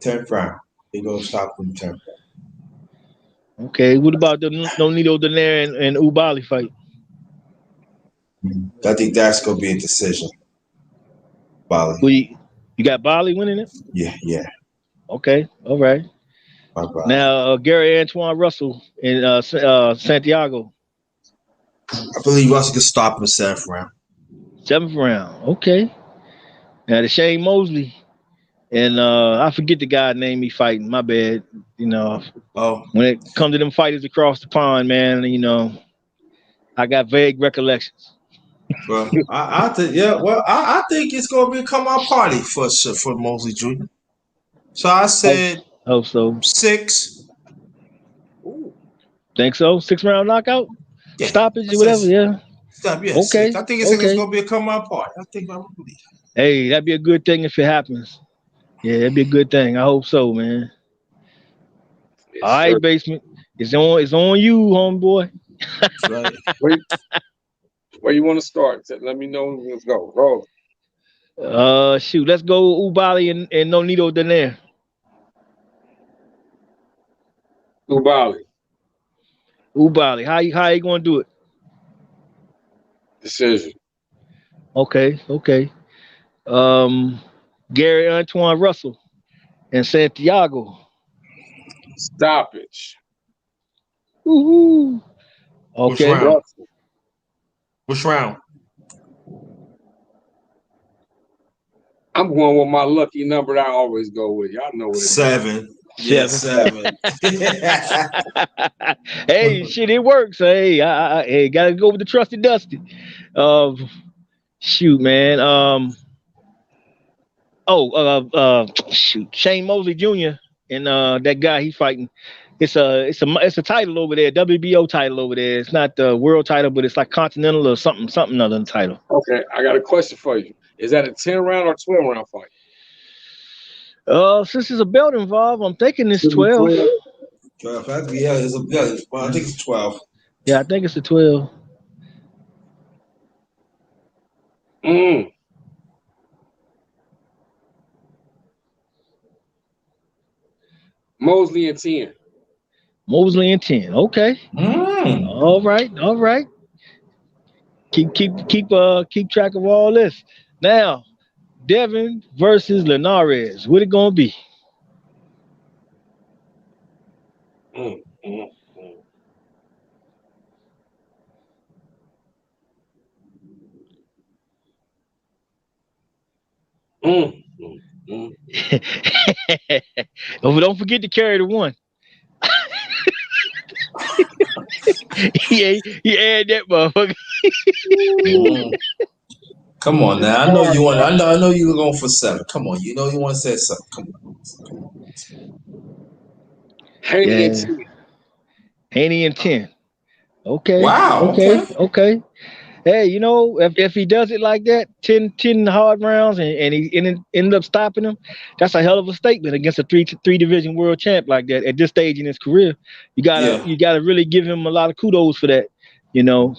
10th round. He gonna stop him 10th round. Okay. What about the Nonito Donaire and Ubali fight? I think that's gonna be a decision. Bali. You got Bali winning it? Yeah. Okay. All right. Now Gary Antoine Russell in Santiago. I believe Russell can stop him 7th round. 7th round. Okay. Now the Shane Mosley and I forget the guy's name he fighting. My bad. When it comes to them fighters across the pond, man, I got vague recollections. Well, I think it's gonna become our party for Mosley Jr. So I said, hope so. 6. Think so? 6-round knockout? Yeah, stoppage or whatever? Yeah. Stop. Yeah. Okay. 6. I think it's gonna become our party. I think I believe that. Hey, that'd be a good thing if it happens. Yeah, that'd be a good thing. I hope so, man. Yes, all right, Basement. It's on you, homeboy. Right. Where you want to start? Let me know. Let's go. Roll. Shoot. Let's go Ubali and Nonito Donaire. Ubali. How you gonna do it? Decision. Okay. Gary Antoine Russell and Santiago. Stoppage. Woohoo. Okay. Which round? I'm going with my lucky number that I always go with. Y'all know what it is. 7. Yeah, 7. Hey, shit, it works. Hey, I gotta go with the trusty Dusty. Shoot, man. Shoot, Shane Mosley Jr. and that guy he's fighting. It's a title over there, WBO title over there. It's not the world title, but it's like Continental or something other than title. Okay, I got a question for you. Is that a 10-round or 12-round fight? Since there's a belt involved, I'm thinking it's Should be 12. 12. Well, I think it's 12. Yeah, I think it's a 12. Mosley and 10. Mosley and 10. Okay. All right. Keep track of all this. Now, Devin versus Ramirez. What it gonna be? Don't forget to carry the one. he had that motherfucker. Come on now. I know you want. I know you were going for 7. Come on. You know you want to say something. Come on. Haney and 10. Haney and 10. Okay. Wow. Okay. Hey, you know, if he does it like that, 10 hard rounds, and he ended up stopping him, that's a hell of a statement against a three division world champ like that at this stage in his career. You gotta really give him a lot of kudos for that. You know,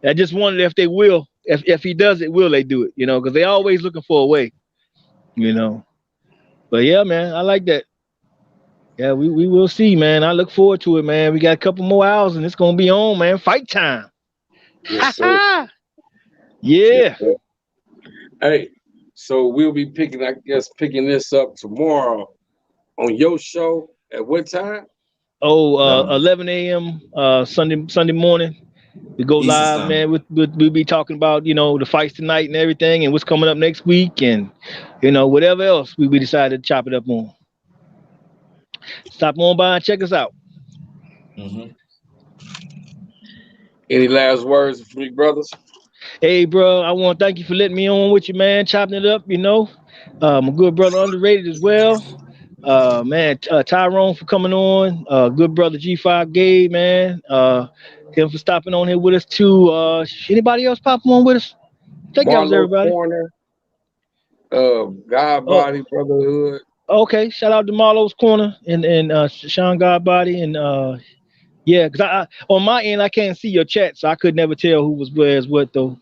I just wondered if they will, if he does it, will they do it? You know, because they always looking for a way. You know, but yeah, man, I like that. Yeah, we will see, man. I look forward to it, man. We got a couple more hours and it's gonna be on, man. Fight time. Yes, yeah. Yes, sir. Hey, so we'll be picking this up tomorrow on your show at what time? 11 a.m. Sunday morning. We go live, man. We'll be talking about, you know, the fights tonight and everything and what's coming up next week and, you know, whatever else we decided to chop it up on. Stop on by and check us out. Any last words from you, brothers? Hey, bro, I want to thank you for letting me on with you, man. Chopping it up, you know. My good brother, Underrated as well. Man, Tyrone for coming on. Good brother G5 Gabe, man. Him for stopping on here with us too. Anybody else popping on with us? I think that was everybody. Corner, God Body Brotherhood. Okay, shout out to Marlo's Corner and Sean Godbody and yeah, because I on my end I can't see your chat, so I could never tell who was where's what though.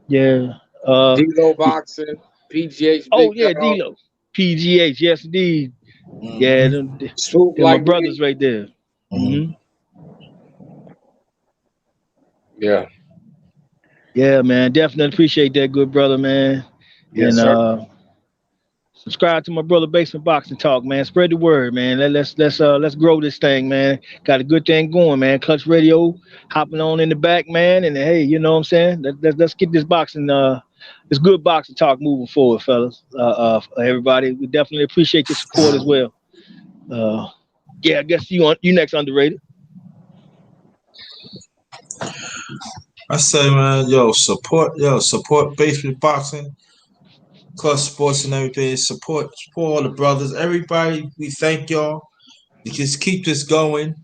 Yeah. D-Lo Boxing, PGH. Oh yeah, D-Lo. PGH, yes indeed. Yeah, them my brothers right there. Yeah. Yeah, man. Definitely appreciate that, good brother, man. Yes, and sir. Subscribe to my brother Basement Boxing Talk, man. Spread the word, man. Let's grow this thing, man. Got a good thing going, man. Clutch Radio hopping on in the back, man. And hey, you know what I'm saying? Let's get this boxing, this good boxing talk moving forward, fellas. Everybody, we definitely appreciate your support as well. Yeah, I guess you next, Underrated. I say, man, support Basement Boxing, Clutch Sports and everything. Support all the brothers, everybody. We thank y'all. We just keep this going.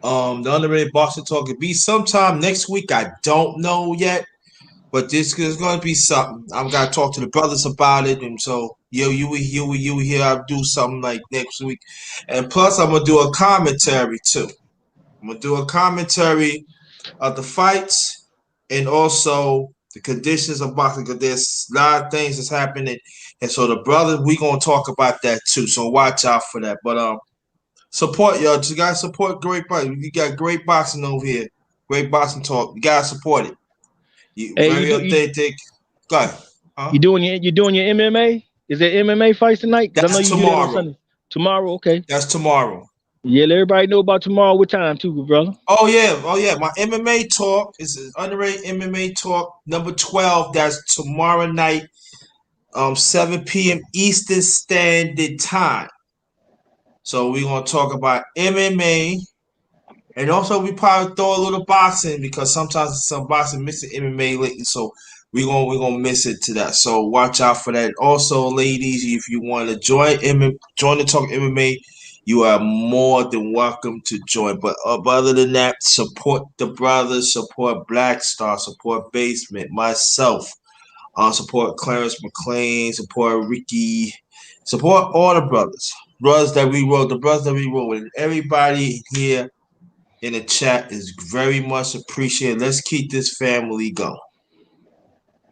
The Underrated Boxing Talk could be sometime next week. I don't know yet, but this is going to be something. I'm gonna talk to the brothers about it, and so you hear I'll do something like next week, and plus I'm gonna do a commentary too. I'm gonna do a commentary of the fights and also the conditions of boxing, because there's a lot of things that's happening, and so the brothers, we gonna talk about that too. So watch out for that. But support y'all. Just gotta support great boxing. You got great boxing over here. Great boxing talk. You gotta support it. Very authentic. Go ahead. Huh? You doing your MMA? Is there MMA fights tonight? That's I know you tomorrow. Do that on Sunday. Tomorrow, okay. That's tomorrow. Yeah, let everybody know about tomorrow. What time too, good brother? Oh yeah. My MMA talk is Underrated MMA Talk number 12. That's tomorrow night, 7 p.m. Eastern Standard Time. So we're gonna talk about MMA, and also we probably throw a little boxing because sometimes some boxing mixing MMA lately. So we're gonna miss it to that. So watch out for that. Also, ladies, if you want to join the Talk MMA, you are more than welcome to join. But other than that, support the brothers, support Black Star, support Basement, myself, support Clarence McLean, support Ricky, support all the brothers that we wrote, with. Everybody here in the chat is very much appreciated. Let's keep this family going.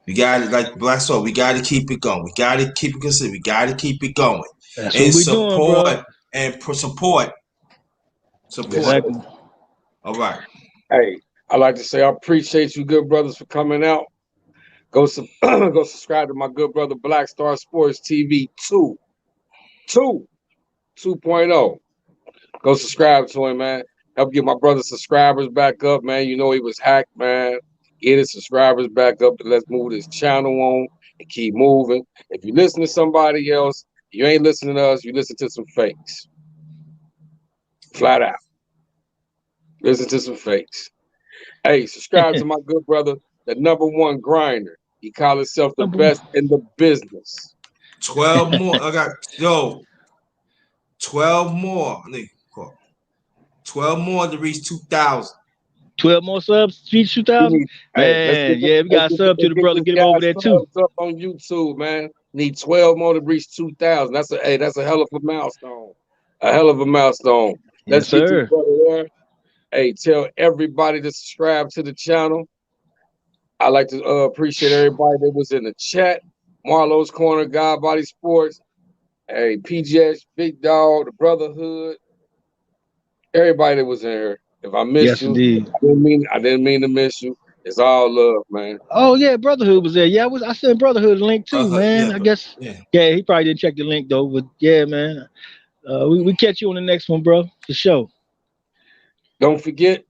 We got it, like Black Star. We got to keep it going. We got to keep it consistent. We got to keep it going. That's And what we doing, bro. support. Exactly. All right. Hey, I like to say I appreciate you good brothers for coming out. Go subscribe to my good brother Black Star Sports TV 2.0. Go subscribe to him, man. Help get my brother subscribers back up, man. You know he was hacked, man. Get his subscribers back up and let's move this channel on and keep moving. If you listen to somebody else, you ain't listening to us, you listen to some fakes. Flat out. Listen to some fakes. Hey, subscribe to my good brother, the #1 grinder. He call himself the best in the business. 12 more. I got 12 more. 12 more to reach 2,000. 12 more subs to reach 2,000. Man, we got a sub to the brother. Get him over there too. Up on YouTube, man. Need 12 more to reach 2,000. That's a hell of a milestone. A hell of a milestone. Let's get this brother there. Hey, tell everybody to subscribe to the channel. I like to appreciate everybody that was in the chat. Marlo's Corner, God Body Sports. Hey, PGS, Big Dog, the Brotherhood. Everybody that was in here. If I missed you, indeed. I didn't mean to miss you. It's all love, man. Oh yeah, Brotherhood was there. Yeah, I sent Brotherhood a link too, man. I guess. Yeah, he probably didn't check the link though. But yeah, man. We catch you on the next one, bro, for sure. Don't forget,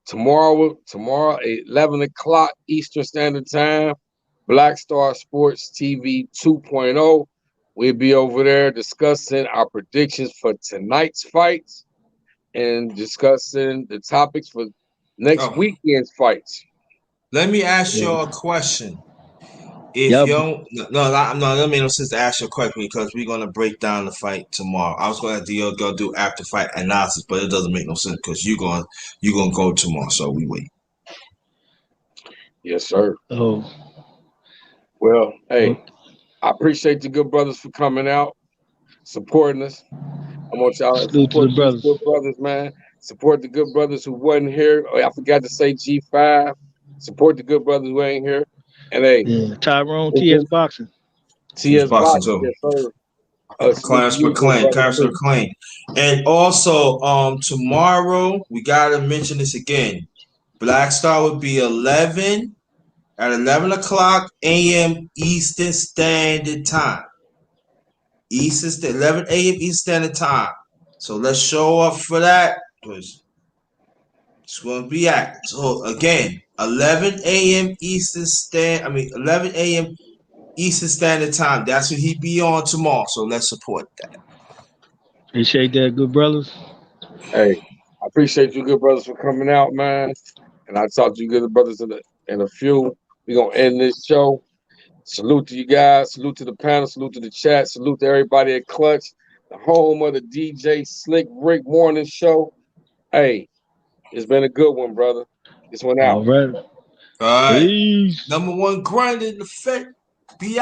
tomorrow at 11 o'clock Eastern Standard Time, Black Star Sports TV 2.0. We'll be over there discussing our predictions for tonight's fights and discussing the topics for next weekend's fights. Let me ask you a question. Let me no sense to ask you a question because we're gonna break down the fight tomorrow. I was gonna have to go do after fight analysis, but it doesn't make no sense because you're gonna go tomorrow, so we wait. Yes, sir. Oh. Well, hey, I appreciate the good brothers for coming out, supporting us. I want y'all to support the good brothers, man. Support the good brothers who wasn't here. Oh, I forgot to say G5. Support the good brothers who ain't here. And hey, Tyrone, TS Boxing. TS Boxing, yes, sir. Clarence McLean. And also, tomorrow, we got to mention this again. Black Star would be 11 o'clock a.m. Eastern Standard Time. 11 a.m. Eastern Standard Time. So let's show up for that because it's going to be at. So again, 11 a.m. Eastern Standard Time. That's what he be on tomorrow. So let's support that. Appreciate that, good brothers. Hey, I appreciate you good brothers for coming out, man. And I talk to you good brothers in a few. We're going to end this show. Salute to you guys. Salute to the panel. Salute to the chat. Salute to everybody at Clutch, the home of the DJ Slick Rick Morning Show. Hey, it's been a good one, brother. This one out. All right. All right. Peace. #1 grinding the effect. Be out.